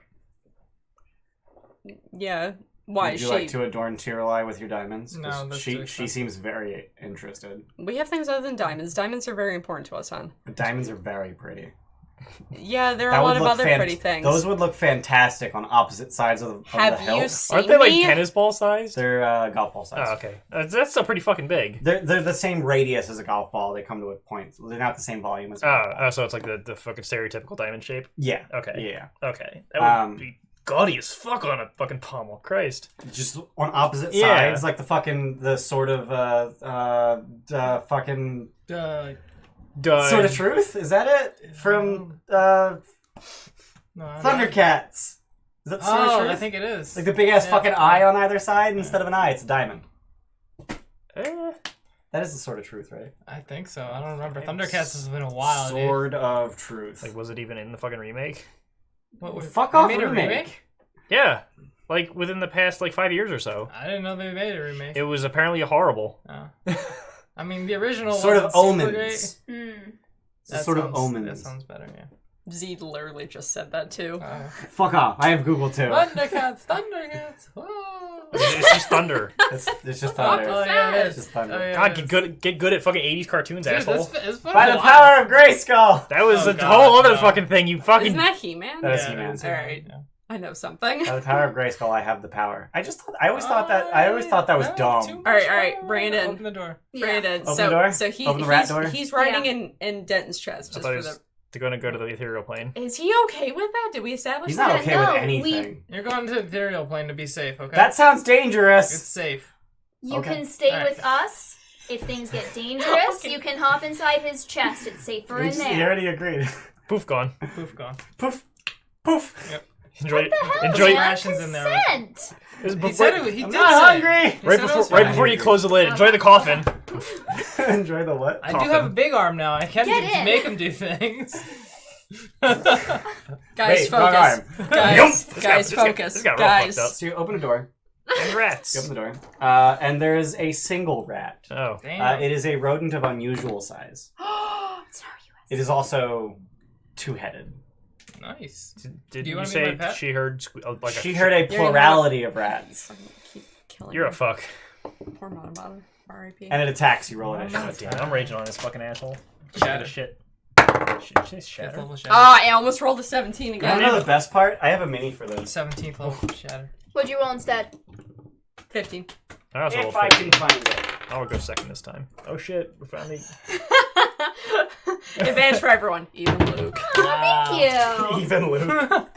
Yeah. Why?
Would you
She.
like to adorn Tiralai with your diamonds? 'Cause
No, that's too
she
expensive.
seems very interested.
We have things other than diamonds. Diamonds are very important to us, hon.
But diamonds are very pretty.
Yeah, there are
That
a
would
lot of
look
other pretty things.
Those would look fantastic on opposite sides of the
have
hill.
you seen
Aren't they like
me?
tennis ball sized?
They're golf ball size.
Oh, okay. That's still pretty fucking big.
They're the same radius as a golf ball. They come to a point. They're not the same volume as a golf ball.
Oh, so it's like the fucking stereotypical diamond shape.
Yeah.
Okay.
Yeah.
Okay. That would
Um,
be gaudy as fuck on a fucking pommel. Christ.
Just on opposite
Yeah.
sides, like the sort of fucking
Done.
sort of truth. Is that it from
No, I don't know.
Thundercats? Is that the sort of
Oh,
truth?
I think it is.
Like the big ass
Yeah,
fucking
it's
eye on either side instead of an eye. It's a diamond.
Eh,
That is the sort of truth, right?
I think so. I don't remember. Thundercats has been a while, dude.
Sword of truth.
like, was it even in the fucking remake?
What,
Fuck
they
off,
made a
remake.
Yeah. Like, within the past, 5 years or so.
I didn't know they made a remake.
It was apparently horrible.
Oh. I mean, the original
Sort of
wasn't super
omens.
great.
Hmm.
It's a sort of
That
omens.
sounds better, yeah.
Z literally just said that too.
Fuck off. I have Google too.
Thundercats, Thundercats. Whoa.
It's just thunder.
It's just
Fuck
thunder.
Oh yeah, it
It's
is.
just thunder.
Oh, yeah,
God,
it
get good at fucking 80s cartoons,
Dude,
asshole.
it's been
By
a
the
while.
power of Grayskull!
That was
Oh,
a
God,
whole other
no.
fucking thing. You fucking.
Isn't that He-Man?
That is
Yeah,
He-Man.
it is
Alright.
yeah.
I know something.
By the power of Grayskull, I have the power. I always thought that was dumb.
All right, Brandon.
Open the door.
Brandon.
Open the door?
So
Open the rat door?
he's riding in Denton's chest.
I
Just
thought he
for
was
the...
going to go to the ethereal plane.
Is he okay with that? Did we establish
He's
that?
not okay
no,
with anything.
You're going to the ethereal plane to be safe, okay?
That sounds
It's
dangerous.
safe.
You
Okay.
can stay
Alright.
with us. If things get dangerous, you can hop inside his chest. It's safer in
He
there.
already agreed.
Poof, gone.
Poof, gone.
Poof. Poof.
Enjoy.
What the hell,
Enjoy.
man?
rations in there.
Consent.
He said it. He
I'm
did
not
say.
hungry.
He said it was
Right
fine.
before you close the lid, enjoy the coffin.
Enjoy the what?
I do have a big arm now. I can
Get in.
make him do things.
Guys,
Wait, wrong
focus.
arm.
Guys,
This
guys,
got-
focus.
this got real
Guys.
fucked up.
So you open a door.
And rats.
You open the door. And there is a single rat.
Oh.
Damn.
It is a rodent of unusual size.
It's not you.
It is also two-headed.
Nice.
Did
Do you
you
wanna be
say
my pet?
she heard like
She heard a
You're gonna-
plurality of rats.
Keep killing
You're a
me.
fuck.
Poor Motomata. R.I.P.
And it attacks you. Roll
Oh,
initiative.
no.
Damn, I'm raging on this fucking asshole.
Shatter.
Shit. Shit, shatter.
Level shatter.
Ah, I almost rolled a 17
You
again.
know the best part? I have a mini for this.
17th level shatter.
What'd you roll instead?
15.
I also rolled
If I
15.
can find it.
I'll go second this time. Oh shit, we finally.
Advantage for everyone, even Luke.
Thank you.
Even Luke.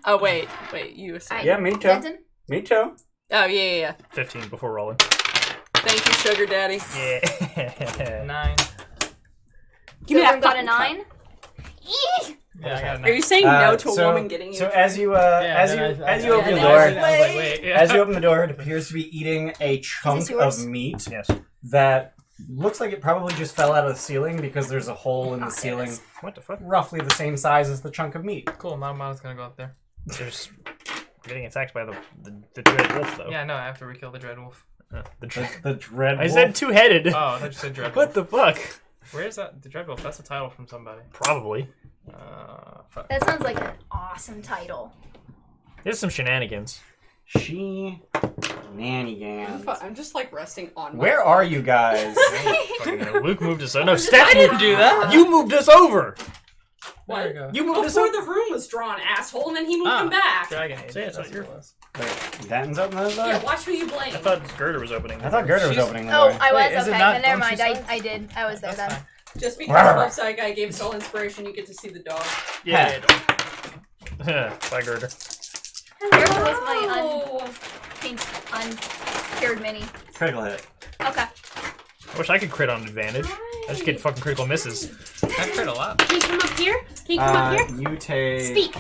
Oh wait, you.
Alright,
Yeah, me too.
Denton?
Me too.
Oh yeah.
15 before rolling.
Thank you, sugar daddy.
Yeah.
9.
Give me
Children
that
got a
fucking
9. Eek!
Yeah, I got a 9.
Are you saying no to a woman getting you?
So as you as you open the
I
door,
was like, wait. Yeah.
as you open the door, it appears to be eating a chunk
yours?
of meat
Yes.
that looks like it probably just fell out of the ceiling because there's a hole in the ceiling,
What the fuck?
roughly the same size as the chunk of meat.
Cool, Motomata's gonna go up there.
There's getting attacked by the dread wolf though.
Yeah, no, after we kill the Dread Wolf.
The dread.
The dread.
I
wolf.
said two-headed.
Oh, I thought you said Dread
What
Wolf.
the fuck?
Where is that? The Dread Wolf, that's a title from somebody.
Probably.
Fuck.
That sounds like an awesome title.
There's some shenanigans.
Nanigans.
I'm just like resting on.
Where are you guys?
Fucking hell, Luke moved us over. No, Steph moved
do that.
You moved us over.
There you go.
You moved us
Before
over.
the room was drawn, asshole, and then he moved them back.
Dragon Age.
So yeah, it's
that's
not your
what it was.
Wait, Denton's open the door?
Yeah, watch who you blame.
I thought Girder was opening.
I thought Gerda was
She's-
opening the
Oh,
door.
I was?
Wait, is it
Okay,
not
then never
on
mind.
two
I
sides?
did. I was there
That's
then.
fine.
Just because website guy gave us all inspiration, you get to see the dog.
Yeah. Bye, Girder.
Careful with my
Oh.
uncured mini.
Critical hit.
Okay.
I wish I could crit on advantage. I just get fucking critical misses.
I crit a lot.
Can you come up here? Can you come up here?
You take
Speak.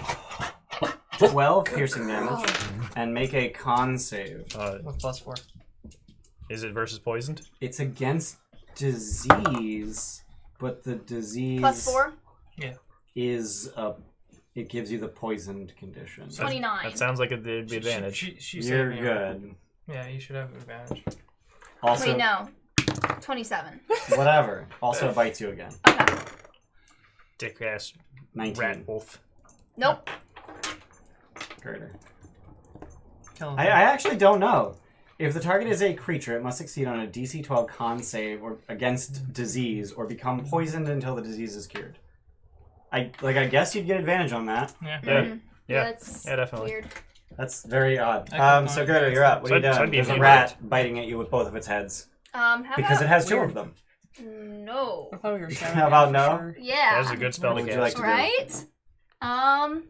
12 piercing damage and make a con save.
With +4.
Is it versus poisoned?
It's against disease, but the disease
+4.
is it gives you the poisoned condition.
29.
That sounds like it'd be advantage.
She
You're
saved me.
good.
Yeah, you should have advantage.
Also,
Wait, no. 27.
whatever. Also bites you again.
Okay.
Dick ass
19.
rat wolf.
Nope.
Girder.
Kill him.
I actually don't know. If the target is a creature, it must succeed on a DC 12 con save or against disease or become poisoned until the disease is cured. I guess you'd get advantage on that.
Yeah.
Yeah.
Mhm.
Yeah.
That's
Yeah, definitely.
weird.
That's very odd.
I could
So
find
Gerda,
it.
you're up. What are you
So I'd
doing?
be
There's a
immune.
rat biting at you with both of its heads.
How
Because it
about...
has two
weird.
of them.
No.
I thought we were shouting
How about
for
no?
sure.
Yeah.
That was a good spell
What
to
would you like
cast.
to do?
Right?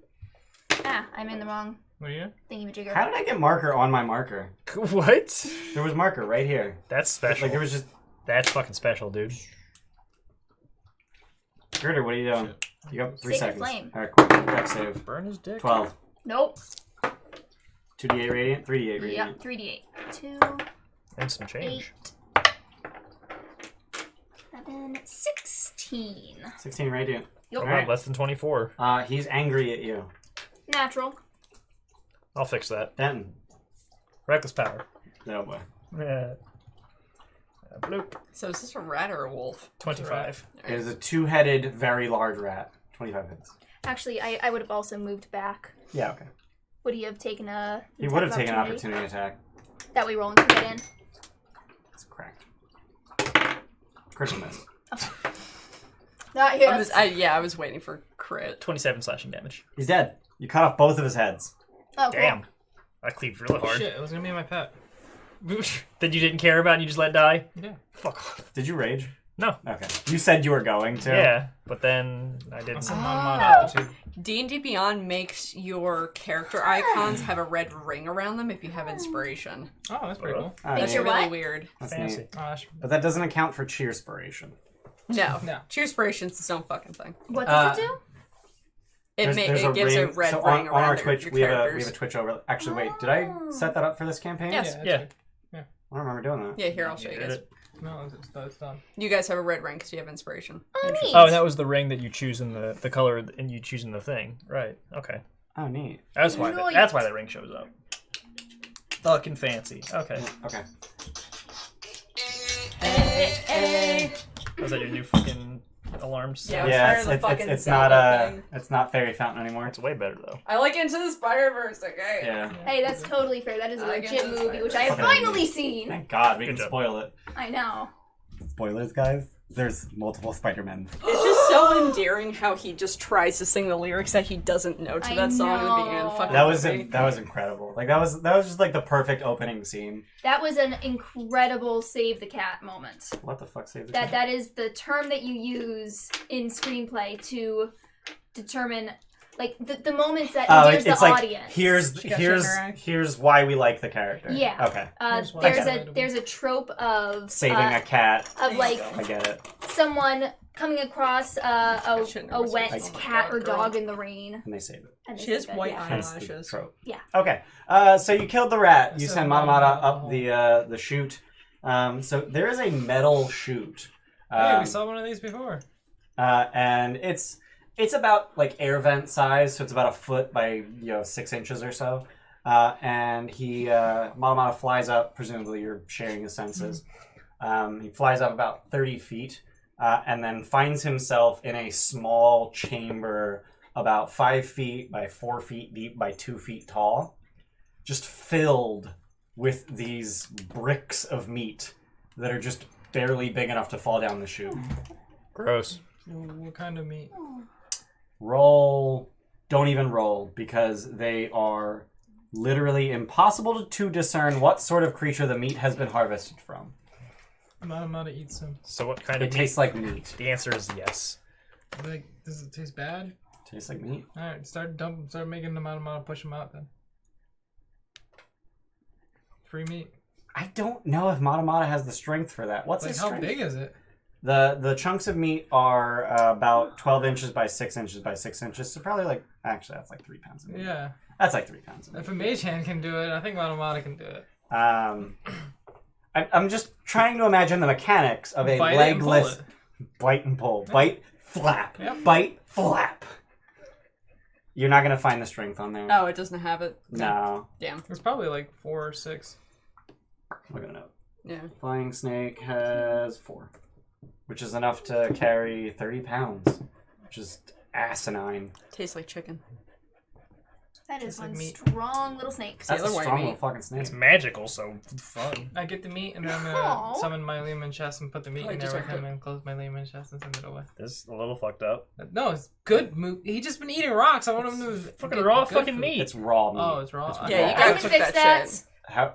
I'm in the wrong
What are you doing?
thingy-majigger.
How did I get marker on my marker?
What?
There was marker right here.
That's special.
Like there was just.
That's fucking special, dude.
Gerda, what are you doing? You got 3
Sacred
seconds.
flame.
Alright, quick. Dex save.
Burn his dick.
12.
Nope.
2d8 radiant? 3d8 radiant.
Yep, 3d8. 2,
And some change.
7, 16.
16 radiant.
Yep.
Alright.
Less than 24.
He's angry at you.
Natural.
I'll fix that.
Denton.
Reckless power.
Oh boy.
Yeah. Bloop.
So is this a rat or a wolf?
25.
It is a two-headed, very large rat. 25 hits.
Actually, I would have also moved back.
Yeah, okay.
Would he have taken a...
He would have
attack
taken an
opportunity?
opportunity attack.
That way rolling to get in.
It's cracked. Critical miss.
Not here.
I was waiting for crit.
27 slashing damage.
He's dead. You cut off both of his heads.
Oh, cool.
Damn. I cleaved really hard.
Shit, it was gonna be my pet.
That you didn't care about and you just let die?
Yeah.
Fuck off.
Did you rage?
No.
Okay. You said you were going to.
Yeah, but then I
I
didn't.
said mod too.
D&D Beyond makes your character icons have a red ring around them if you have inspiration.
Oh, that's pretty cool.
Oh,
Makes
It's
neat.
your
really
what?
weird.
That's
Fancy.
neat.
Oh, that's...
But that doesn't account for cheerspiration.
No.
No.
Cheerspiration's its own fucking thing.
What does it do?
It gives a red
so
ring
on our
around
Twitch,
your
we have
characters.
a Twitch over. Actually, wait, did I set that up for this campaign?
Yes.
that's
Yeah.
good.
I don't remember doing that.
Yeah, here, I'll show you
Did
guys.
it?
No, it's done.
You guys have a red ring because you have inspiration.
Oh, neat.
Oh, and that was the ring that you choose in the color and you choose in the thing. Right. Okay.
Oh, neat.
That's why.
Right.
That's why that ring shows up. Fucking fancy. Okay.
Okay.
Was that your new fucking alarms?
Yeah. I was
Yeah,
tired of the fucking
it's
Zelda
not
thing.
it's not Fairy Fountain anymore.
It's way better though.
I like Into the Spider-Verse, okay?
Yeah.
Hey, that's totally fair. That is a
I
legit
guess it's
movie,
fine.
which I have
Okay.
finally seen.
Thank God we
Good
can
job.
spoil it.
I know.
Spoilers, guys. There's multiple Spider-Men.
It's just so endearing how he just tries to sing the lyrics that he doesn't know to
I
that song at the beginning of the
know.
fucking
That was
movie.
incredible. Like that was just like the perfect opening scene.
That was an incredible save the cat moment.
What the fuck saved the cat?
That is the term that you use in screenplay to determine like the moments that
Oh,
endears
it's
the
like
audience.
here's
She got shit in her eye.
here's why we like the character.
Yeah.
Okay.
Here's why it's relatable.
There's a trope of
Saving a cat.
of like
I get it.
someone coming across
shouldn't
a
have
wet
said, "Oh my
cat
God,
or
girl."
dog in the rain.
And they save it.
And they
She has
save it,
white
yeah.
Hence the
eyelashes.
trope.
Yeah.
Okay. So you killed the rat. You
So
send
Matamata-
Matamata up the chute. So there is a metal chute.
Hey, we saw one of these before.
And it's about like air vent size, so it's about a foot by 6 inches or so. And Matamata flies up. Presumably, you're sharing his senses. He flies up about 30 feet, and then finds himself in a small chamber about 5 feet by 4 feet deep by 2 feet tall, just filled with these bricks of meat that are just barely big enough to fall down the chute.
Gross.
What kind of meat?
Roll. Don't even roll, because they are literally impossible to discern what sort of creature the meat has been harvested from.
Matamata eats them.
So what kind
It
of meat?
tastes like meat.
The answer is yes.
Like, does it taste bad?
Tastes like meat.
Alright, start making the Matamata push them out then. Free meat.
I don't know if Matamata has the strength for that. What's
Like,
his
how
strength?
big is it?
The chunks of meat are about 12 inches by 6 inches by 6 inches. So probably actually that's like 3 pounds of meat.
Yeah.
That's like 3 pounds of meat.
If a mage hand can do it, I think Matamata can do it.
I'm just trying to imagine the mechanics of a
Bite it and pull
legless
it.
bite and pull. Bite, flap.
Yep.
Bite, flap. You're not going to find the strength on there.
Oh, it doesn't have it.
No.
Damn.
It's probably like 4 or 6.
Look at it up.
Yeah.
Flying snake has 4, which is enough to carry 30 pounds, which is asinine.
Tastes like chicken.
That is
Tastes like
one
meat.
strong little snake.
That's a
other way,
strong
meat.
little fucking snake.
It's magical, so fun.
I get the meat and then I'm
Aw.
gonna summon my Lehman chest and put the meat
Probably
in there
just
with
like
him and close my Lehman chest and send it away.
This is a little fucked up.
No, it's good. He just been eating rocks. I want him to
Fucking
get
raw
good
fucking
food.
meat.
It's raw meat.
Oh, it's raw.
Yeah, you
I
gotta
can
cook
fix
that
that.
shit.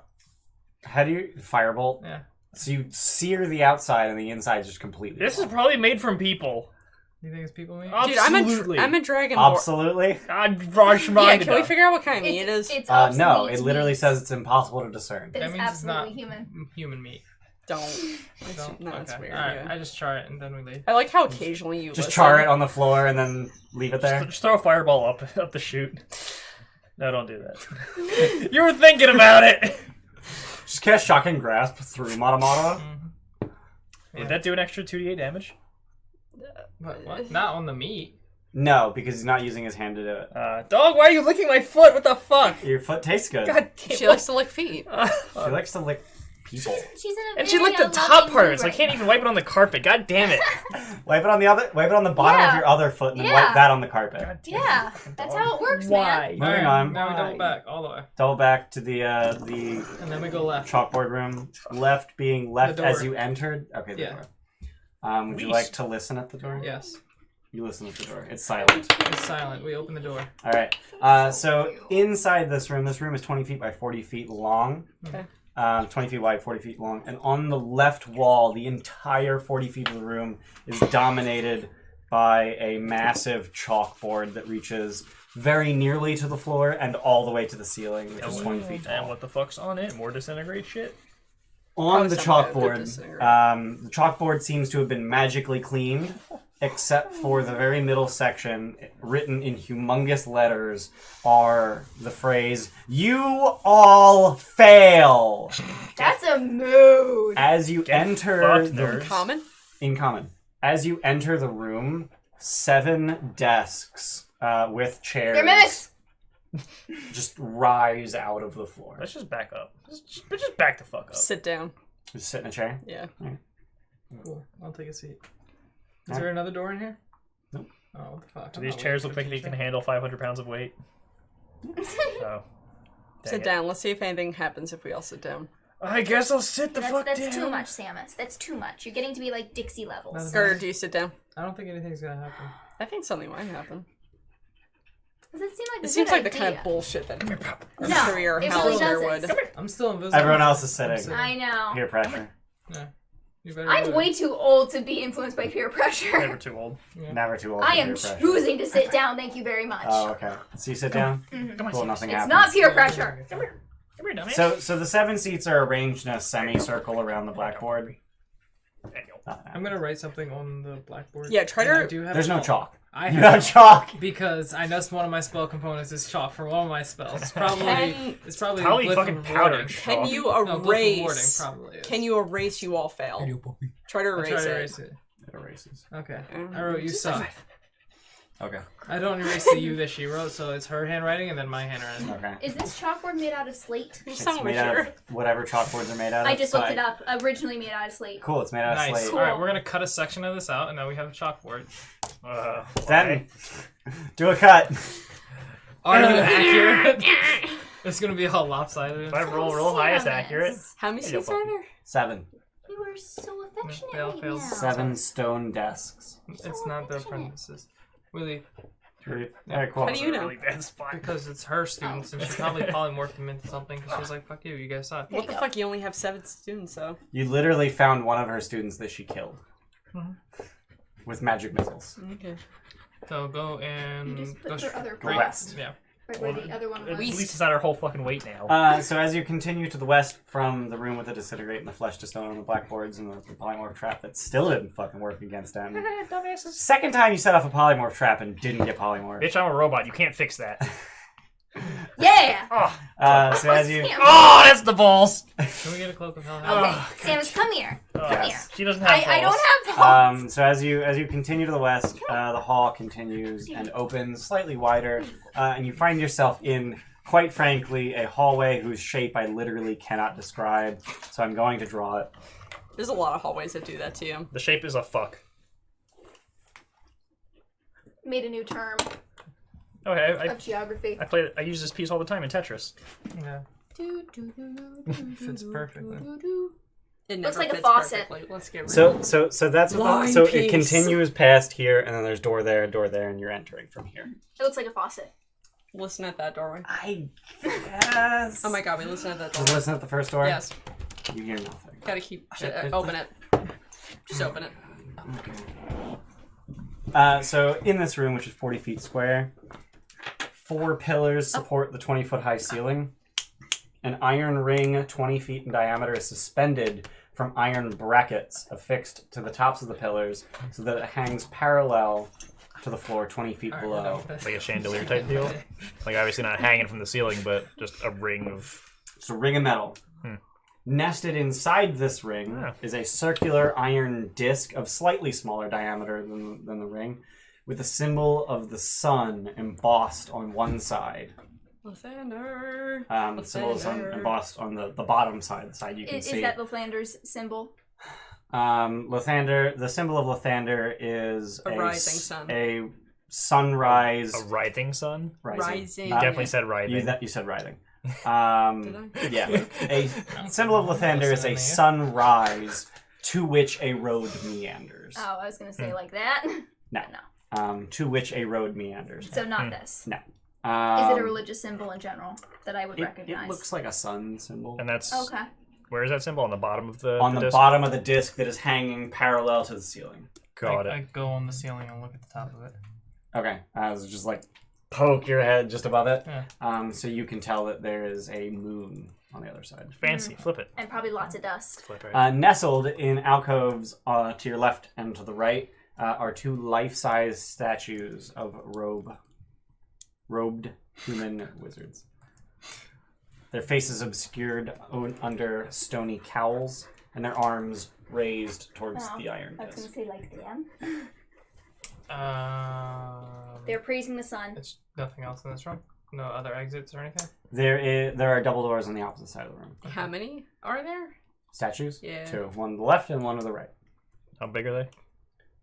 How do you firebolt?
Yeah.
So you sear the outside and the inside just completely.
This is
raw.
probably made from people.
You think it's people meat?
Dude,
Absolutely.
I'm a dragonborn.
Absolutely.
God, Raj
Yeah, can we figure out what kind of meat it is?
It's
No,
obsolete
it literally
meat.
says it's impossible to discern.
It
That
is
means it's not
absolutely human.
human meat.
Don't.
Don't?
No, it's
Okay.
weird.
Alright,
Yeah.
I just try it and then we leave.
I like how occasionally you
Just
listen.
char it on the floor and then leave it there.
Just throw a fireball up the chute. No, don't do that. You were thinking about it.
Just cast Shocking Grasp through Matamata.
Would that do an extra 2d8 damage?
What? Not on the meat.
No, because he's not using his hand to do it.
Dog, why are you licking my foot? What the fuck?
Your foot tastes good.
God damn.
She likes to lick feet.
She likes to lick people.
She's in a
And she
very
licked the
unloving
top part of
mood
it, so I
right
can't
now.
even wipe it on the carpet. God damn it.
Wipe it on the bottom of
Yeah.
your other foot and then
Yeah.
wipe that on the carpet.
God damn
Yeah,
it, fucking
that's
dog.
how it works, man.
Why?
Moving
Alright,
on.
Now we
Why?
double back all the way.
Double back to the
And then we go left.
chalkboard room. Left being left
The
as
door.
you entered. Okay, the
Yeah.
door. Would you
Least.
like to listen at the door?
Yes.
You listen at the door. It's silent.
It's silent. We open the door.
All right. So inside this room is 20 feet by 40 feet long.
Okay.
20 feet wide, 40 feet long. And on the left wall, the entire 40 feet of the room is dominated by a massive chalkboard that reaches very nearly to the floor and all the way to the ceiling, which is 20 feet tall.
And what the fuck's on it? More disintegrate shit?
On the
sounds good.
chalkboard, the chalkboard seems to have been magically cleaned, except for the very middle section, written in humongous letters, are the phrase, "You all fail."
That's a mood.
As you enter
fucked,
the
nerds.
Common?
in common, as you enter the room, 7 desks with chairs
They're mimics.
just rise out of the floor.
Let's just back up. Just back the fuck up.
Sit down.
Just sit in a chair.
Yeah.
Cool. I'll take a seat. Is there another door in here?
Nope.
Oh, what the fuck?
Do
I'm
these
not
chairs
waiting
look
for
like they
teacher.
can handle 500 pounds of weight? Oh.
Sit down. Let's see if anything happens if we all sit down.
I guess I'll sit the fuck down.
That's too much, Samus. That's too much. You're getting to be like Dixie levels.
That's-
Carter, do you sit down?
I don't think anything's gonna happen.
I think something might happen.
Does it seem like
It
a
seems
good
like the kind of
idea?
bullshit that
No,
Arcturia or
it really
Halander
doesn't.
would.
I'm still invisible.
Everyone else is
I'm
sitting.
I know.
Peer pressure.
Yeah. You better
I'm
do it.
way too old to be influenced by peer
Never
pressure.
too old.
Never too old.
I
for
am
peer pressure.
choosing to sit down. Thank you very much.
Oh, okay. So you sit down.
Come on,
Cool. Nothing
It's
happens.
not peer pressure.
Come here, dumbass.
So the 7 seats are arranged in a semicircle around the blackboard.
There you go.
I'm gonna write something on the blackboard.
Yeah, try
And
to-
I do have
There's no
chalk.
chalk.
I
You have
have
chalk.
because I know one of my spell components is chalk for one of my spells. It's probably
Can-
it's probably
Probably
glyph
fucking
of
powdered
warding.
chalk.
Can you
No, glyph of warding
erase?
probably is.
Can you erase you all fail? Try to
I'll
erase
try to
it.
erase it.
It erases.
Okay. I wrote you suck.
Okay.
I don't erase the you that she wrote, so it's her handwriting and then my handwriting.
Okay.
Is this chalkboard made out of slate?
You
It's
sound
made
like
out
you're-
of whatever chalkboards are made out of.
I just
so
looked it up. Originally made out of slate.
Cool. It's made out of
Nice.
slate.
All right, we're gonna cut a section of this out, and now we have a chalkboard.
Then do a cut.
Are you accurate? It's gonna be all lopsided.
If I roll high, it's accurate.
How many
Hey, yo,
seats are there?
7.
You are so affectionate
They all
right
failed.
now.
7 stone desks.
It's not the apprentices. Really,
Alright, cool.
How do you know?
Really bad spot.
because it's her students, and she probably polymorphed them into something. Because she was like, "Fuck you, you guys suck."
What the fuck? You only have 7 students, though.
You literally found one of her students that she killed. With magic missiles.
Okay.
So go
You
and
just
go
put her other
Go
class
west.
Yeah.
right where the other one
At
was.
least it's not our whole fucking weight now.
So as you continue to the west from the room with the disintegrate and the flesh to stone on the blackboards and the polymorph trap that still didn't fucking work against them.
Dumbasses.
Second time you set off a polymorph trap and didn't get polymorph.
Bitch, I'm a robot. You can't fix that.
Yeah!
Oh,
So as you...
Sam.
oh that's the balls.
Can we get a cloak of hell?
Okay, Samus, come here. Come here.
Yes.
She doesn't have balls.
I don't have balls.
So as you continue to the west, the hall continues and opens slightly wider, and you find yourself in, quite frankly, a hallway whose shape I literally cannot describe. So I'm going to draw it.
There's a lot of hallways that do that to you.
The shape is a fuck.
Made a new term
Okay,
of geography.
I use this piece all the time in Tetris.
Yeah. Fits perfectly.
It
Looks
never
like a
fits
faucet.
perfectly. Let's get real.
So that's what
Line
so it
piece.
continues past here, and then there's door there, and you're entering from here.
It looks like a faucet.
Listen at that doorway.
I guess.
Oh my god, we listen at that
Just
doorway.
listen at the first door.
Yes.
You hear nothing.
Gotta keep open it. Just open it.
So in this room, which is 40 feet square, 4 pillars support the 20-foot high ceiling. An iron ring 20 feet in diameter is suspended from iron brackets affixed to the tops of the pillars so that it hangs parallel to the floor 20 feet below.
Like a chandelier type deal. Like obviously not hanging from the ceiling, but just a ring of...
It's a ring of metal. Nested inside this ring
Yeah.
is a circular iron disc of slightly smaller diameter than the ring, with a symbol of the sun embossed on one side.
Lathander.
The symbol of the sun embossed on the bottom side, the side you can
Is
see.
that Lathander's symbol?
Lathander, the symbol of Lathander is
A rising sun.
A sunrise.
A writhing sun?
Rising.
You definitely said writhing.
You said writhing.
Did I?
Yeah. A symbol of Lathander is a sunrise to which a road meanders.
Oh, I was gonna say like that.
No. to which a road meanders.
So not this.
No.
Is it a religious symbol in general that I would recognize?
It looks like a sun symbol.
And that's
Okay.
where is that symbol on the bottom of the
on the
disc?
bottom of the disc that is hanging parallel to the ceiling.
Got
I
it.
go on the ceiling and look at the top of it.
Okay, so just like poke your head just above it.
Yeah.
So you can tell that there is a moon on the other side.
Fancy. Flip it.
And probably lots of dust.
Flip it.
Nestled in alcoves to your left and to the right are two life-size statues of robed human wizards. Their faces obscured under stony cowls, and their arms raised towards the iron
I was going
disc.
to say like them.
They're
They're praising the sun.
There's nothing else in this room? No other exits or anything?
There are double doors on the opposite side of the room.
How many are there?
Statues?
Yeah.
2. One to the left and one to the right.
How big are they?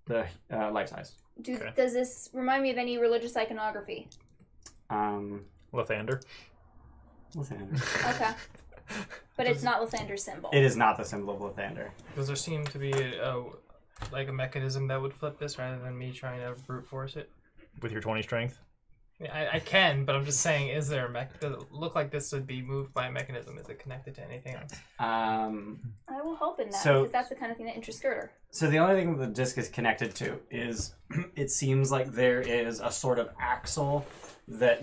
The life-size.
Okay.
Does this remind me of any religious iconography?
Lathander.
Lathander.
Okay. But it's not Lathander's symbol.
It is not the symbol of Lathander.
Does there seem to be a mechanism that would flip this rather than me trying to brute force it?
With your 20 strength.
Yeah, I can, but I'm just saying, is there does it look like this would be moved by a mechanism? Is it connected to anything else?
I will hope in that,
So-
because that's the kind of thing that interests Skirter.
So the only thing the disc is connected to is it seems like there is a sort of axle that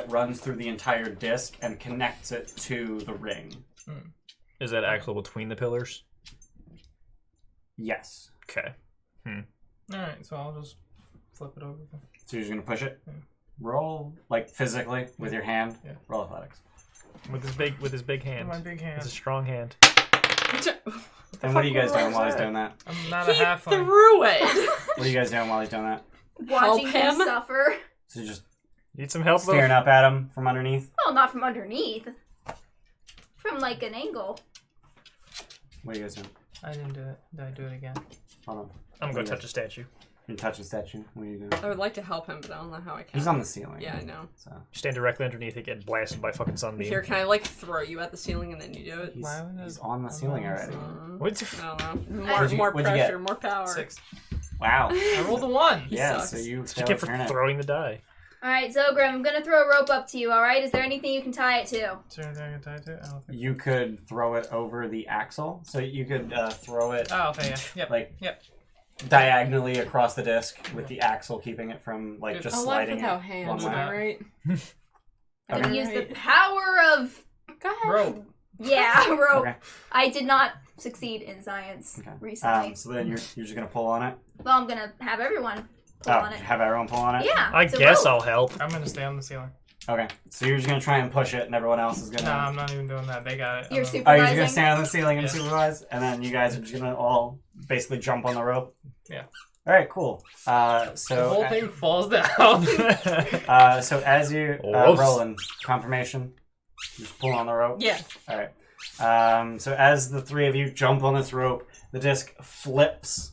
runs through the entire disc and connects it to the ring.
Is that axle between the pillars?
Yes.
Okay.
Alright, so I'll just flip it over.
So you're just gonna push it?
Yeah.
Roll like physically with your hand.
Yeah.
Roll athletics.
With his big hand.
My big hand.
It's a strong hand.
And what are you guys
fuck
doing while
was
he's
that?
doing that?
I'm not a
He
halfling.
threw it.
What are you guys doing while he's doing that?
Watching him
him?
suffer.
So you're just
Need some help,
staring up at him from underneath?
Well, not from underneath. From like an angle.
What are you guys doing?
I didn't do it. Did I do it again?
Hold on.
I'm going to touch a statue.
You touch the statue. What are you doing?
I would like to help him, but I don't know how I can.
He's on the ceiling.
Yeah, I know.
So
Stand directly underneath it, get blasted by fucking sunbeam.
Here, can I like throw you at the ceiling and then you do it?
he's on the ceiling already.
What's
I don't know.
What'd you-
More
what'd you get?
pressure, more power.
6.
Wow.
I rolled a 1.
Yeah,
sucks.
so you
what you
fail
get
to
for
turn it.
throwing the die?
Alright, Xogrim, I'm gonna throw a rope up to you, alright? Is there anything you can tie it to?
Is there anything I can tie to? I don't think.
You could throw it over the axle. So you could throw it
Oh, okay, yeah. Yep.
like
Yep.
diagonally across the disc with the axle keeping it from like
Good.
just
A life
sliding
without
it
hands,
one
am
way.
I right?
I'm gonna use the
Alright.
power of...
Go ahead.
Rope.
Yeah, rope.
Okay.
I did not succeed in science
Okay.
recently.
So then you're just gonna pull on it.
Well, I'm gonna have everyone pull on it.
Have everyone pull on it.
Yeah,
I
it's a
guess
rope.
I'll help.
I'm gonna stay on the ceiling.
Okay. So you're just gonna try and push it, and everyone else is gonna.
No, I'm not even doing that. They got it.
You're
I'm
super-
Oh, you're just gonna
Supervising?
stand on the ceiling and
Yeah.
supervise, and then you guys are just gonna all basically jump on the rope.
Yeah.
All right. Cool.
The
So
whole thing falls down.
so as you
Whoops.
rolling confirmation, you just pull on the rope.
Yeah.
All right. So as the three of you jump on this rope, the disc flips.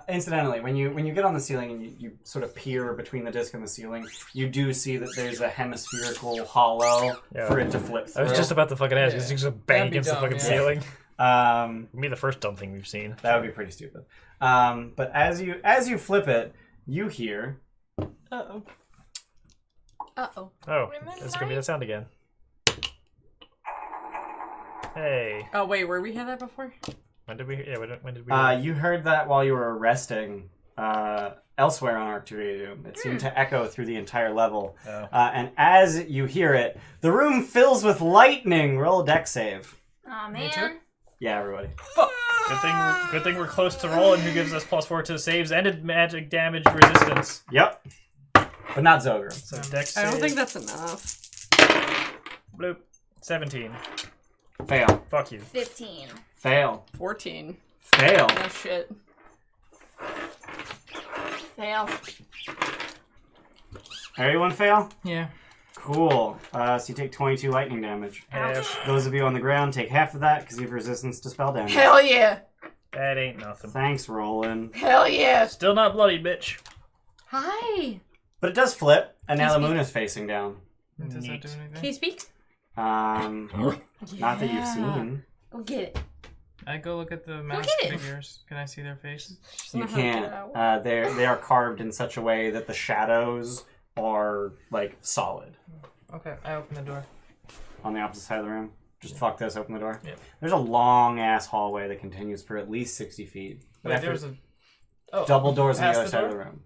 Incidentally, when you get on the ceiling and you sort of peer between the disc and the ceiling, you do see that there's a hemispherical hollow
Yeah.
for it to flip
I
through.
was just about to fucking ask.
Yeah.
Is it just bang
That'd be
against the
dumb,
fucking
yeah.
ceiling?
Um,
Be the first dumb thing we've seen.
that would be pretty stupid. But as you flip it, you hear.
Uh-oh. Uh-oh.
Oh, it's gonna be that sound again. Hey,
Oh, wait, where we had that before?
when did we? Yeah, when did we?
You heard that while you were resting elsewhere on Arcturiadoom. It seemed to echo through the entire level.
Oh.
And as you hear it, the room fills with lightning. Roll a dex save.
Aw,
Me too?
man.
Yeah, everybody.
Good thing we're close to rolling. Who gives us +4 to saves and magic damage resistance?
Yep. But not Xogrim.
So dex
I don't
save.
think that's enough.
Bloop. 17.
Fail.
Fuck you.
15.
Fail.
14.
Fail.
No shit.
Fail.
Everyone fail?
Yeah.
Cool. So you take 22 lightning damage.
Ouch.
Those of you on the ground take half of that because you have resistance to spell damage.
Hell yeah!
That ain't nothing.
Thanks, Roland.
Hell yeah!
Still not bloody, bitch.
Hi!
But it does flip, and now the
Can you
moon is facing down.
Does that
Neat.
do anything?
Can you speak?
Not that you've seen.
Go get it.
I go look at the masked
at it.
figures. Can I see their faces?
You can't. They are carved in such a way that the shadows are like solid.
Okay, I open the door.
On the opposite side of the room. Just fuck this. Open the door.
Yep.
There's a long ass hallway that continues for at least 60 feet. But
Wait,
after
there's a
double doors on the
past
other
the
side of
door?
the room.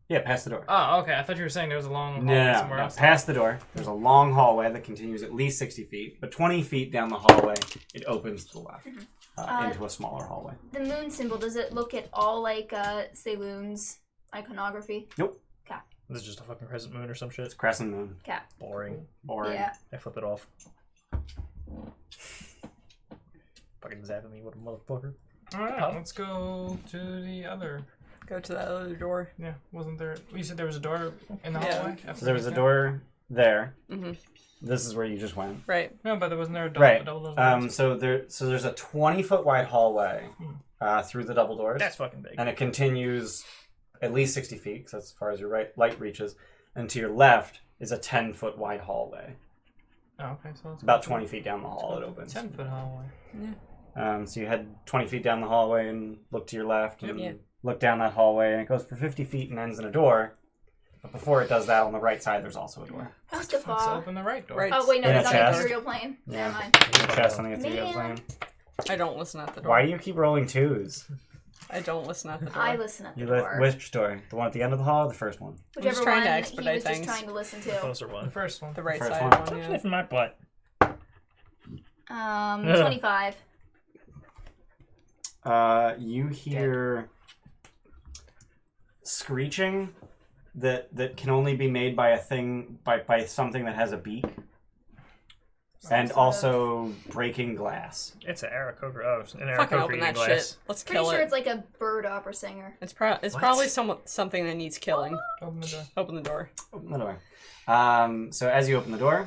Yeah, past the door.
Oh, okay. I thought you were saying there was a long hallway
No,
somewhere else.
past the door. There's a long hallway that continues at least 60 feet, but 20 feet down the hallway, it opens to the left into a smaller hallway.
The moon symbol, does it look at all like Saloon's iconography?
Nope.
This is just a fucking crescent moon or some shit.
It's crescent moon.
Boring.
Boring.
Yeah.
I flip it off. Fucking zapping me, what a motherfucker.
Alright, let's go to the other.
Go to that other door.
Yeah, wasn't there? You said there was a door in the
Yeah.
hallway?
So there was a door there.
Mm-hmm.
This is where you just went.
Right.
No, but there wasn't there a double,
Right.
double doors?
So there's a 20-foot wide hallway through the double doors.
That's fucking big.
And it continues at least 60 feet, because that's as far as your light reaches. And to your left is a 10-foot wide hallway.
Oh, okay, so it's
About 20 feet down the hall it opens.
10-foot hallway.
So you head 20 feet down the hallway and look to your left and
Yep.
look down that hallway, and it goes for 50 feet and ends in a door. But before it does that, on the right side, there's also a door.
What's the
Let's
bar?
open the right door.
Right.
Oh wait, no,
In a
it's on the
chest.
ethereal plane.
Yeah.
Never mind.
Chest on the ethereal
Man.
plane.
I don't listen at the door.
Why do you keep rolling twos?
I don't listen at the door.
I listen at the
You
door.
which door? The one at the end of the hall or the first one?
Whichever
trying to
one
expedite
he was
things.
just trying to listen
The
to.
closer
The
one.
first one.
The right
First
side
one.
one, yeah.
Sniffing my butt.
25.
You hear screeching that can only be made by a thing by something that has a beak, and also breaking glass.
It's an Aarakocra. An
Fucking
Aarakocra
open
eating
that
glass.
shit. Let's
Pretty
kill
sure
it.
it's like a bird opera singer.
It's
What?
probably something that needs killing.
Open the door.
Open the door.
Open the door. So as you open the door,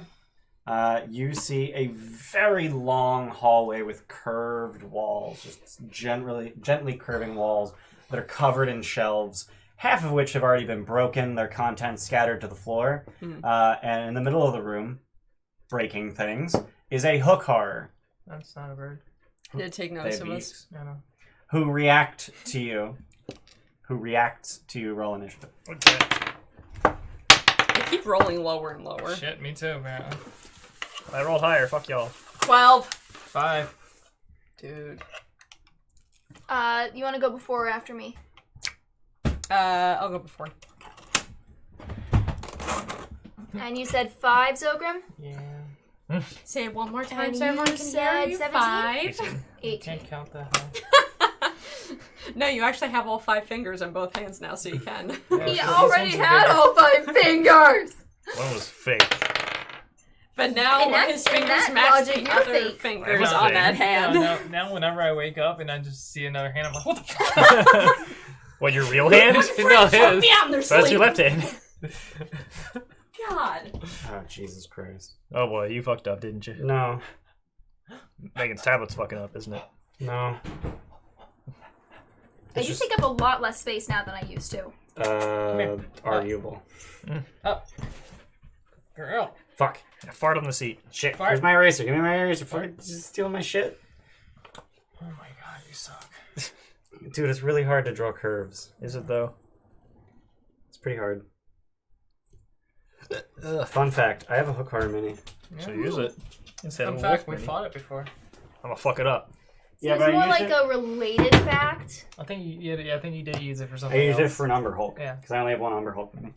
you see a very long hallway with curved walls, just gently curving walls that are covered in shelves, half of which have already been broken, their contents scattered to the floor. And in the middle of the room, breaking things, is a hook horror.
That's not a bird.
I did take
They
notice
have
of
beaks.
us.
I know.
Who reacts to you. Roll initiative.
Okay.
I keep rolling lower and lower.
Shit, me too, apparently.
I rolled higher, fuck y'all.
12.
5.
Dude.
You want to go before or after me?
I'll go before.
And you said 5, Xogrim?
Yeah.
Say it one more time
And
so everyone
you
can hear
said
you.
17?
5.
18.
Can't count that high.
No, you actually have all 5 fingers on both hands now, so you can.
He already had all 5 fingers!
One was fake.
But now
In that-
his
in
fingers
that
match
logic,
the
you're
other
fake.
fingers
not
on
fake.
that hand.
Now whenever I wake up and I just see another hand, I'm like, what the fuck?
What, your real hand?
No,
Put
his.
me on their
So that's your
sleep.
left hand.
God.
Oh, Jesus Christ.
Oh boy, you fucked up, didn't you?
No.
Megan's tablet's fucking up, isn't it?
No.
I do take up a lot less space now than I used to.
here.
Arguable.
Up. Girl.
Fuck.
I fart on the seat.
Shit.
Fart.
Where's my eraser? Give me my eraser. Fuck. Just stealing my shit.
Oh my god, you suck.
Dude, it's really hard to draw curves.
Is it though?
It's pretty hard. Fun fact, I have a hook horror mini.
So use it. Instead
Fun
of a
fact,
wolf
we
mini.
fought it before.
I'm gonna fuck it up.
So
Yeah,
it's
but I
more
used
like
it-
a related fact.
I think I think you did use it for
I
something
used it
else.
for an Umber Hulk.
Yeah.
Because I only have one Umber Hulk mini.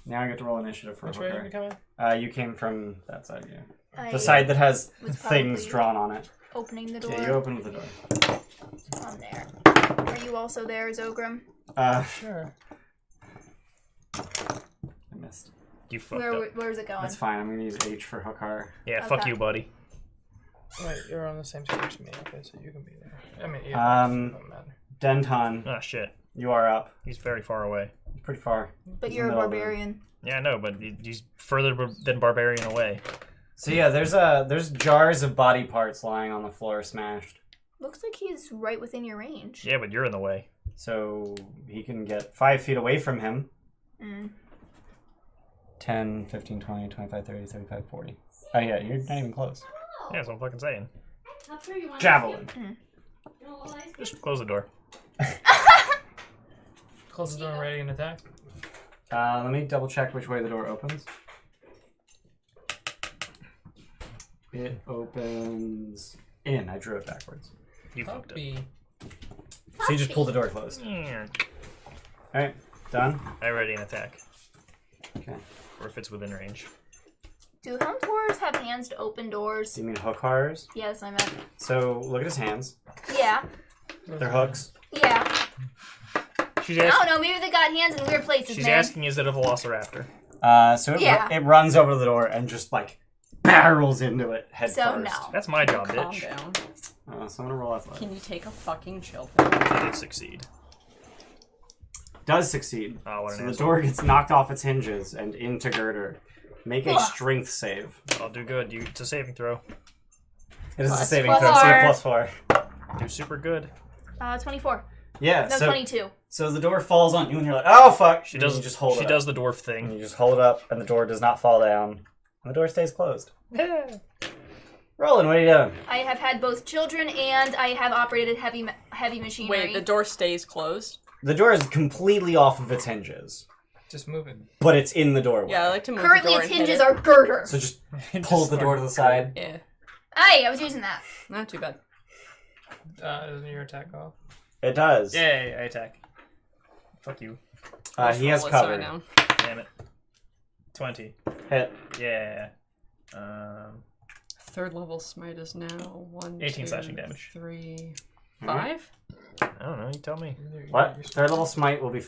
Now I get to roll initiative for a
Which way did we
hooker.
come in?
You came from that side, yeah.
I
The side that has
was
things
probably
drawn on it.
opening the door.
Yeah, you opened the door.
On there. Are you also there, Xogrim?
Sure.
I missed.
You fucked up.
Where's it going?
That's fine. I'm gonna use H for hook horror.
Yeah, fuck
Okay.
you, buddy.
Wait, you're on the same stage as me. Okay, so you can be there. I mean, yeah. Doesn't matter.
Denton,
Ah, shit.
you are up.
He's very far away.
You're pretty far.
But
He's
you're
in
a
the middle of the room.
barbarian.
Yeah, I know, but he's further than barbarian away.
So yeah, there's jars of body parts lying on the floor, smashed.
Looks like he's right within your range.
Yeah, but you're in the way.
So he can get 5 feet away from him.
Mm.
10, 15, 20, 25, 30, 35, 40. Oh yeah, you're not even close.
Yeah, that's what I'm fucking saying.
Javelin.
Just close the door.
Close the door and ready and attack.
Let me double check which way the door opens. It opens in. I drew it backwards.
You fucked up.
Puppy.
So you just pull the door closed. Alright, done?
I ready an attack.
Okay.
Or if it's within range.
Do home tours have hands to open doors?
Do you mean hook horrors?
Yes, I meant.
So look at his hands.
Yeah.
They're hooks.
Yeah.
She's
I don't
asking,
know. Maybe they got hands in weird places,
she's
man.
asking is it a velociraptor?
So
Yeah.
it runs over to the door and just like barrels into it head
So
first.
no.
That's my job,
Calm
bitch.
down.
So I'm gonna roll athletics.
Can you take a fucking chill pill?
I did succeed.
Does succeed.
Oh, what
So
an
the
asshole.
door gets knocked off its hinges and into girder. Make a strength save.
I'll do good. It's a saving throw.
It is a
Plus
saving
four.
throw, so you +4.
Do super good.
24.
Yeah,
No,
so
22.
so the door falls on you and you're like, oh fuck!
She
And
does
you just hold it
She
up.
does the dwarf
And
thing.
you just hold it up and the door does not fall down. And the door stays closed. Roland, what are you doing?
I have had both children and I have operated heavy machinery.
Wait, the door stays closed?
The door is completely off of its hinges,
Just move it.
but it's in the doorway.
Yeah, I like to move
Currently,
the door
its
and hit
hinges
it.
are girder.
So just pull the door to the side.
Yeah,
Hey, I was using that.
not too bad.
Isn't your attack off?
It does.
Yay, I attack. Fuck you.
He has
Roll it so I
cover.
know.
Damn it. 20.
Hit.
Yeah.
Third level smite is now 1,
18
2,
slashing damage.
3,
Alright.
5?
I don't know, you tell me.
What? Third level smite will be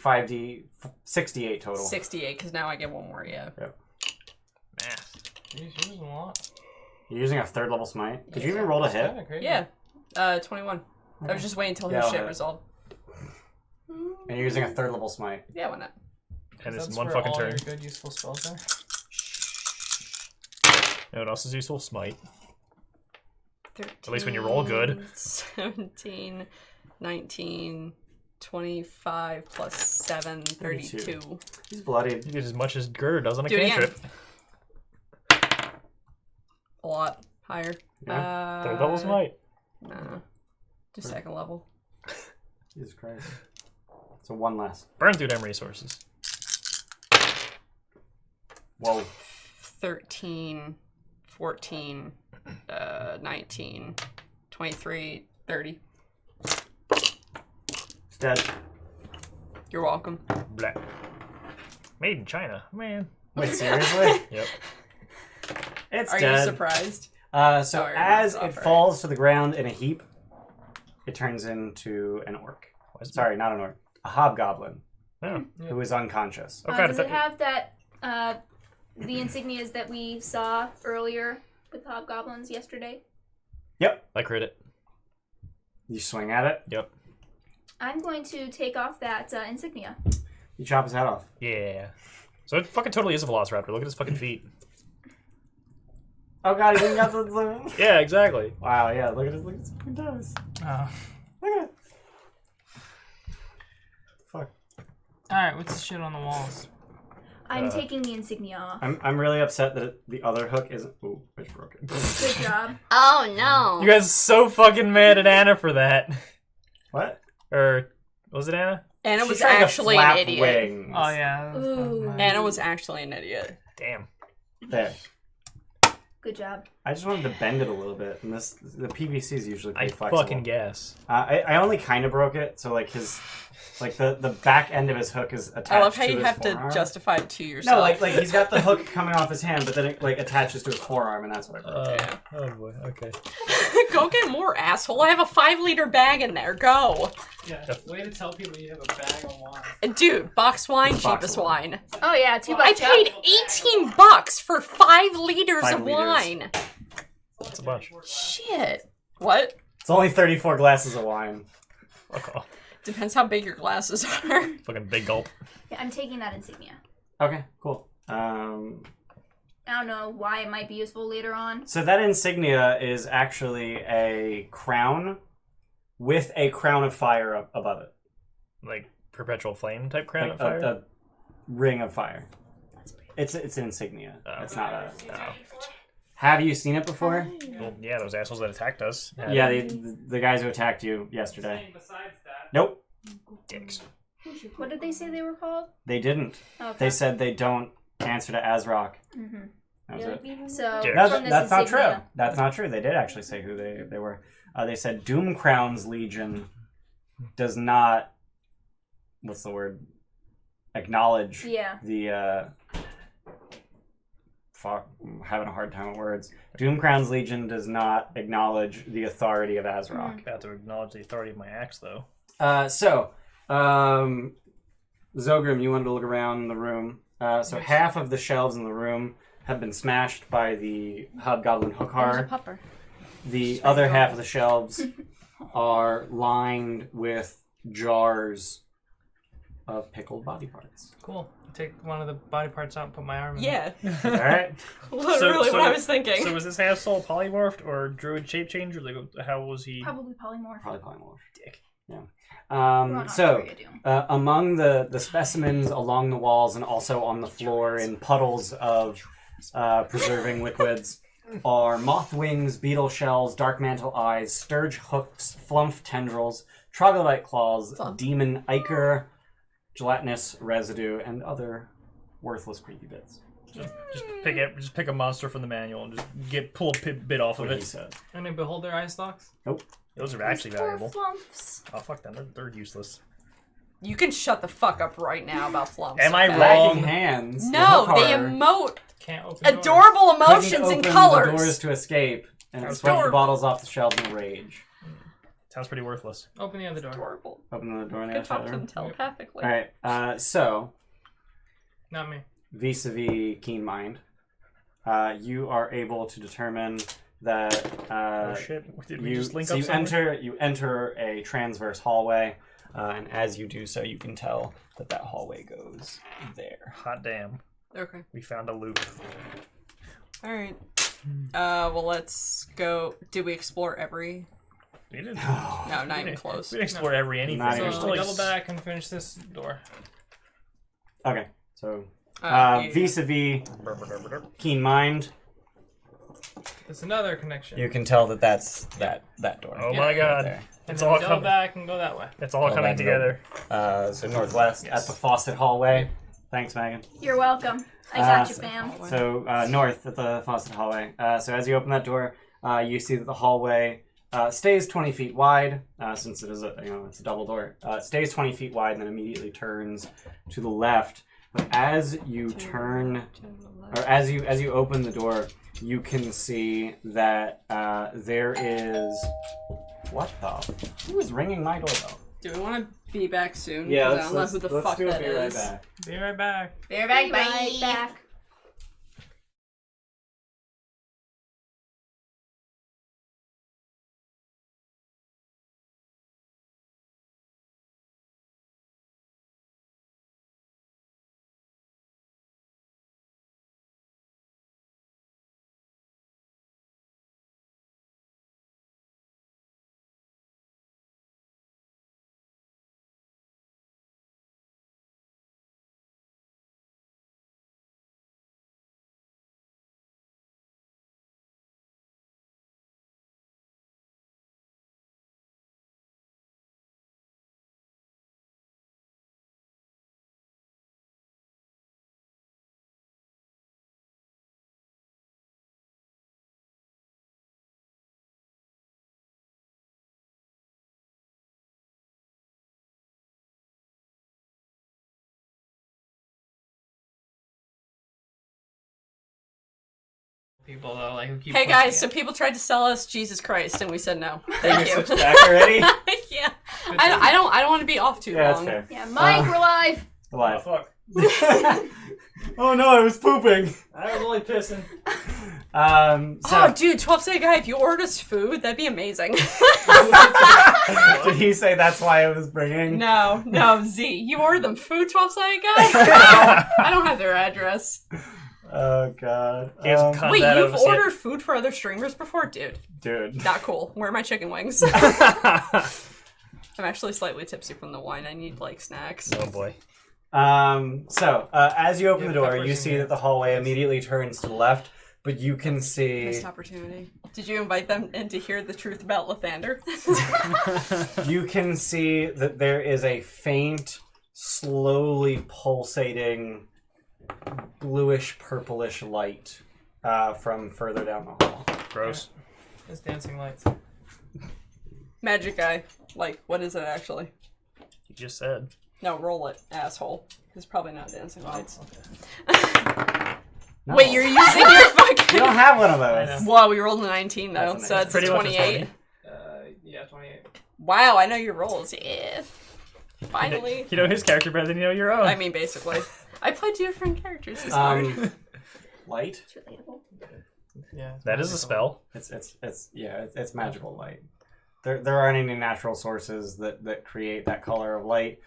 68 total.
68, because now I get one more, yeah.
Math.
Jeez, you're using a lot.
You're using a third level smite? Did you even roll a hit?
Kinda crazy.
Yeah, 21. I was just waiting until
Yeah,
his
I'll
shit
hit.
resolved.
And you're using a third level smite.
Yeah, why not?
And it's
That's
in one
where
fucking
all
turn.
your good useful spells are.
You know what else is useful? Smite.
13,
At least when you roll good.
17, 19, 25 plus 7, 32.
He's bloody.
You get as much as Girder does on a
Do it again.
cantrip.
A lot higher.
Yeah.
Third level smite.
No. Do second level.
Jesus Christ. So one less.
Burn through them resources.
Whoa.
13, 14, 19, 23, 30.
It's dead.
You're welcome.
Blah. Made in China. Man.
Wait, seriously?
Yep.
It's
Are
dead.
you surprised?
So
Sorry,
as
that's
it
off, right?
falls to the ground in a heap, it turns into an orc.
Why is it-
Sorry, not an orc. A hobgoblin
Oh.
who is unconscious.
Okay,
Does it have that, the insignias that we saw earlier with the hobgoblins yesterday?
I crit it.
You swing at it,
Yep.
I'm going to take off that insignia.
you chop his head off.
Yeah. So it fucking totally is a velociraptor. Look at his fucking feet.
Oh god, he even got the...
Yeah, exactly.
Wow, yeah, look at his fucking toes.
Oh.
Look at it. Fuck.
Alright, what's the shit on the walls?
I'm taking the insignia off.
I'm really upset that the other hook isn't... Ooh, it's broken.
Good job.
Oh no.
You guys are so fucking mad at Anna for that.
What?
Or was it Anna?
Anna
She's
was
trying to
actually
flap
an idiot.
wings.
Oh yeah. That was
Ooh.
mine.
Anna was actually an idiot.
Damn.
There.
Good job.
I just wanted to bend it a little bit, and the PVC is usually
I
pretty flexible.
fucking guess.
I only kind of broke it, so like the back end of his hook is attached.
I love how
to
you
his
have
forearm.
to justify it to yourself.
No, like he's got the hook coming off his hand, but then it like attaches to his forearm, and that's what I broke.
Yeah.
Oh boy. Okay.
Go get more, asshole. I have a 5-liter bag in there. Go.
Yeah. Way to tell people you have a bag of wine.
Dude, box wine,
It's box
cheapest
wine.
wine.
Oh yeah, $2
I
Chuck.
paid $18 for 5 liters
5
of
liters.
wine.
That's a bunch.
Shit. What?
It's only 34 glasses of wine.
Fuck off.
Depends how big your glasses are.
Fucking big gulp.
Yeah, I'm taking that insignia.
Okay, cool.
I don't know why it might be useful later on.
So that insignia is actually a crown with a crown of fire above it,
Like perpetual flame type crown
like
of fire.
a ring of fire.
That's pretty.
It's an insignia.
Oh.
It's not a.
Oh.
Have you seen it before?
Well, yeah, those assholes that attacked us. had
Yeah, the guys who attacked you yesterday.
Besides that,
Nope,
dicks.
What did they say they were called?
they didn't.
Okay.
They said they don't answer to Azrock.
Mm-hmm.
That was it.
So
Yeah.
from this
That's not true.
insignia-
That's not true. They did actually say who they were. They said Doomcrown's Legion does not. What's the word? Acknowledge
Yeah.
the. Fuck, I'm having a hard time with words. Doomcrown's Legion does not acknowledge the authority of Azrock.
About to acknowledge the authority of my axe, though.
Xogrim, you wanted to look around the room. So half of the shelves in the room have been smashed by the Hobgoblin
There's a
Hookar.
pupper.
The other half of the shelves are lined with jars of pickled body parts.
cool. Take one of the body parts out and put my arm in.
Yeah,
All right.
literally what I was thinking.
So was this asshole polymorphed or druid shape changer? Like, how was he?
Probably polymorph.
Probably polymorph.
Dick.
Yeah.
We're on
So,
Arcturiadoom.
among the specimens along the walls and also on the floor in puddles of preserving liquids are moth wings, beetle shells, dark mantle eyes, sturge hooks, flump tendrils, troglodyte claws, demon ichor, gelatinous residue, and other worthless creepy bits.
Just pick a monster from the manual and just pull a bit off of
What he
it.
said.
Any beholder eye stalks?
Those are actually valuable.
Flumps.
Oh fuck them, they're useless.
You can shut the fuck up right now about flumps.
Am I
okay?
wrong?
Lacking hands.
No,
the
they
Hookar
emote
Can't open doors.
adorable
couldn't
emotions and
open
colors.
the doors to escape, and it
That's
swept the
adorable.
bottles off the shelves in a rage.
Sounds pretty worthless.
Open the other door.
Adorable.
Open the door on the
I
other
could
side
talk
of
to
the
them
room.
telepathically.
Alright, so,
Not me.
vis-a-vis Keen Mind, you are able to determine that
Oh shit! Did we
you,
just link
so
up
you
somewhere?
enter a transverse hallway, and as you do so, you can tell that hallway goes there.
Hot damn!
Okay.
We found a loop.
All right. Well, let's go. Did we explore every?
We didn't.
No, not even close.
We didn't explore every anything.
Not
So
even
There's
close.
like
double back and finish this door.
Okay, so
Yeah.
vis-a-vis Keen Mind,
There's another connection.
you can tell that's that door.
Oh my god!
There.
and
It's
then
all
we double
coming.
back and go that way.
It's all
Go
coming
back, go.
together.
So northwest
Yes.
at the faucet hallway. Thanks, Megan.
You're welcome. I got you, fam.
So north at the faucet hallway. So as you open that door, you see that the hallway stays 20 feet wide, since it is it's a double door. It stays 20 feet wide and then immediately turns to the left. But as you turn, or as you open the door, you can see that there is what the? Who is ringing my doorbell?
Do we want to be back soon?
Yeah,
'Cause I don't know who the fuck
do
that
it. Be right
is.
back.
Be right back.
They're back.
Right back.
People though, like who keep.
Hey
pushing
guys,
it.
so people tried to sell us Jesus Christ, and we said no. Thank you.
Switch back already?
Yeah. I don't want to be off too
Yeah, that's
long.
fair.
Yeah, Mike, we're live.
Oh
Alive.
fuck!
Oh no, I was pooping.
I was only pissing.
Oh, dude, 12-say guy, if you ordered us food, that'd be amazing.
Did he say that's why I was bringing?
No, Z, you ordered them food, 12-say guy? No, I don't have their address.
Oh god.
He has a
Wait,
that
you've
of a
ordered food for other streamers before? Dude,
Dude.
not cool. Where are my chicken wings? I'm actually slightly tipsy from the wine. I need, like, snacks.
Oh boy.
As you open
Yeah,
the door,
peppers
you
in
see
here.
that the hallway immediately turns to the left, But you can see
Missed opportunity. Did you invite them in to hear the truth about Lathander?
you can see that there is a faint, slowly pulsating, bluish purplish light from further down the hall.
Gross.
It's dancing lights.
Magic guy. Like, what is it actually?
You just said.
No, roll it, asshole. It's probably not dancing lights.
No.
Wait, you're using your fucking...
You don't have one of
I
those.
know.
Wow, we rolled a 19 though,
That's
so that's
pretty much a
28.
20.
Yeah, 28.
Wow, I know your rolls. Yeah. Finally.
You know his character better than you know your own.
I mean, basically. I played different characters this hard.
Light.
It's relatable.
Yeah. it's
that is a
magical.
It's it's magical light. There aren't any natural sources that create that color of light.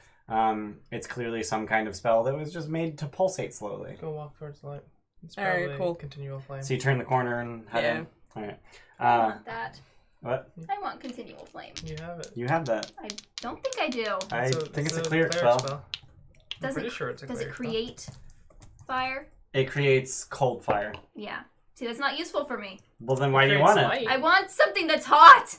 It's clearly some kind of spell that was just made to pulsate slowly.
Go walk towards the light. It's
Alright,
probably
cool.
Continual flame.
So you turn the corner and head in. Alright.
I want that.
What?
I want continual flame.
You have it.
You have that.
I don't think I do.
I think it's a clear spell.
I'm
Does
pretty
it
sure it's a
does
clear
it create fire?
It creates cold fire.
Yeah. See, that's not useful for me.
Well, then why do you want it?
I want something that's hot.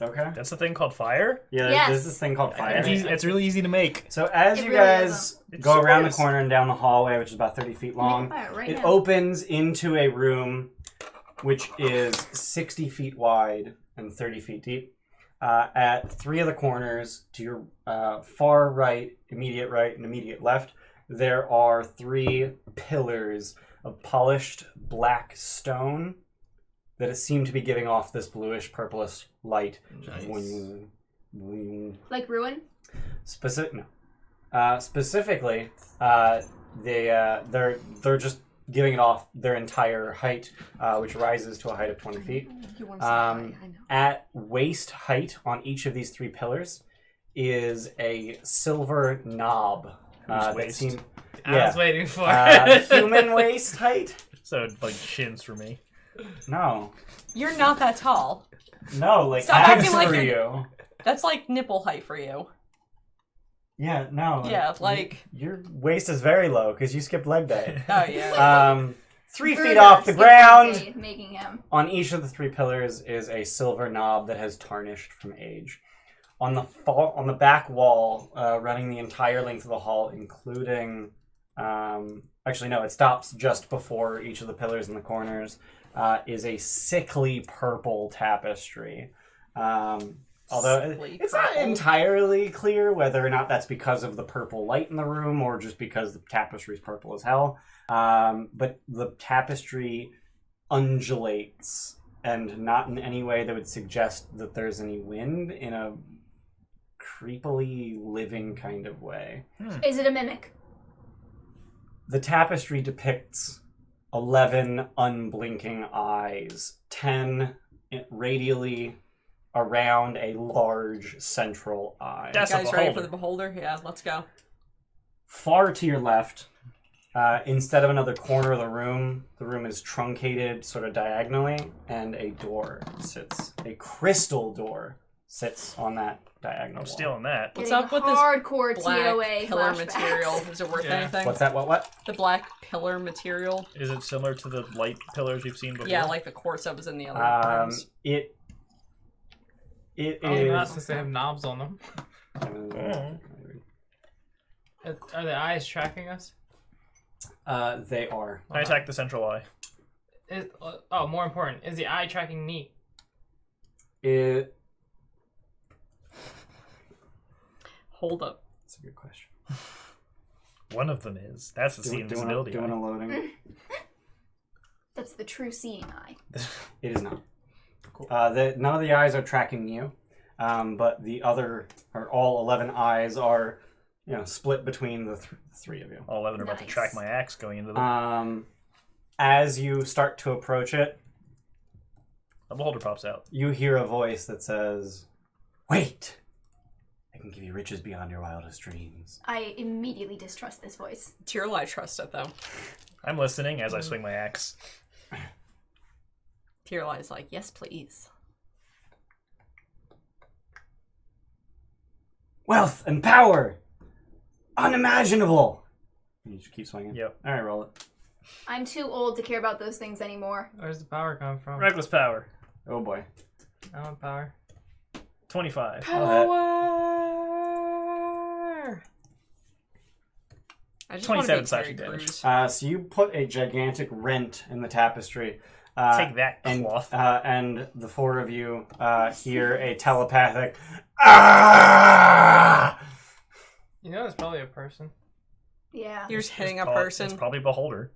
Okay.
That's the thing called fire?
Yeah,
Yes.
there's this thing called fire.
It's really easy to make.
So as
It
you
really
guys
It
go around the
is.
corner and down the hallway, which is about 30 feet long,
Fire right
it
now.
opens into a room which is 60 feet wide and 30 feet deep. At three of the corners, to your far right, and immediate left, there are three pillars of polished black stone that seem to be giving off this bluish purplish light.
Nice.
Like ruin?
Specifically, they're just giving it off their entire height, which rises to a height of 20 feet.
You want to say hi, I know.
At waist height on each of these three pillars is a silver knob. that
waist?
seem-
I was waiting for
human waist height?
So, like, shins for me.
No.
You're not that tall.
No, like
Stop
abs
acting like
for
you're-
you.
That's like nipple height for you.
Yeah, no.
Yeah, like-
Your waist is very low because you skipped leg day.
Oh, yeah.
3 feet
Further
off the
skipping
ground.
day, making him.
On each of the three pillars is a silver knob that has tarnished from age. On the back wall, running the entire length of the hall, including... actually, no, it stops just before each of the pillars in the corners, is a sickly purple tapestry. Although
Sickly
it's not
purple.
entirely clear whether or not that's because of the purple light in the room or just because the tapestry is purple as hell. But the tapestry undulates, and not in any way that would suggest that there's any wind, in a creepily living kind of way.
Is it a mimic?
The tapestry depicts 11 unblinking eyes, 10 radially around a large central eye.
That's
You guys
a
ready
beholder.
for the beholder? Yeah, let's go.
Far to your left, instead of another corner of the room is truncated sort of diagonally, and a crystal door sits on that diagonal
I'm
wall.
stealing that.
What's
Getting
up with this
hardcore
black
TOA
pillar
flashbacks.
material? Is it worth
Yeah.
anything?
What's that? What?
The black pillar material?
Is it similar to the light pillars you've seen before?
Yeah, like the quartz that was in the other rooms.
It
Probably not,
is...
since they have knobs on them. Are the eyes tracking us?
They are.
I attack the central eye.
More important, is the eye tracking me?
It...
Hold up.
That's a good question.
One of them is. That's the see invisibility
Doing
eye.
a loading.
That's the true seeing eye.
It is not. Cool. None of the eyes are tracking you, but all 11 eyes are, split between the three of you.
All 11 are about to
Nice.
track my axe going into the...
As you start to approach it,
The beholder pops out.
you hear a voice that says, "Wait! I can give you riches beyond your wildest dreams."
I immediately distrust this voice.
Tyrell, I trust it though.
I'm listening as I swing my axe.
Tyrell is like, yes, please.
Wealth and power! Unimaginable! You just keep swinging.
Yep.
Alright, roll it.
I'm too old to care about those things anymore.
Where's the power come from?
Reckless power.
Oh boy.
I want power.
25.
Power. I just want to
27
be
slashing
Terry
damage.
Crews.
So you put a gigantic rent in the tapestry.
Take that,
and,
cloth.
and the four of you hear a telepathic. Ah!
You know, it's probably a person.
Yeah.
You're just hitting a
It's
person.
probably Beholder.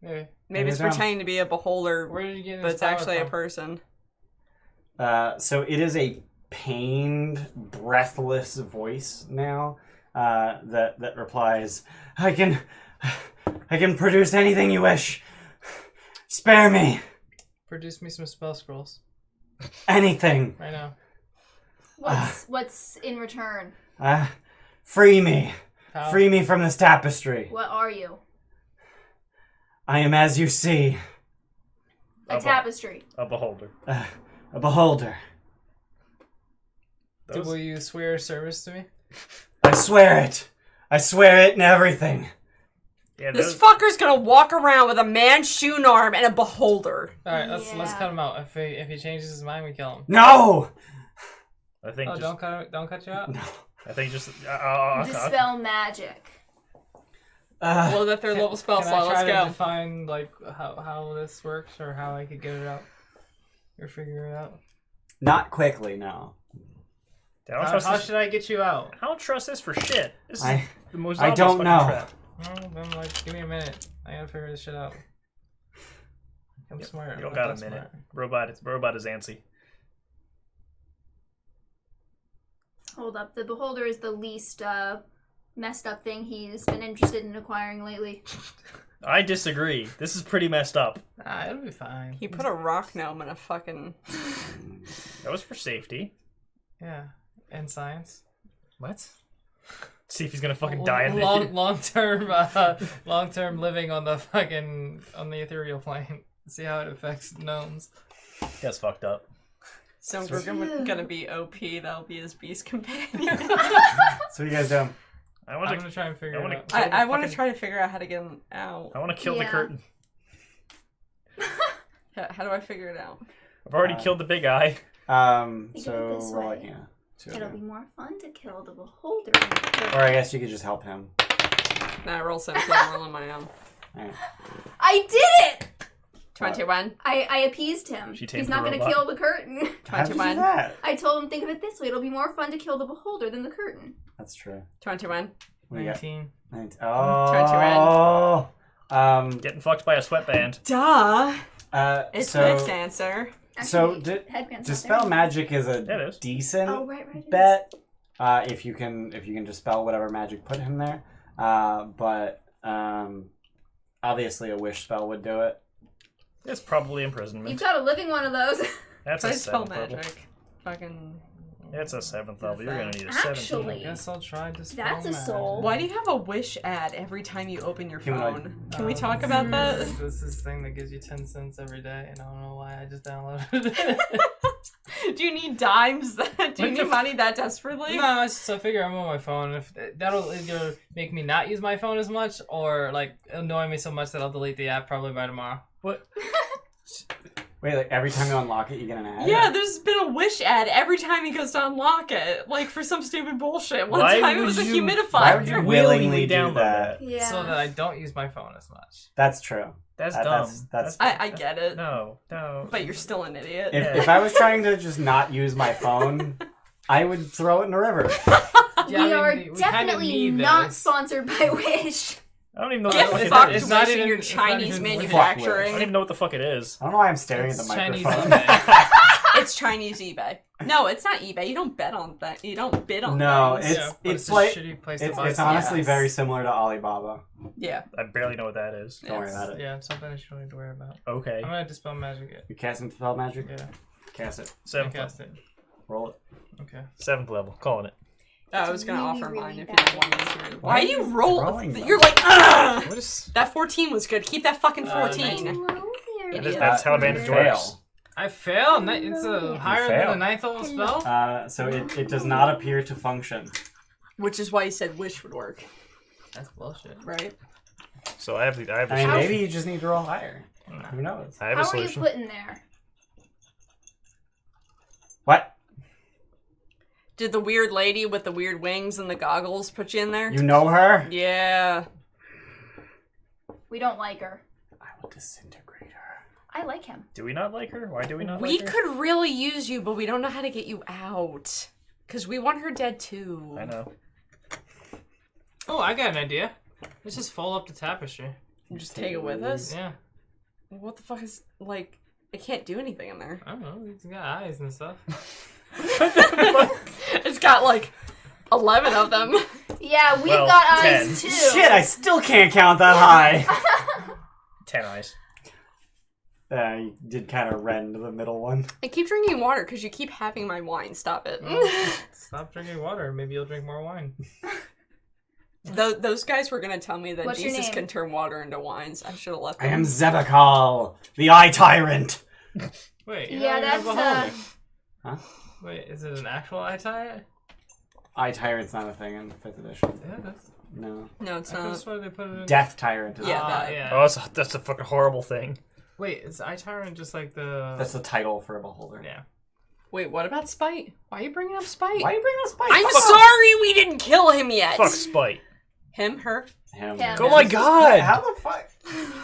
Yeah.
Maybe it's
Maybe it's
pretending to be a beholder,
Where did you get
but
this
it's
power
actually a
from?
person.
So it is a pained, breathless voice now that replies, I can produce anything you wish. Spare me.
Produce me some spell scrolls.
Anything.
Right now.
What's in return?
Free me.
How?
Free me from this tapestry.
What are you?
I am as you see,
A tapestry.
A Beholder.
a beholder.
Those-
Will you swear service to me?
I swear it. I swear it and everything.
Yeah,
This
those,
fucker's gonna walk around with a man's shoe arm and a beholder.
Alright, let's
Yeah.
cut him out. If he changes his mind, we kill him.
No!
I think
Oh,
just,
don't cut you out?
No.
I think just
Dispel magic.
Well, the third level spell
Can
slot.
I try
Let's
to
go.
define like how this works or how I could get it out? Or figure it out?
Not quickly, no.
I don't
How
trust this.
should I get you out?
I don't trust this for shit. This is
I-
the most
I
obvious
don't
fucking
know.
trap.
Well, then like give me a minute. I gotta figure this shit out. I'm smart.
You don't
I'm
got a
not
minute.
smart.
Robot is antsy.
Hold up. The beholder is the least messed up thing he's been interested in acquiring lately.
I disagree. This is pretty messed up.
Ah, it'll be fine.
He put a rock gnome in a fucking.
That was for safety.
Yeah. And science.
What? See if he's gonna fucking die in the
long term living on the ethereal plane. See how it affects gnomes.
That's fucked up.
So we're gonna be OP. That'll be his beast companion.
So what you guys doing?
I want
I'm
to.
gonna try and figure
I
it
wanna-
out.
I want to
fucking-
try to figure out how to get him out.
I want to kill the
Yeah.
curtain.
How do I figure it out?
I've already killed the big eye.
Think of it
So
this
roll
way.
it, yeah. Two of
It'll
you.
be more fun to kill the beholder.
Or I guess you could just help him.
Nah, I roll something. I'm rolling my own.
Alright.
I did it!
21.
I appeased him.
She tamed
He's not
the
going to
robot.
kill the curtain.
How'd you do
21.
that?
I told him, think of it this way. It'll be more fun to kill the beholder than the curtain.
That's true.
21.
What do you got?
19.
19. Oh.
Getting fucked by a sweatband.
Duh. It's
so,
this answer.
So,
headband's
Dispel
not there.
Magic is a
Yeah, it is.
decent
Oh, right, it is.
bet. If you can dispel whatever magic put him there. But obviously a wish spell would do it.
It's probably imprisonment.
You've got a living one of those.
That's
Try
a
to spell
7th level.
magic. Fucking.
It's a 7th level. You're gonna need a 17.
Actually-
I guess I'll try to
That's a soul.
Why do you have a wish ad every time you open your
Humanoid.
phone? Can we talk about that?
This is thing that gives you 10 cents every day, and I don't know why I just downloaded it.
Do you need dimes? Do you
What
need
the
money that desperately?
No, it's just I figure I'm on my phone. If that'll either make me not use my phone as much, or like annoy me so much that I'll delete the app probably by tomorrow.
What?
Wait, like every time you unlock it, you get an ad?
Yeah, there's been a wish ad every time he goes to unlock it, like for some stupid bullshit. One
Why
time it
would
was a
you-
humidifier.
Why would you willingly do
download
that?
Yeah.
So that I don't use my phone as much.
That's true.
That's
That-
dumb.
that's-
I get it,
No.
but you're still an idiot.
If I was trying to just not use my phone, I would throw it in the river.
Yeah,
we
I
are
mean, we kinda
definitely
need
not
this.
sponsored by Wish.
I don't even know what
Get
the fuck it
fucked
is.
It's not
wishing
even-
your
it's not
Chinese
even
Wish.
I
manufacturing.
don't even know what the fuck it is.
I don't know why I'm staring at
It's
the
Chinese
microphone.
eBay.
It's Chinese eBay. No, it's not eBay. You don't bet on that. You don't bid on
No,
things.
it's
but
it's
a
like
shitty place to
it's
buy stuff.
honestly
Yes.
very similar to Alibaba.
Yeah.
I barely know what that is.
Don't worry about it.
Yeah, it's something that you don't need to worry about.
Okay.
I'm gonna dispel magic it.
You cast some spell magic.
Yeah,
Cast it.
I
7th
cast
level.
it.
Roll it.
Okay.
7th level. Calling it.
I was gonna
really,
offer
really
mine if you
bad.
didn't want me to. Why
are
do you
you
roll?
throwing them?
You're like, ugh!
What is?
That 14 was good. Keep that fucking 14.
Hello there.
Idiot.
That's how advantage
Fail.
works.
I failed. It's a higher
failed.
than a 9th level spell.
So it does not appear to function.
Which is why you said wish would work,
That's bullshit.
right?
So I have a
I mean,
solution.
maybe you just need to roll higher. Who knows?
I have
How
a
are you
solution.
put in there?
What?
Did the weird lady with the weird wings and the goggles put you in there?
You know her?
Yeah.
We don't like her.
I will disintegrate her.
I like him.
Do we not like her? Why do we not
We
like her?
could really use you, but we don't know how to get you out. Because we want her dead too.
I know.
Oh, I got an idea. Let's just fold up the tapestry.
And just take it with us?
Yeah.
What the fuck is, like, I can't do anything in there.
I don't know. It's got eyes and stuff.
It's got, like, 11 of them.
Yeah, we've
Well,
got
10.
eyes too.
Shit, I still can't count that high.
10 eyes.
You did kind of rend the middle one.
I keep drinking water because you keep having my wine. Stop it.
Stop drinking water. Maybe you'll drink more wine.
Those guys were going to tell me that
What's your
Jesus
name?
can turn water into wines. I should have left
I
them.
am Zebekal, the Eye Tyrant.
Wait,
Yeah,
you have
that's,
a beholder.
Huh?
Wait, is it an actual eye tie?
Eye Tyrant's not a thing in 5th edition.
Yeah, that's.
No.
No, it's
I could
not.
swear they put it in.
Death Tyrant is
Yeah,
Ah,
that.
yeah.
Oh, that's a fucking horrible thing.
Wait, is eye tyrant just like the?
That's the title for a beholder.
Yeah.
Wait, what about Spite? Why are you bringing up Spite?
Why are you bringing up Spike?
I'm
Fuck
sorry we didn't kill him yet.
Fuck Spite.
Him, her.
him.
Him.
Oh my god!
How the fuck?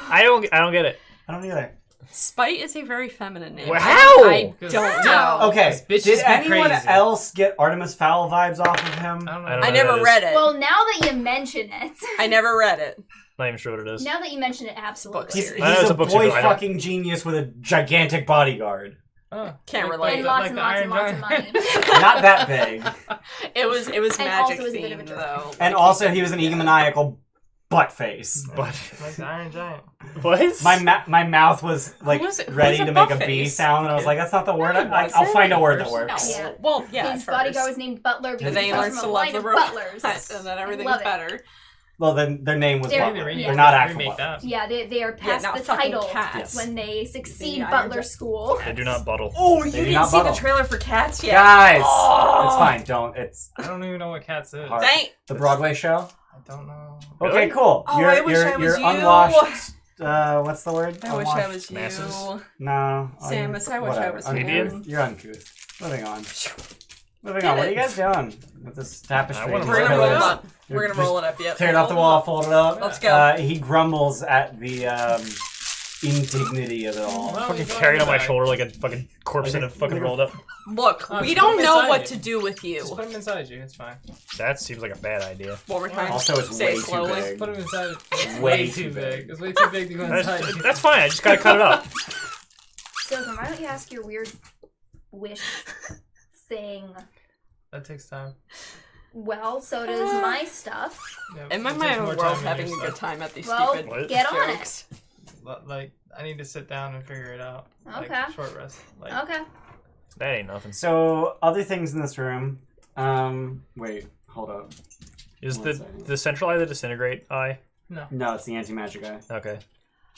I don't get it.
I don't either.
Spite is a very feminine name.
Well, how?
I don't know.
Okay,
This bitch
did
has been
anyone
crazy.
else get Artemis Fowl vibes off of him?
I don't know.
I don't
I
know
never
what that
read
is.
it.
Well, now that you mention it,
I never read it.
Not even sure what it is.
now that you mention it, absolutely.
He's,
Series.
I know
he's
it's
a
a book
boy
series, I don't-
fucking genius with a gigantic bodyguard.
Oh,
Can't
like-
relate.
And
like
lots
the
and lots
Iron
and lots of
Giant.
money.
Not that big.
It was
And
magic
also was a bit of a
themed
jerk.
though.
And also, he was an egomaniacal butt face.
But
Like the Iron Giant.
what?
My mouth was like
Who was it? Who
ready
was
to
a
make a
butt
B
face?
sound, and I was like, "That's not the word."
No, was
I'll
it?
find a word that
First?
works.
No.
Yeah.
Well, yeah.
His
at
bodyguard
first.
was named Butler because
And then
he
he
comes
learns
from
to
a
love
line
the
of
robot.
butlers.
And then everything's
Love it.
better.
Well, then their name was
They're-
Butler.
yeah.
They're not actual
remake
Butlers.
that.
Yeah, they are past
not
the
fucking
title
cats.
when they succeed
The Iron
Butler
Giant.
School.
They do not bottle.
Oh,
They
you
do
didn't
not
see the
bubble.
trailer for Cats yet?
Guys,
Oh.
it's fine. Don't. It's
I don't even know what Cats is.
hard.
Dang.
The Broadway show.
I don't know.
Really?
Okay, cool.
Oh,
you're
I wish
you're,
I was
you're
you.
unwashed. What's the word?
I wish I
Unwashed?
was you.
masses.
No.
Samus, I wish I
whatever.
was
Comedian?
him.
You're uncouth. Moving on. Moving
Get
on. What are
it.
you guys doing with this tapestry?
I wanna
We're gonna roll it
Pillars?
up.
You're
We're gonna
just
roll it up. Yep.
Tear it off the wall, fold it up.
Let's go.
He grumbles at the indignity of it all.
Well,
Fucking
he's
carried on my
alright.
shoulder like a fucking corpse in a fucking rolled up.
Look,
Oh,
we
just
don't
put 'em
know
inside
what
you.
to do with you.
Just put them inside you. It's fine.
That seems like a bad idea.
One more time.
Also, it's
Say
way
it
too
slowly.
big.
Put them inside. It's
Way
way
too
too
big.
big. It's way too big to go inside.
That's fine. I just gotta cut it up.
So then why don't you ask your weird wish thing?
That takes time.
Well, so does my stuff.
Yeah,
Am I
it
my
takes
own
more
world
time than
having a
your
good
stuff.
time at these
Well,
stupid
What?
get on
jokes?
Like, I need to sit down and figure it out.
Okay.
Like, short rest. Like,
Okay.
That ain't nothing.
So, other things in this room. Wait, hold up.
Is
One second.
the central eye the disintegrate eye?
no.
No, it's the anti-magic guy.
Okay.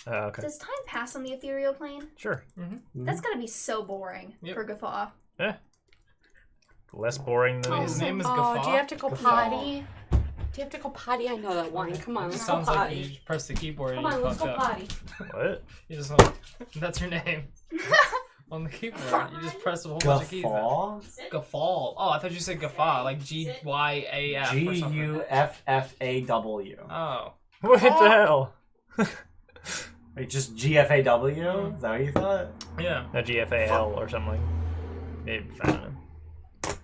Okay.
Does time pass on the ethereal plane?
Sure.
That's gotta be so boring
Yep.
for Guffaw.
Less boring than
His name is Guffaw.
do you have to go
Guffaw.
potty? Do you have to go potty? I know that one. Come on,
It
let's go
sounds like
potty.
you just press the keyboard
Come
and
on,
you
let's
fucked
go
up.
potty.
what?
You just want, that's your name. On the keyboard. You just press a whole bunch of keys.
Guffaw?
Guffaw. Oh, I thought you said Guffaw, like Gyaf or something.
G-U-F-F-A-W.
Oh.
What the hell?
Wait, just G-F-A-W? Is that what you thought?
Yeah.
A GFAL or something like. Maybe I don't know.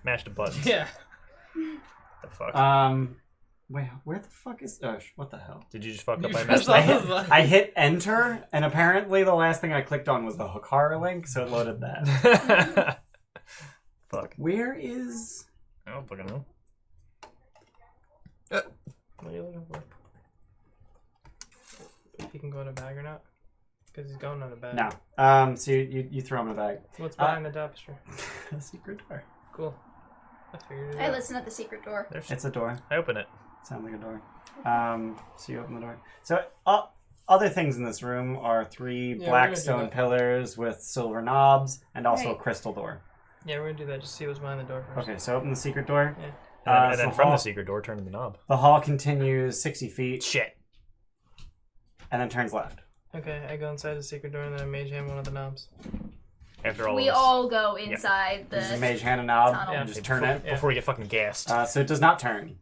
Mash the buttons.
Yeah.
The fuck?
Wait, where the fuck is... what the hell?
Did you just fuck up
You
my
pressed
mess?
all those
I hit enter, and apparently the last thing I clicked on was the Hokara link, so it loaded that.
Fuck.
Where is...
I don't fucking know. What are you looking for?
If he can go in a bag or not. Because he's going in a bag.
No. So you throw him in a bag.
What's behind the tapestry?
A secret door.
Cool. I figured it
I
out.
listen at the secret door.
There's.
It's a door.
I open it.
Sounds like a door. So you open the door. So other things in this room are three
we're
black
gonna do
stone
that.
pillars with silver knobs, and also a
Right.
crystal door.
Yeah, we're gonna do that. Just see what's behind the door first.
Okay, so open the secret door.
Yeah.
And
So
then from
hall-
the secret door, turn to the knob.
The hall continues 60 feet.
Shit.
and then turns left.
Okay, I go inside the secret door and then I mage hand one of the knobs.
After all
We
of this.
all go inside
Use a
the.
mage hand a knob
tunnel.
and just turn it.
Before we get fucking gassed.
So it does not turn.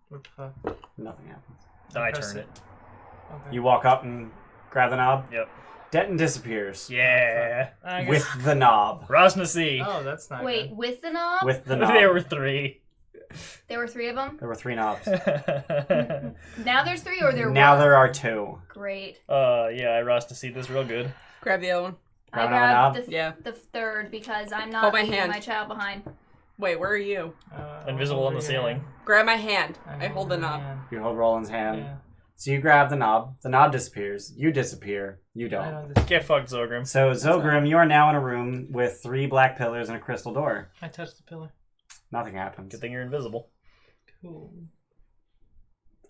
What the fuck?
Nothing happens.
Then I
press
turn
it.
it.
Okay.
You walk up and grab the knob.
Yep.
Denton disappears
Yeah.
I guess-
with the knob.
Rosnasi.
Oh, that's not
Wait,
good.
with the knob?
With the knob.
There were 3.
There were 3 of them?
There were 3 knobs.
Now there's 3 or there
Now
were?
there are 2.
Great.
Yeah, I Rosnasi this real good.
Grab the other one.
Grab
I
another
grabbed
knob?
Yeah.
the 3rd because I'm not
Hold my
leaving
hand.
my child behind.
Wait, where are you?
Invisible on the ceiling.
Grab my hand. I hold the knob.
You hold Roland's hand.
Yeah.
So you grab the knob disappears, you disappear, you
I
don't.
don't just,
Get fucked, Xogrim.
So Xogrim, you are now in a room with 3 black pillars and a crystal door.
I touched the pillar.
Nothing happens.
Good thing you're invisible.
Cool.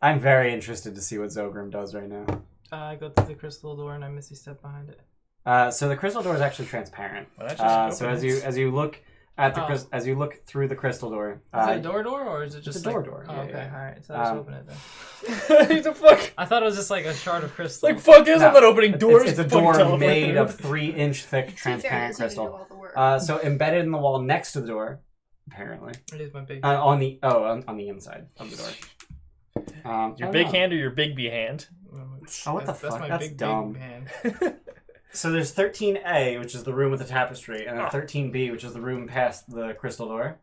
I'm very interested to see what Xogrim does right now.
I go to the crystal door and I missy step behind it.
So the crystal door is actually transparent.
Well, that's just
So
opens.
as you look at the
Oh.
as you look through the crystal door,
Is it a door or is it just
a
like...
door.
Oh,
Yeah,
okay,
yeah.
alright. So I just open it then.
He's a fuck.
I thought it was just like a shard of crystal.
Like, fuck is
No.
I'm not opening doors.
It's a
fucking
door
teleporter.
made of 3-inch thick
To be fair,
transparent
it's you to do
crystal.
all the work.
So embedded in the wall next to the door, apparently,
It is my big...
on the inside of the door.
Your
oh,
big
no.
hand or your big B hand?
Oh, what the
That's
fuck?
my
That's
big,
dumb.
big hand.
So there's 13A, which is the room with the tapestry, and then
Oh.
13B, which is the room past the crystal door.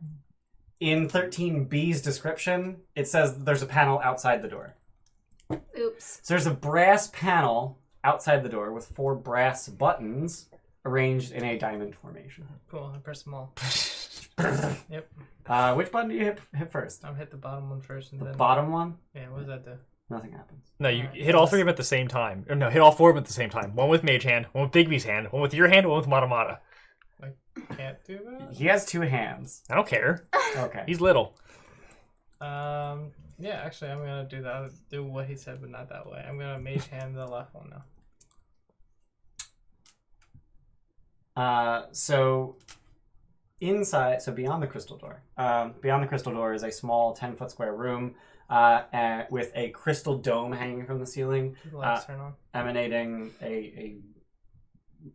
In 13B's description, it says there's a panel outside the door.
Oops.
So there's a brass panel outside the door with 4 brass buttons arranged in a diamond formation.
Cool, I press them all. Yep.
Which button do you hit first?
I'll hit the bottom one first and
The
then...
bottom one?
Yeah, what does that do?
Nothing happens.
No, you
Alright,
hit all 3 of them at the same time. Or no, hit all 4 of them at the same time. One with Mage Hand, one with Big B's hand, one with your hand, one with Matamata.
I can't do that?
He has 2 hands.
I don't care.
Okay.
He's little.
Yeah, actually, I'm gonna do that. Do what he said, but not that way. I'm gonna mage hand the left one now.
So inside, so beyond the crystal door, is a small 10-foot square room with a crystal dome hanging from the ceiling,
The lights turn on.
emanating a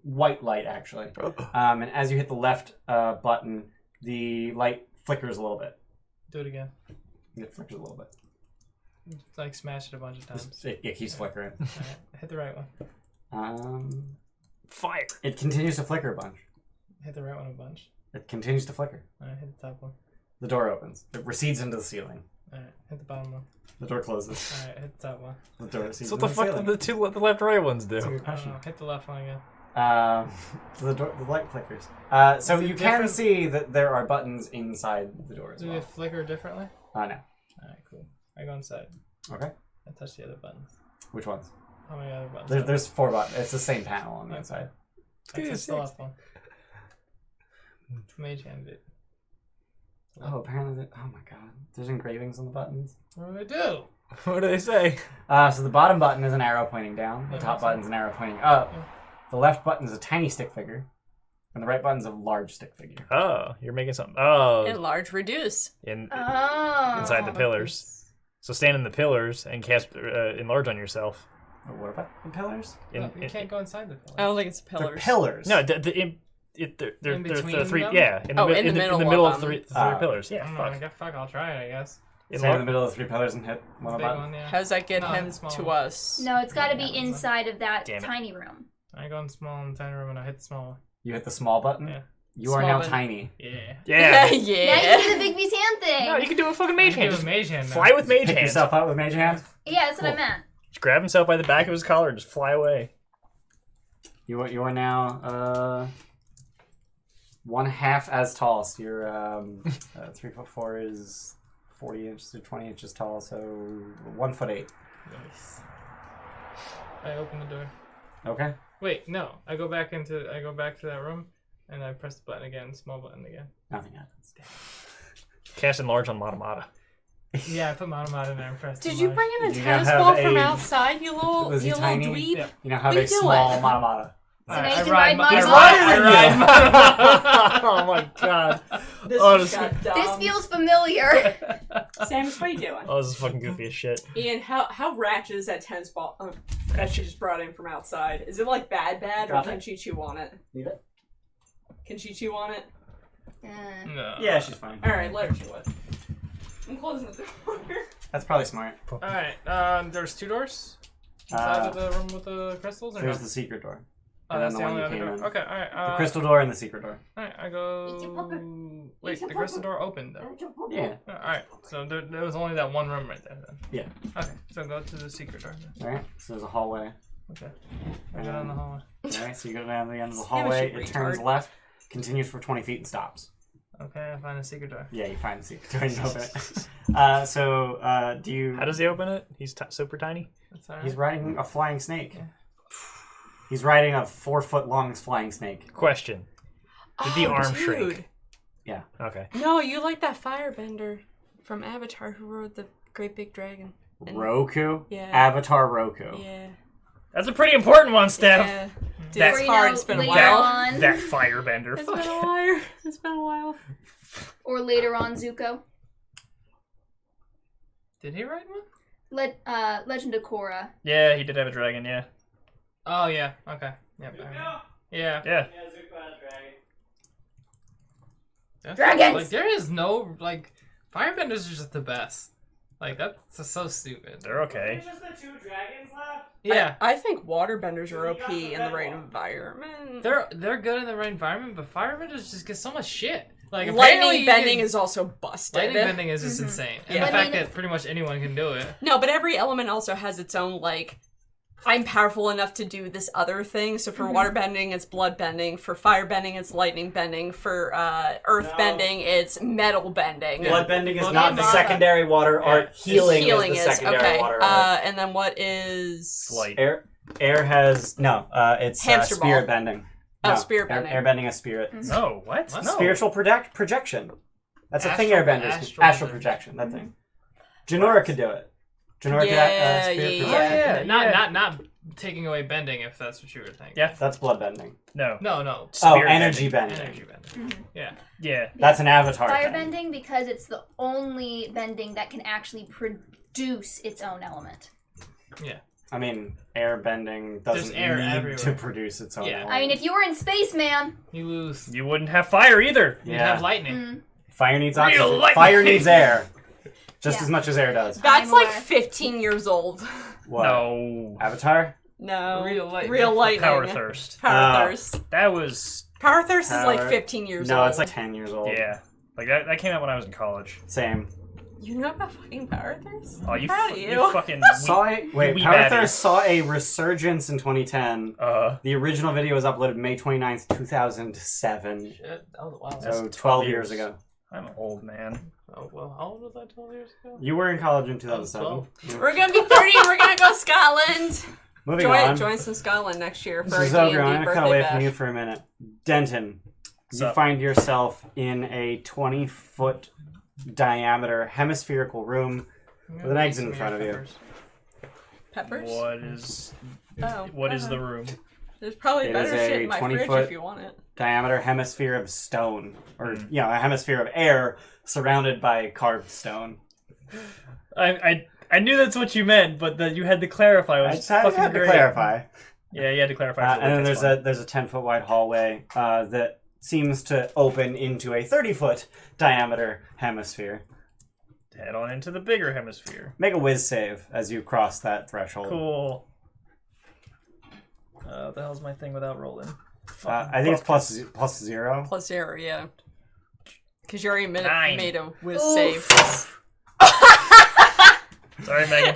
white light, actually. And as you hit the left button, the light flickers a little bit.
Do it again.
It flickers a little bit.
It's like smash it a bunch of times.
It keeps flickering.
Alright, hit the right one.
Fire.
It continues to flicker a bunch.
Hit the right one a bunch.
It continues to flicker.
Alright, hit the top one.
The door opens. It recedes into the ceiling.
Alright, hit the bottom one.
The door closes.
Alright, hit the top one.
The door recedes
So what the
into
fuck
ceiling.
did the left right ones
That's a
do?
good question.
Hit the left one again.
The light flickers. So
Is it
you can
different?
see that there are buttons inside the door as
Do
well.
they flicker differently?
No.
Alright, cool. I go inside.
Okay.
I touch the other buttons.
Which ones?
How many other buttons?
There's 4 buttons. It's the same panel on the
Okay.
inside.
I touch the left one. Mage hand it.
Oh, apparently. Oh my god. There's engravings on the buttons.
What do I do?
What do they say?
So the bottom button is an arrow pointing down. The
Yeah,
top
makes
button's an arrow pointing up.
Yeah.
The left button is a tiny stick figure. And the right button's a large stick figure.
Oh, you're making something. Oh,
Enlarge, reduce.
Oh.
inside the pillars. So stand in the pillars and cast enlarge on yourself.
Oh, what about the pillars?
No, you can't go inside the pillar.
I don't think it's
They're
pillars.
pillars.
No, they're
In
the
between
3.
them?
Yeah,
Oh, in the middle
middle
of
of
them.
3
Ah.
pillars.
I
Yeah,
don't know,
fuck.
fuck, I'll try it, I guess.
Stand in the middle of the 3 pillars and hit one
Big
button.
one, yeah.
How does that get
No,
him
it's small.
to us?
No, it's got to
Yeah,
be
that's
inside of that
Damn it.
tiny room.
I go in small and tiny room and I hit the small one.
You hit the small button.
Yeah.
You are
Small
now
button.
tiny.
Yeah.
Yeah.
Now you
yeah.
can do the Big B's hand thing.
No, you can do a fucking mage
I
hand.
can do
Just
a mage hand now.
fly with mage
Pick
hands.
yourself up with mage hand.
Yeah, that's what I
Cool.
meant.
Just grab himself by the back of his collar and just fly away.
You are now 1/2 as tall. So you're 3'4" is 40 inches to 20 inches tall. So 1'8".
Nice. I open the door.
Okay.
Wait, no. I go back to that room and I press the button again, small button again.
Nothing happens.
Cast enlarge on Matamata.
Yeah, I put Matamata in there and pressed
Did you
enlarge.
bring in a
You
tennis
have
ball from
a-
outside, you little
Was he
little
tiny?
dweeb?
Yeah.
You now have
What are
a
you doing?
small Matamata.
So now
I
you can
ride
ride
my-
my
I
bike.
Oh my god.
This
Oh,
just
this-
got dumb.
This feels familiar.
Sam, what are you doing?
Oh, this is fucking goofy as shit.
Ian, how ratchet is that tennis ball? that she just brought in from outside. Is it like bad, or
Drop
can
it.
Chi-Chi want it?
Leave it.
Can Chi-Chi want it?
No.
Yeah, she's fine.
Alright, let her chew it. I'm closing the door.
That's probably smart.
Alright, there's 2 doors inside of the room with the crystals, or
There's
no?
the secret door.
Oh,
and
that's
then
the
the one
only
you
other
came
door.
in.
Okay, alright.
The crystal door and the secret door.
Alright, I go... Wait, the crystal door opened, though.
Yeah.
Alright, so there was only that one room right there, then.
Yeah.
Okay, so go to the secret door. Then.
Alright, so there's a hallway.
Okay. I go down the hallway.
Alright, so you go down the end of the
Damn it,
hallway,
you
it turns
retard.
left, continues for 20 feet and stops.
Okay, I find a secret door.
Yeah, you find the secret door and you open it. Do you...
How does he open it? He's super tiny.
That's alright.
He's riding a flying snake.
Yeah.
He's riding a 4-foot-long flying snake.
Question. Did the arm shrink?
Yeah.
Okay.
No, you like that firebender from Avatar who rode the great big dragon. And-
Roku?
Yeah.
Avatar Roku.
Yeah.
That's a pretty important one, Steph.
Yeah. Dude,
That's
it's
Or,
hard. It's been a
later
while.
on,
That firebender.
It's been a while. It's been a while.
or later on, Zuko.
Did he write one?
Legend of Korra.
Yeah, he did have a dragon, yeah.
Oh, yeah. Okay. Yep. Yeah.
Yeah.
That's-
Dragons!
Like, there is no, like, firebenders are just the best. Like, that's so stupid.
They're okay.
just the 2 dragons left?
Yeah.
I think waterbenders are OP in the right environment.
They're good in the right environment, but firebenders just get so much shit. Like, apparently
Lightning
you
bending
can-
is also busted.
Lightning bending is just insane. And
Yeah.
the
I
fact
mean-
that pretty much anyone can do it.
No, but every element also has its own, like, I'm powerful enough to do this other thing. So for water bending, it's blood bending. For fire bending, it's lightning bending. For earth bending, it's metal bending.
Blood bending is
Blood
not the
bending-
secondary water art. Healing,
Healing
is the secondary
okay.
water art.
And then what is
Flight.
Air has... No, it's
Hamster ball.
spirit bending.
Oh,
No,
spirit bending.
Air bending is spirit.
No, what?
What?
No.
Spiritual projection. That's a thing
Astral-
airbenders.
astral
Astral
projection.
projection, that thing. Janora could do it. Janora could
Yeah,
spirit
yeah,
projection.
yeah.
Not taking away bending, if that's what you were thinking.
Yeah.
That's blood bending.
No.
No.
Oh,
Spirit
energy bending.
Energy bending. Yeah.
Yeah.
That's an avatar thing.
Firebending because it's the only bending that can actually produce its own element.
Yeah.
I mean, air bending doesn't
There's air
need
everywhere.
to produce its own
Yeah.
element.
I mean, if you were in space, man.
You lose.
You wouldn't have fire either.
You'd
Yeah.
have lightning.
Mm.
Fire needs
Real
oxygen.
lightning.
Fire needs air. Just
Yeah.
as much as air does.
That's
I'm
like
aware.
15 years old.
What?
No.
Avatar?
No.
Real lightning.
Real lightning.
Power thirst.
Power thirst.
That was
Power thirst is like
Power-
15 years
No,
old.
it's like 10 years old.
yeah. Like that came out when I was in college.
Same.
You know about fucking Power thirst?
Oh, you,
Proud of
you fucking
Saw it. Wait,
wee
Power
babby.
Thirst saw a resurgence in 2010. The original video was uploaded May 29th, 2007.
Shit, that was a while.
So
That's
12
years.
years ago.
I'm an old man.
Oh, well, how old was I 12 years ago?
You were in college in 2007.
12.
We're gonna be 30 and we're gonna go Scotland.
Moving on.
Join some Scotland next year for
So
a
Xogrim,
D&D
I'm going to
birthday
cut away
bash.
from you for a minute. Denton, you
Sup?
find yourself in a 20-foot diameter hemispherical room with an exit in front of you.
Peppers?
What is
Oh,
what is
okay.
the room?
There's probably
It
better
is a
shit in my fridge
20-foot
if you want it.
Diameter hemisphere of stone. Or, you know, a hemisphere of air surrounded by carved stone.
I knew that's what you meant, but that you had to clarify.
I
Was
just had
fucking
to
great.
clarify.
Yeah, you had to clarify.
And then there's a 10-foot wide hallway that seems to open into a 30-foot diameter hemisphere.
head on into the bigger hemisphere.
Make a whiz save as you cross that threshold.
Cool. What the hell's my thing without rolling?
I think it's plus 0.
Plus 0, yeah. Because you already
Nine.
made a whiz
Oof.
save.
Sorry, Megan.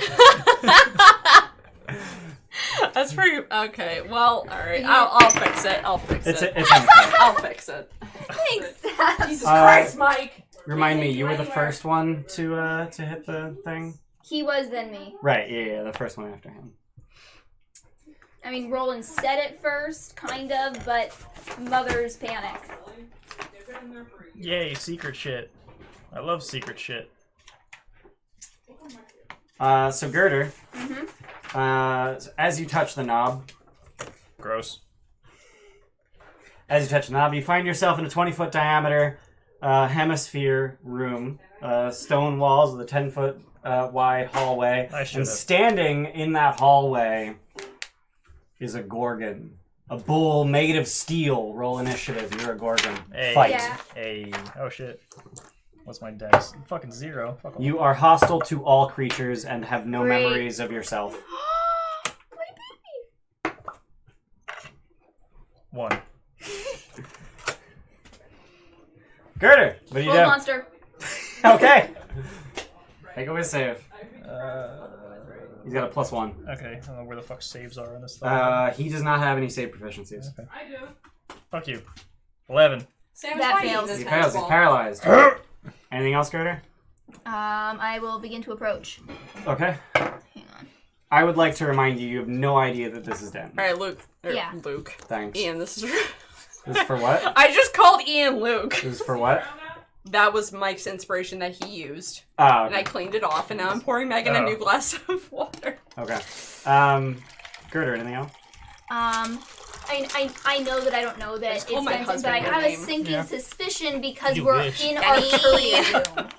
That's pretty... Okay, well, alright. I'll fix it. I'll fix
It's
it.
it's on the phone.
I'll fix it.
Thanks.
Jesus Christ, Mike!
Remind me, you were the
Anywhere.
first one to hit the thing?
He was then me.
Right, yeah, the first one after him.
I mean, Roland said it first, kind of, but Mother's panic.
Yay, secret shit. I love secret shit.
So Girder, as you touch the knob,
Gross.
you find yourself in a 20-foot diameter hemisphere room, stone walls with a 10-foot wide hallway,
I
and
should've.
standing in that hallway is a Gorgon. A bull made of steel. Roll initiative. You're a Gorgon.
Hey,
Fight.
Yeah.
hey. Oh shit. What's my dex? Fucking 0. Fuck off.
You are hostile to all creatures and have no
Great.
memories of yourself.
My baby.
1.
Girder, what do you
Bull
do?
monster.
Okay. Make a whiz save. He's got a +1.
Okay, I don't know where the fuck saves are on this thing.
He does not have any save proficiencies.
Okay.
I do.
Fuck you. 11.
Sam
That
is
fails.
this
He
tennis
fails. He's
ball.
paralyzed. Anything else, Girder?
I will begin to approach.
Okay.
Hang on.
I would like to remind you, you have no idea that this is Den.
All right, Luke.
Yeah.
Luke.
Thanks.
Ian, this is.
This is for what?
I just called Ian Luke.
This is for what?
That was Mike's inspiration that he used,
Oh,
and I
okay.
cleaned it off, and now I'm pouring Megan a new glass of water.
Okay. Girder, anything else?
I know that I don't know that it's
call my
Benton, but I
husband
have
your
a
name.
sinking suspicion because
You
we're
wish.
in
Any-
Arcturiadoom.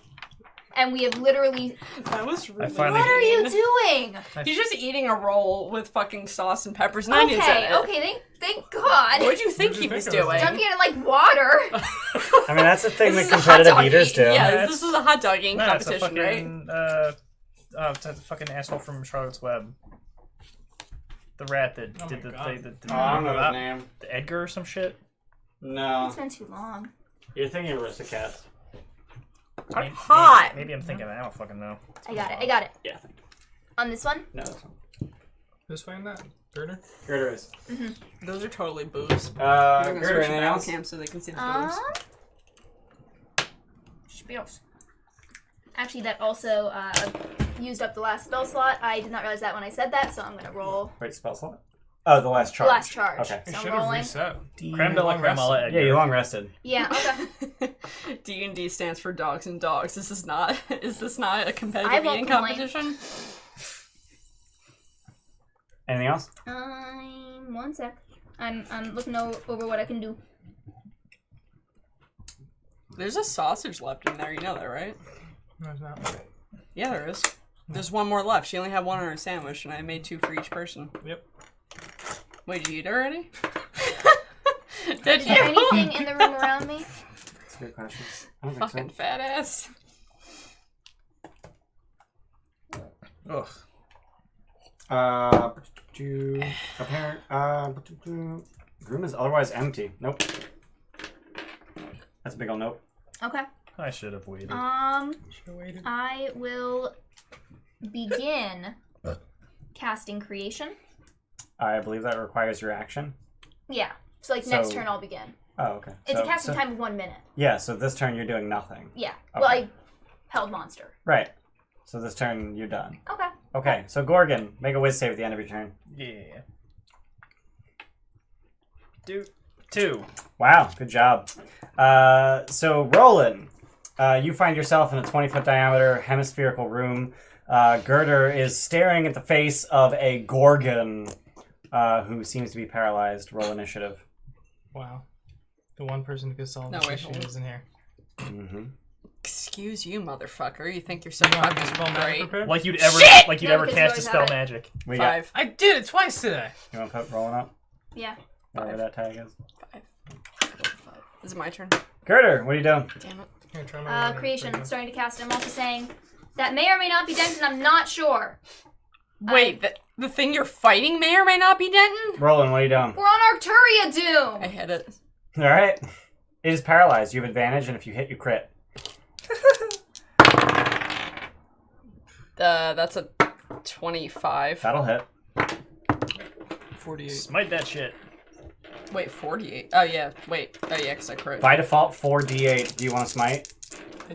And we have literally.
That was really.
finally-
What are you doing?
He's just eating a roll with fucking sauce and peppers and onions in
Okay,
it.
okay, thank God.
What did you think he was doing?
Dunking it in like water.
I mean, that's the thing
This
that
is a hot
competitive
dog
eaters do.
Yeah, this is a hot dog eating
Nah, it's a
competition, right?
fucking, it's a fucking asshole from Charlotte's Web. The rat that
Oh
did
my
the
God.
thing that
Oh, I don't know his name.
Edgar or some shit.
No.
It's been too long.
You're thinking of Aristocats.
Hot.
Maybe I'm thinking. I don't fucking know.
I got it.
Yeah.
On this one?
No, that's one.
Who's fighting that? Girder?
Girder is.
Those are totally boobs.
Girder, anything else?
Cam so they can see the boobs.
Spiels. Actually, that also used up the last spell slot. I did not realize that when I said that, so I'm gonna roll
Wait, spell slot? Oh, the last charge.
the last charge.
Okay.
It
So
should
I'm
have
rolling.
reset.
Creme de la creme a la Edgar.
Yeah, you long rested.
Yeah, okay.
D&D stands for dogs and dogs. This is not. Is this not a
I
competitive
won't
eating
complain.
competition?
Anything else?
One sec. I'm looking over what I can do.
There's a sausage left in there. You know that, right?
No, it's not.
Yeah, there is. There's one more left. She only had one on her sandwich, and I made 2 for each person.
Yep.
Wait, did you eat it already?
Is there anything in the room around me?
That's a good question. I don't think
Fucking
so.
fat ass.
Ugh.
Room is otherwise empty. Nope. That's a big ol' nope.
Okay.
I should have waited.
Should've waited.
I will begin casting creation.
I believe that requires your action.
Yeah. So like next
So-
turn I'll begin.
Oh, okay.
It's
So-
a casting
so-
time of 1 minute.
Yeah, so this turn you're doing nothing.
Yeah. Well,
Okay.
I held monster.
Right. So this turn you're done.
Okay.
Okay, so Gorgon, make a whiz save at the end of your turn.
Yeah. 2.
Wow, good job. So Roland, you find yourself in a 20-foot diameter hemispherical room. Girder is staring at the face of a Gorgon who seems to be paralyzed. Roll initiative.
Wow. The one person who could solve
No,
this
wait,
issue
hold on.
isn't here.
Mm-hmm.
Excuse you, motherfucker. You think you're so
You don't have
fucking
the spell magic
great?
prepared?
Like you'd ever,
Shit!
like you'd
No,
ever
because you
cast a
always
spell
have it.
magic.
We got.
5.
I did it twice today!
You want to put rolling up?
Yeah.
Whatever that tag is.
5. Is it my turn?
Girder, what are you doing?
Damn it.
Here, try my roll.
Creation. Starting to cast. I'm also saying that may or may not be Denton. I'm not sure.
Wait, the thing you're fighting may or may not be Denton?
Roland, what are you doing?
We're on Arcturiadoom.
I hit it.
All right. It is paralyzed. You have advantage, and if you hit, you crit.
That's a 25.
That'll hit.
48.
Smite that shit.
Wait, 48. Oh, yeah. Wait. Oh, yeah, because I crit.
By default, 4d8. Do you want to smite?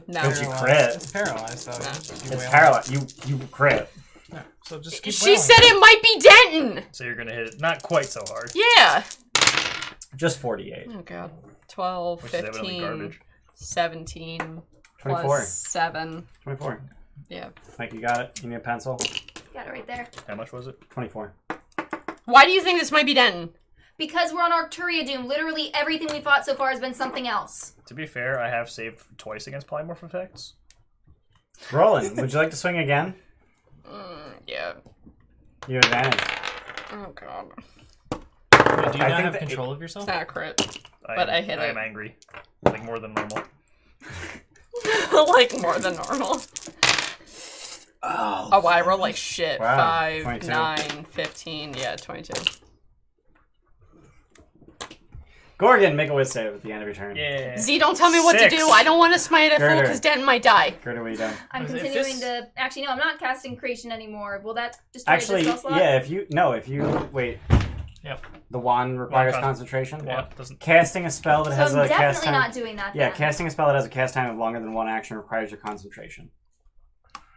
No.
Because you
Paralyzed.
crit.
It's paralyzed, so
No.
you
It's
wail.
paralyzed. You crit.
Yeah, so just keep
She
wailing.
said it might be Denton!
So you're gonna hit it not quite so hard.
Yeah.
Just 48.
Oh, God. 12,
Which is evidently
15,
garbage.
17,
24.
plus 7.
24.
Yeah.
Like you got it. You need a pencil.
Got it right there.
How much was it?
24.
Why do you think this might be Denton?
Because we're on Arcturiadoom. Literally everything we fought so far has been something else.
To be fair, I have saved twice against polymorph effects.
Roland, would you like to swing again?
Yeah.
You have advantage.
Oh god.
Wait, do you
I
not
think
have
that
control of yourself?
It's not a crit. But I hit
I
it.
am angry. Like more than normal.
Like more than normal. Oh, I roll like shit.
Wow,
5,
22.
9, 15. Yeah, 22.
Gorgon, make a whiz save at the end of your turn.
Yeah.
Z, don't tell me what to
6.
do. I don't want to smite at full
Girder.
because Denton might die.
Gerda, what are you doing?
I'm
If
continuing
this-
to. Actually, no, I'm not casting creation anymore. Will that destroy
Actually,
the spell slot?
yeah, if you wait.
Yep.
The wand requires
con-
concentration.
Yeah, doesn't.
Casting a spell that
So
has
I'm
a cast
definitely
time.
not doing that.
Yeah,
then.
casting a spell that has a cast time of longer than one action requires your concentration.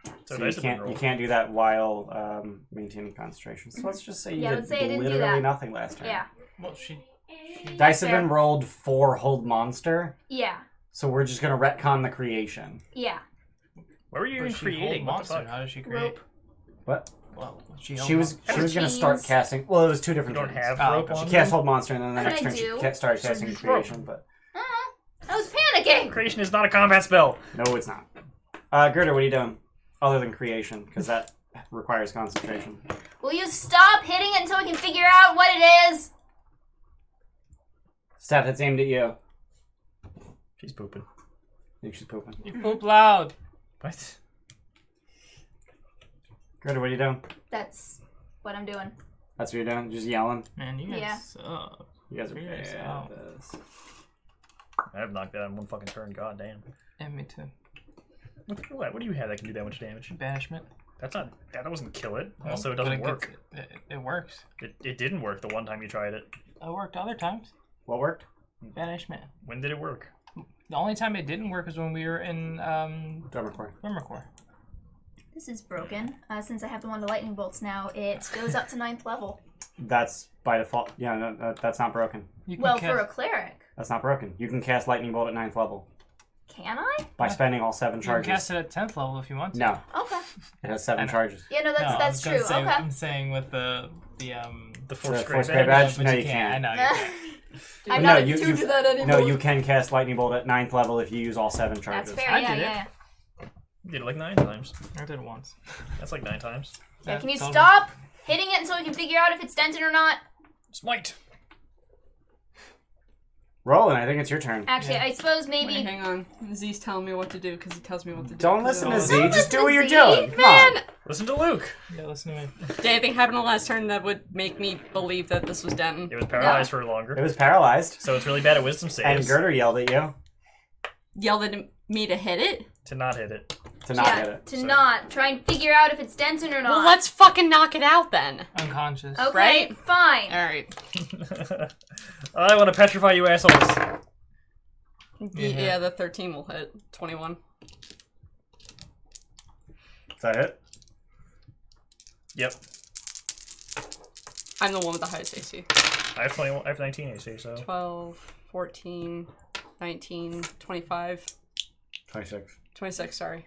So
So
dice
you
have been
can't
rolled.
do that while maintaining concentration. So let's just say you
Yeah,
did
let's say I didn't do
literally
that.
nothing last turn.
Yeah.
Well, she.
Dice have
Fair.
been rolled for hold monster,
Yeah.
so we're just gonna retcon the creation.
Yeah.
What were you even
But she
creating?
hold
What the
monster.
fuck?
How did she create?
Rope.
What?
Well,
She was gonna start
Chains.
casting. Well, it was two
You
different.
don't
turns.
have
Oh,
rope
okay.
on
She
them?
cast hold monster, and then the
What
next
did I
turn she
do?
started casting
just
creation. But
I was panicking.
Creation is not a combat spell.
no, it's not. Gerda, what are you doing? Other than creation, because that requires concentration.
Will you stop hitting it until we can figure out what it is?
Stat that's aimed at you.
She's pooping.
I think she's pooping.
You poop loud.
What?
Gerda, what are you doing?
That's what I'm doing.
That's what you're doing? Just yelling?
Man, you guys
Yeah.
suck.
You guys are
Figure this
bad
out.
at this.
I have knocked that out in one fucking turn. God damn.
And me too.
What do you have that can do that much damage?
Banishment.
That's not. That doesn't kill it.
No,
Also, it
but
doesn't
gets-
work.
It works.
It didn't work the one time you tried it.
It worked other times.
What worked?
Banishment.
When did it work?
The only time it didn't work was when we were in
Drummer core.
Glimmercore.
This is broken. Since I have the wand of lightning bolts now, it goes up to 9th level.
That's by default. Yeah, no, that's not broken.
You can
Well,
cast-
for a cleric.
That's not broken. You can cast lightning bolt at 9th level
Can I?
by spending all 7
you can
charges.
cast it at 10th level if you want to.
No,
Okay.
it has 7
I know.
charges.
Yeah, no,
No,
that's
I was
true.
gonna say,
Okay.
I'm saying with the
The
Force
force
Grey
grave
badge?
but
No,
you
you can't.
I know. You can't.
I'm
No,
not
you-
attuned
you-
to that anymore.
No, you can cast lightning bolt at 9th level if you use all 7
That's
charges.
fair.
I
Yeah,
did it.
yeah.
You did it like 9 times.
I did it once.
That's like 9 times.
Yeah, can you
Total.
stop hitting it until we can figure out if it's dented or not?
Smite.
Roland, I think it's your turn.
Actually,
Yeah.
I suppose
Wait,
maybe.
hang on. Z's telling me what to do because he tells me what to do.
Don't listen to
Don't
Z. Just do
listen
what
to
you're
Z,
doing. Come
Man!
on.
Listen to Luke.
Yeah, listen to me.
Did anything happen on last turn that would make me believe that this was Denton?
It was paralyzed for longer.
It was paralyzed,
So it's really bad at wisdom
and
saves.
Gerda yelled at you
Yelled at me to hit it?
To not hit it.
to not hit it.
to
So-
not try and figure out if it's dented or not.
Well, let's fucking knock it out then.
Unconscious.
Okay,
right?
fine.
Alright.
I want to petrify you assholes.
Yeah, the 13 will hit. 21.
Is that it?
Yep.
I'm the one with the highest AC.
I have 21. I have 19 AC. So
12, 14, 19, 25,
26.
26, sorry.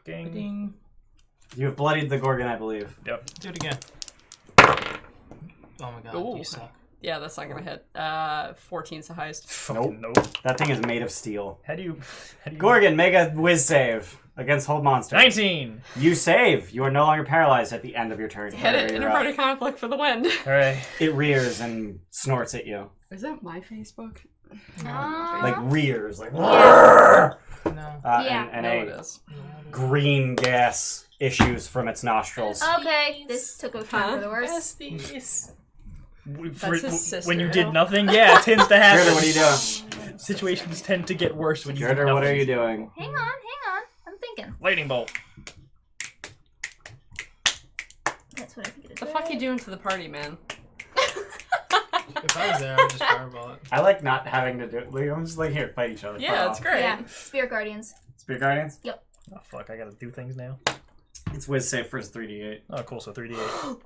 ding.
Ding.
You have bloodied the Gorgon, I believe.
Yep.
Do it again. Oh my god,
Ooh.
you suck.
Yeah, that's not gonna hit. 14's the highest.
Fucking nope.
That thing is made of steel.
How do you?
Gorgon, make a whiz save against hold monster.
19.
You save. You are no longer paralyzed at the end of your turn.
Hit
Whenever
it.
you're
Inner
up.
party conflict for the win.
All right.
It rears and snorts at you.
Is that my Facebook?
Like rears. Like.
No.
Yeah.
And
No,
a
it is.
green gas issues from its nostrils.
Okay, this took a turn for the worse.
Besties.
That's his sister.
When you did nothing, yeah, it tends to happen.
Gerda, what are you doing?
Situations tend to get worse when you do
Gerda,
nothing.
what are you doing?
Hang on. I'm thinking.
Lightning bolt.
That's what I think it is.
The fuck you doing to the party, man?
If I was there, I would just fireball it.
I like not having to do it. Like, I'm just like, here, fight each other.
Yeah,
Fuck
it's
off.
great.
Yeah, Spirit Guardians.
Spirit Guardians?
Oh fuck! I gotta do things now.
It's whiz save first 3d8.
Oh cool. So 3d8.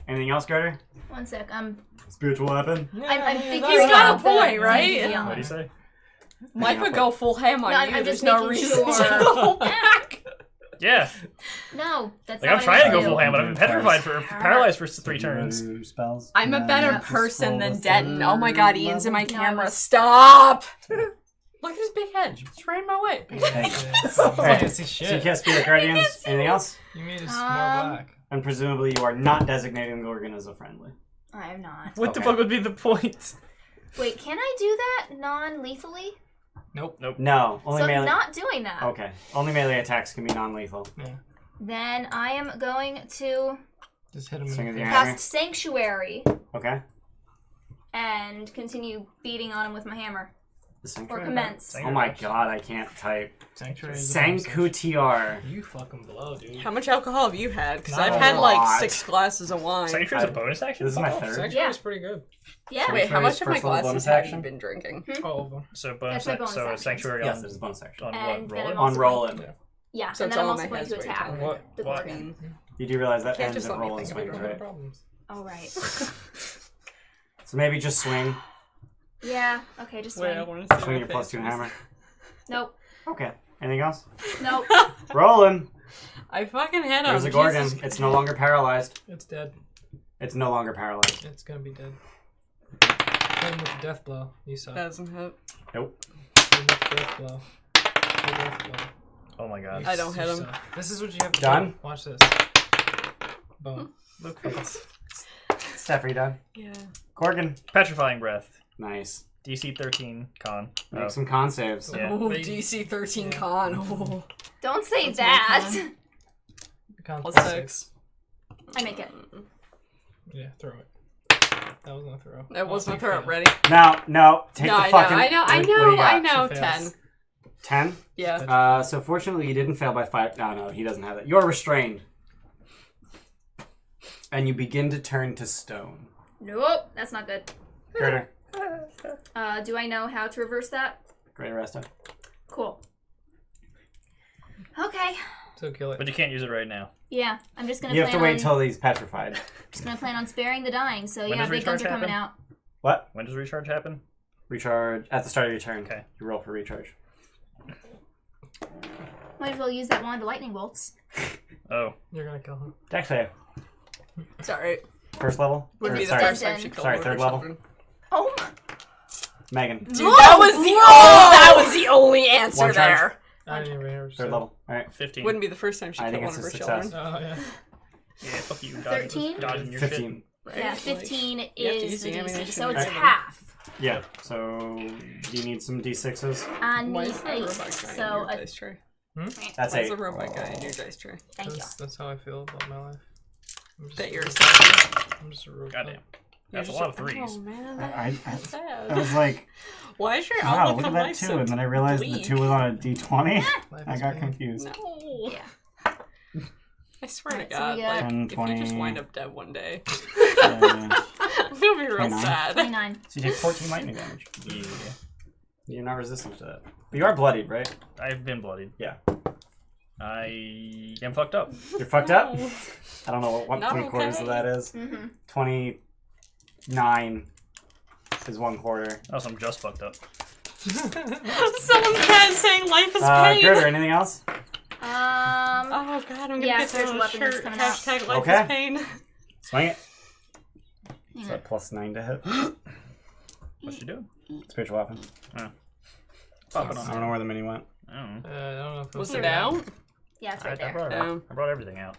Anything else, Carter?
One sec. I'm
Spiritual weapon?
thinking.
He's got a
about
point,
the
right?
medium.
What do you say?
Mike would go full ham on
No,
you.
I'm
There's
just
no
making
reason
sure.
to go back.
Yeah.
No, that's
Like
not
I'm trying to go
do.
full ham, but I've been petrified for paralyzed for 3 turns.
Spells.
I'm a better
Yeah.
person than Denton. Oh my god, Ian's in my
No,
camera.
it's-
Stop! Look at his big head. It's right in my way.
Thank you.
Fancy
So you
shit.
cast Spirit Guardians. Anything else?
You made us more
Um,
black.
And presumably you are not designating the Gorgon as a friendly.
I am not.
What the
Okay.
fuck would be the point?
Wait, can I do that non-lethally?
Nope.
No, only
So I'm
melee.
not doing that.
Okay, only melee attacks can be non-lethal.
Yeah.
Then I am going to
Just hit him.
Swing
in
with
the
your
face.
hammer.
cast Sanctuary
Okay.
and continue beating on him with my hammer.
The
Or
sanctuary.
commence.
Oh my god, I can't type.
Sanctuary. is a bonus action.
Sankutiar.
You fucking blow, dude.
How much alcohol have you had? Because
Not
I've
a
had
lot.
like 6 glasses of wine.
Sanctuary's a bonus action?
This is my
Fuck off.
third.
Sanctuary
Yeah.
is pretty good.
Yeah.
Wait, how much of my
First level
glasses
bonus
have
action?
you been drinking?
All of them.
So bonus,
That's my bonus
so
action.
Sanctuary
Yes,
on,
it is bonus action.
on
And
what?
then
Roll
I'm
it?
also
On rolling.
Yeah,
So
and
it's
then I'm
all in
also
my
going
head
to
is what
attack
you're
What?
the
What?
Gorgon.
You do realize that
Can't
ends
just
at
let me
roll and
think
swing,
of it.
right?
Problems.
Oh, right.
So maybe just swing.
Yeah, okay, just
Wait, I
swing.
want to see
Swing
my
your plus
face.
2 hammer.
Nope.
Okay. Anything else?
Nope.
Rolling.
I fucking hit him.
There's a Gorgon.
Jesus
It's no longer paralyzed.
It's dead.
It's no longer paralyzed.
It's gonna be dead. Hit him with the death blow. You saw.
Doesn't hit.
Nope.
Hit him with the death blow. The death blow.
Oh my god.
I don't hit
You
him.
suck. This is what you have to
Done?
do. Watch this. Boom.
Look.
Steph, are you done?
Yeah.
Gorgon.
Petrifying Breath.
Nice.
DC 13 con.
Make
Oh.
some con saves.
Yeah.
Oh,
Wait.
DC 13
Yeah.
con. Oh.
Don't say
That's
that.
Con
Plus
plus
6.
I make it.
Yeah, throw it. That was no throw.
That wasn't
you
throw it
failed.
ready.
No. Take
No,
the
I
fucking.
know.
What do you got?
I know.
She
10.
fails.
10?
Yeah.
So fortunately you didn't fail by 5. No, he doesn't have that. You're restrained. And you begin to turn to stone.
Nope, that's not good.
Girder.
Do I know how to reverse that?
Great arrest time.
Cool. Okay.
So kill it.
But you can't use it right now.
Yeah, I'm just gonna
You have
plan
to wait
on
till he's petrified.
just gonna plan on sparing the dying. So
When
yeah,
does
big guns are
recharge
coming
happen?
out.
What?
When does recharge happen?
Recharge at the start of your turn.
Okay.
You roll for recharge.
Might as well use that wand of lightning bolts.
Oh.
You're gonna kill him.
Dex save.
It's alright.
First level?
Would
Or,
be the
sorry,
first time she killed
Sorry,
one of
third
her
level?
children.
Oh my.
Megan.
Dude, that was the only answer
One charge.
there.
I didn't even hear what you
Third
said.
level. Alright.
15.
Wouldn't be the first time she
I
killed
think
one of
it's
her
a
children.
success.
Oh yeah.
Yeah, fuck you.
13?
Dodging your
15.
Right?
Yeah,
Like,
15
you have to
is
use
the
the
DC,
ammunition
so it's
and
half.
Yeah, so you need some d6s.
I
Why
need
is there a
8,
robot guy in
so
your
a
dice tray?
That's
Why is
8.
a robot guy in your dice tray?
thank you.
That's how I feel about my life. I'm just
That
a
you're
robot. I'm just a robot.
Goddamn.
You're
That's a
just
lot of threes.
Oh man,
I
that's sad.
was like,
Why is your
wow,
outlook
look at
on
that
life
2,
so
and then I realized the
bleak?
2 was on a d20.
Life
I
is
got
pain.
confused.
No.
Yeah.
I swear
Alright,
to
so
God,
we got-
like,
10,
if you just
20.
wind up dead one day,
Uh,
I'm gonna be real
29.
sad.
29.
so you take 14 lightning damage.
Yeah.
You're not resistant to that. But you are bloodied, right?
I've been bloodied.
Yeah.
I am fucked up.
You're fucked up? I don't know what
Not
3 quarters
okay.
of that is.
Mm-hmm.
29 is 1 quarter.
Oh, so I'm just fucked up.
Someone's cat saying life is pain.
Girder, anything else?
Oh God, I'm gonna
Yeah,
get
spiritual
that
weapon is
shirt.
coming out.
Hashtag life
Okay.
is pain.
Swing it.
Hang
Is
on.
that plus 9 to hit?
What's she doing?
Spiritual weapon.
Popping
I
on.
don't know where the mini went.
I don't know.
I don't know if
Was
was
it out?
Yeah, it's
I,
right
I,
there.
brought,
Damn.
I brought everything out.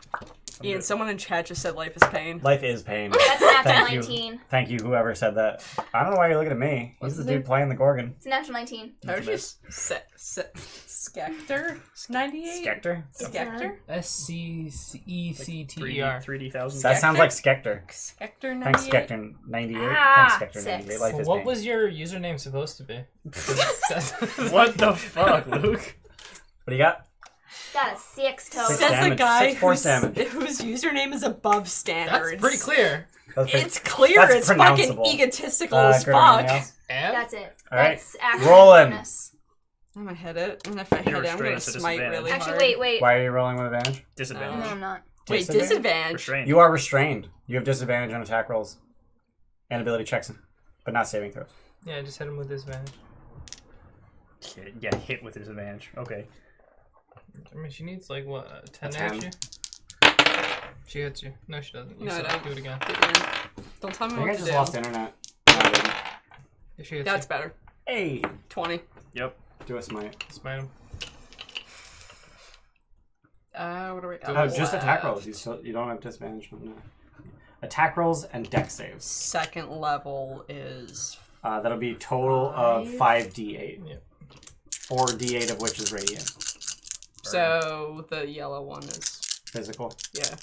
I'm
Ian,
good.
someone in chat just said life is pain.
Life is pain.
That's a natural
Thank you.
19.
Thank you, whoever said that. I don't know why you're looking at me. He's the dude playing the Gorgon.
It's a natural 19.
How did you Skector? 98?
Skector?
Skector?
SCECTER.
3D1000.
That sounds like Skector.
Skector 98?
Thanks, Skector 98.
Ah,
Thanks, Skector 98.
6.
Life is
What
pain.
was your username supposed to be?
What the fuck, Luke?
What do you got?
Got a 6 total.
Six
Says the
damage.
guy
6 force
whose,
damage.
whose username is above standards.
That's pretty clear.
That's pretty-
It's clear.
That's
It's fucking
pronounceable.
egotistical as
Girder, anything
fuck.
else?
And
That's it.
All right.
That's actually
Rolling.
bonus.
I'm gonna hit it, and if I hit
You're
it, I'm gonna
restrained, so
smite
disadvantage.
really
Actually,
hard.
wait.
Why are you rolling with advantage?
Disadvantage.
No, I'm not.
Wait,
Disadvantage?
disadvantage.
Restrained.
You are restrained. You have disadvantage on attack rolls and ability checks, but not saving throws.
yeah, just hit him with disadvantage.
Yeah, hit with disadvantage. Okay.
I mean, she needs like what, 10
10.
to hit you? She hits you. No, she doesn't. You
No, I
suck.
don't.
Do it again.
Don't tell me
I think I
what to
just
do.
lost internet. No, I didn't.
If she hits
That's
you,
better.
Hey,
20.
Yep.
do a smite.
smite him.
What are we?
Oh, just attack rolls. You don't have disadvantage. No. Attack rolls and dex saves.
Second level is
That'll be a total of 5d8.
Yep.
4d8 of which is radiant.
so the yellow one is
Physical.
yeah.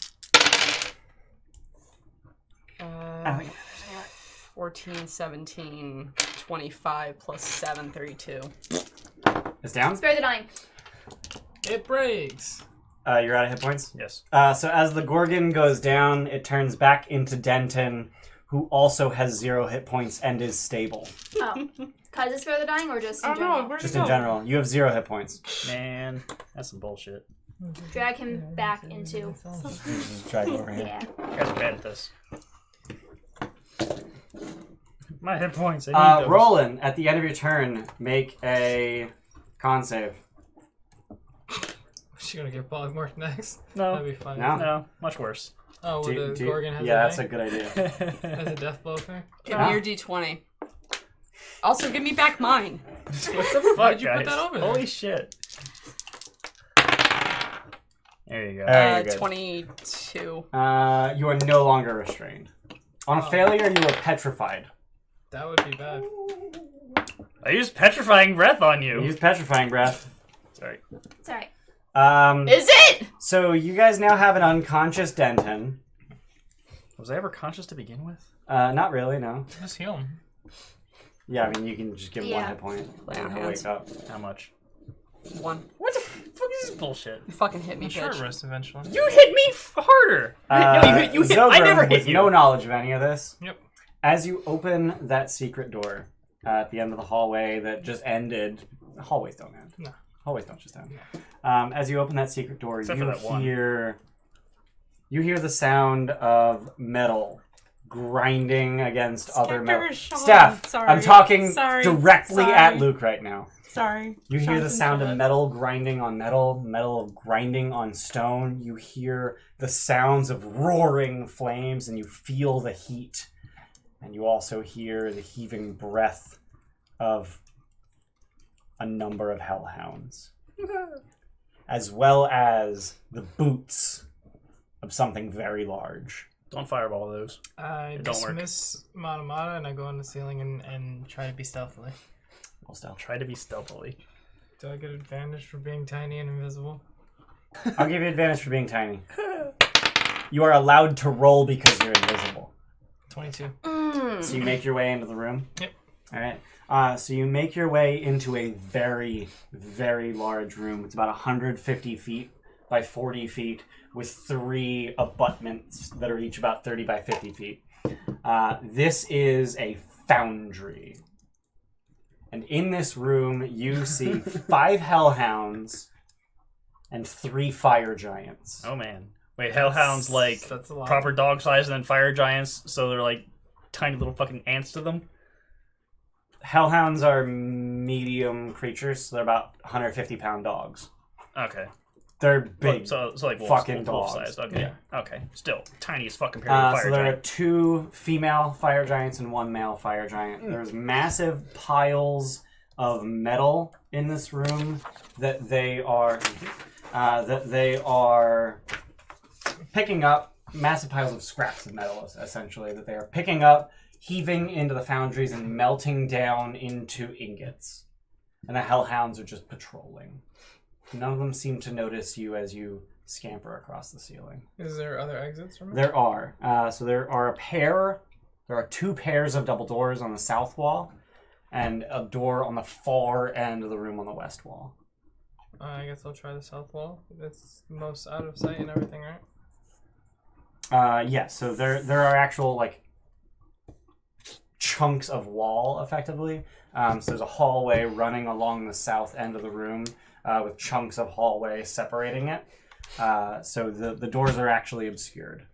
14, 17, 25 plus 7, 32.
It's down.
Spare the dying.
It breaks.
You're out of hit points?
Yes.
So as the Gorgon goes down, it turns back into Denton, who also has 0 hit points and is stable.
Oh. Cause it's spare the dying or just in
Oh
general?
no, where'd
Just
it
in
go?
general. You have 0 hit points.
Man, that's some bullshit.
Drag him back into.
Just drag over here.
Yeah.
You guys are bad at this. My hit points. I need those.
Roland, at the end of your turn, make a con save.
Is she gonna get Bogmarked next?
No.
That'd be funny.
No.
No, much worse.
Oh, well, the Gorgon has
yeah,
a
that's a good idea.
has a death blow thing.
Give
Yeah.
me your d20. Also, give me back mine.
What the fuck,
Why'd you put
guys?
that over there?
Holy shit. There you go.
Very good.
22.
You are no longer restrained. On a failure, you are petrified.
That would be bad.
I used petrifying breath on you.
Use petrifying breath.
Sorry.
It's alright.
Is it?
So you guys now have an unconscious Denton.
Was I ever conscious to begin with?
Not really, no.
Just heal him.
Yeah, I mean, you can just give him 1
Yeah.
hit point.
Lay on
And he'll
hands.
wake up.
How much?
1.
What the fuck is this bullshit?
You fucking hit me,
I'm short
bitch.
rest eventually.
You hit me harder. No, you hit. I
Zogrim,
never hit
with
you.
no knowledge of any of this.
Yep.
As you open that secret door at the end of the hallway that just ended, hallways don't end.
No.
Hallways don't just end. As you open that secret door,
Except for that one.
you hear the sound of metal grinding against other metal.
Sean.
Steph,
Sorry.
I'm talking
Sorry.
directly
Sorry.
at Luke right now.
Sorry.
You hear the
Sean's
sound of
into it.
metal grinding on metal, metal grinding on stone. You hear the sounds of roaring flames, and you feel the heat. And you also hear the heaving breath of a number of hellhounds, as well as the boots of something very large.
Don't fireball those.
I
It don't work.
dismiss Matamata and I go on the ceiling and try to be stealthily.
Roll stealth.
Try to be stealthily.
Do I get advantage for being tiny and invisible?
I'll give you advantage for being tiny. You are allowed to roll because you're invisible.
22.
So you make your way into the room?
Yep.
All right. So you make your way into a very, very large room. It's about 150 feet by 40 feet with 3 abutments that are each about 30 by 50 feet. This is a foundry. And in this room, you see 5 hellhounds and 3 fire giants.
Oh man. Wait, hellhounds like
That's a lot.
proper dog size, and then fire giants, so they're like tiny little fucking ants to them.
Hellhounds are medium creatures, so they're about 150-pound dogs.
Okay.
They're big.
So like wolf,
fucking
wolf
dogs.
size. Okay.
Yeah.
Okay. Still tiny as fuck compared to a fire
So there are
giant.
2 female fire giants and 1 male fire giant. There's massive piles of metal in this room that they are picking up. Massive piles of scraps of metal, essentially, that they are picking up, heaving into the foundries, and melting down into ingots. And the hellhounds are just patrolling. None of them seem to notice you as you scamper across the ceiling.
Is there other exits from it?
There are. So there are 2 pairs of double doors on the south wall, and a door on the far end of the room on the west wall.
I guess I'll try the south wall. It's most out of sight and everything, right?
Yes, so there are actual, like, chunks of wall, effectively. So there's a hallway running along the south end of the room with chunks of hallway separating it. So the doors are actually obscured,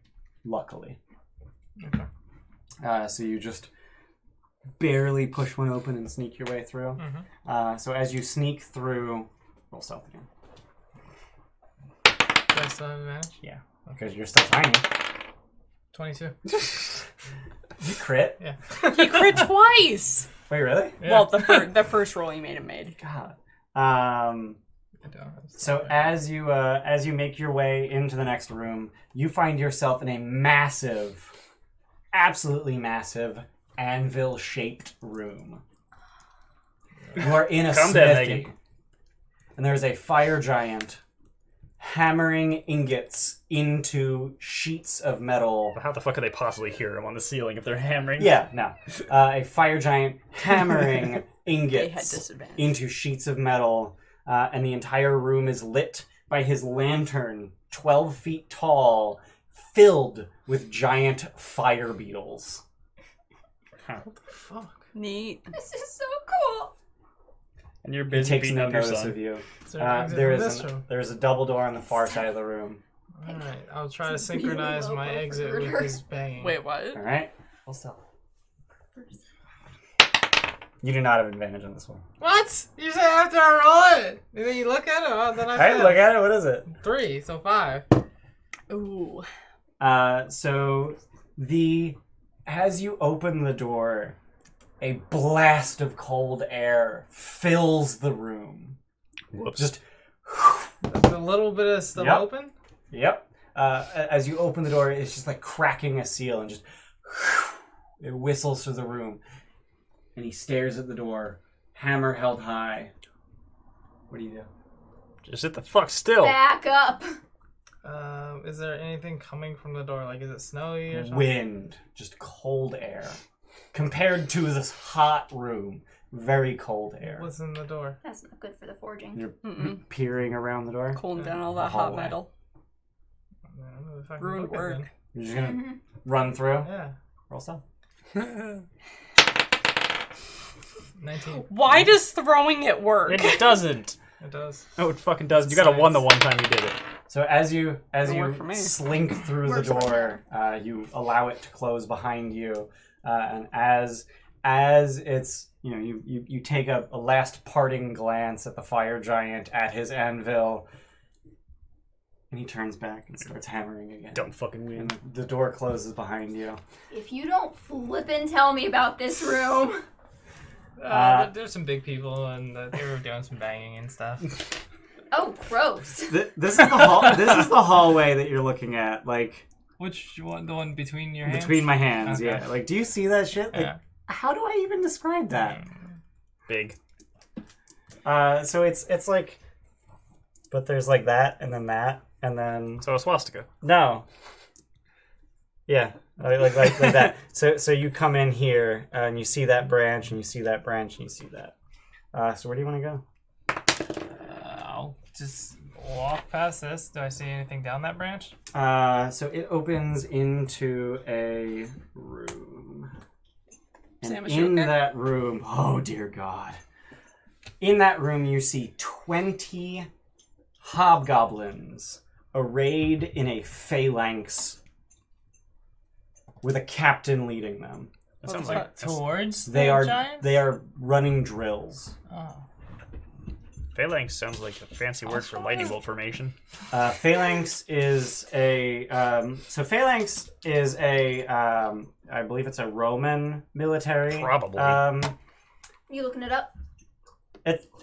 luckily.
Okay.
So you just barely push one open and sneak your way through. So as you sneak through, roll stealth again.
Do I still have advantage?
Yeah, because you're still tiny.
22.
You crit?
Yeah.
He crit twice.
Wait, really?
Yeah.
Well, the first roll he made him made.
God. So as you make your way into the next room, you find yourself in a massive, absolutely massive, anvil-shaped room. You are in a
Calm down,
smithy,
Megan.
and there's a fire giant hammering ingots into sheets of metal.
How the fuck could they possibly hear him on the ceiling if they're hammering?
Yeah, no. A fire giant hammering
They had
ingots
disadvantage.
into sheets of metal, and the entire room is lit by his lantern, 12 feet tall, filled with giant fire beetles.
What the fuck?
Neat.
This is so cool.
And you're
He
busy
takes
beating
no
up your
notice
son.
of you.
Is there an exit from this room?
There's a double door on the far side of the room.
Alright, I'll try to
It's really
synchronize
low
my
for
exit with
murder.
his banging.
Wait, what?
All right? Full stealth. You do not have advantage on this one.
What? You said after I roll it! And then you look at it, oh, then I
All right,
fail.
look at it. What is it?
3, so 5.
Ooh.
So as you open the door, a blast of cold air fills the room.
Whoops.
Just
There's a little bit of stuff
Yep.
open.
yep. As you open the door, it's just like cracking a seal, and just it whistles through the room. And he stares at the door, hammer held high. What do you do?
Just sit the fuck still.
Back up.
Is there anything coming from the door? Like, is it snowy or something?
Wind, just cold air, compared to this hot room. Very cold air.
What's in the door?
That's not good for the forging.
You're peering around the door.
Cooling down all that hot
Hallway.
metal.
I don't know if I can
Ruined
look at
work.
them.
You're just gonna
Mm-hmm.
run through.
Yeah.
Roll stuff.
19.
Why does throwing it work?
It doesn't.
It does.
No, it fucking doesn't. You got a 1 the one time you did it.
So as you
Doesn't work for me.
slink through the
Works for
door, you allow it to close behind you, and as it's you take a last parting glance at the fire giant at his anvil, and he turns back and starts hammering again.
Don't fucking win.
And the door closes behind you.
If you don't flippin' tell me about this room.
There's some big people, and they were doing some banging and stuff.
Oh, gross.
This is the hallway that you're looking at, like
Which one? The one between your hands?
between my hands.
Okay.
Yeah. Like, do you see that shit? Like,
Yeah.
how do I even describe that?
Big.
So it's like, but there's like that, and then
So a swastika.
no. Yeah, like that. So you come in here, and you see that branch, and you see that branch, and you see that. So where do you want to go?
I'll just walk past this. Do I see anything down that branch?
So it opens into a room. And
Sam, is she
in
okay?
that room, oh dear God. In that room, you see 20 hobgoblins arrayed in a phalanx with a captain leading them.
That sounds
the
like
fuck?
Towards
They
the
are
giants?
they are running drills.
Oh.
phalanx sounds like a fancy word for lightning bolt formation.
Phalanx is a phalanx is a I believe it's a Roman military.
Probably.
You looking it up?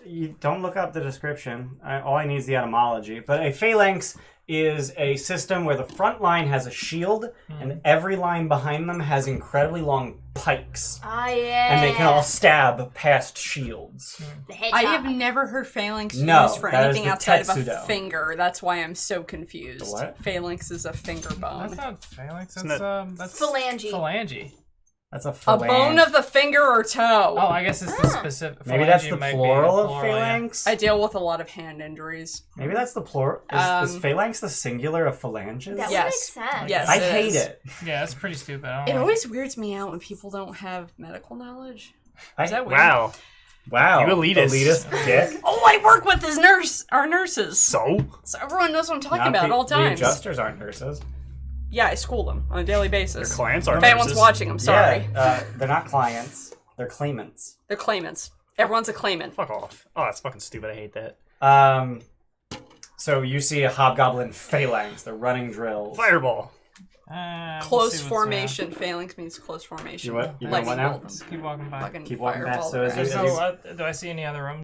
You don't look up the description. All I need is the etymology. But a phalanx is a system where the front line has a shield, and every line behind them has incredibly long pikes,
Ah, yeah.
and they can all stab past shields.
The hedgehog.
I have never heard phalanx
No,
used for
that is
anything
the
outside of a
tetsudo.
finger. That's why I'm so confused.
The what?
Phalanx is a finger bone.
That's not phalanx.
Isn't
That's that's
Phalange.
Phalange.
That's a
A
phalanx.
bone of the finger or toe.
Oh, I guess it's the specific.
Maybe that's
phalange
the
might be
plural of
yeah.
phalanx.
I deal with a lot of hand injuries.
Maybe that's the plural. Is phalanx the singular of phalanges?
That
Yes.
would make sense.
Yes.
I
it
hate
is.
it.
Yeah, that's pretty stupid. I
It
don't like
always weirds me out when people don't have medical knowledge. Is that weird?
Wow.
Wow.
You elitist.
Elitist dick.
Oh, I work with his our nurses.
So?
So everyone knows what I'm talking
Now,
about at all
the
times.
adjusters aren't nurses.
Yeah, I school them on a daily
Their
basis.
clients are
If anyone's
nurses.
watching, I'm sorry.
Yeah, they're not clients. They're claimants.
They're claimants. Everyone's a claimant.
Fuck off. Oh, that's fucking stupid. I hate that.
So you see a hobgoblin phalanx. They're running drills.
Fireball.
we'll
Close
see what's
formation. Phalanx means close formation.
You what? You
Lightning
want now?
bolt.
around. Just keep walking by.
Fucking
Keep walking
fireball
past, so as
the
you-
rest.
So, do I see any other rooms?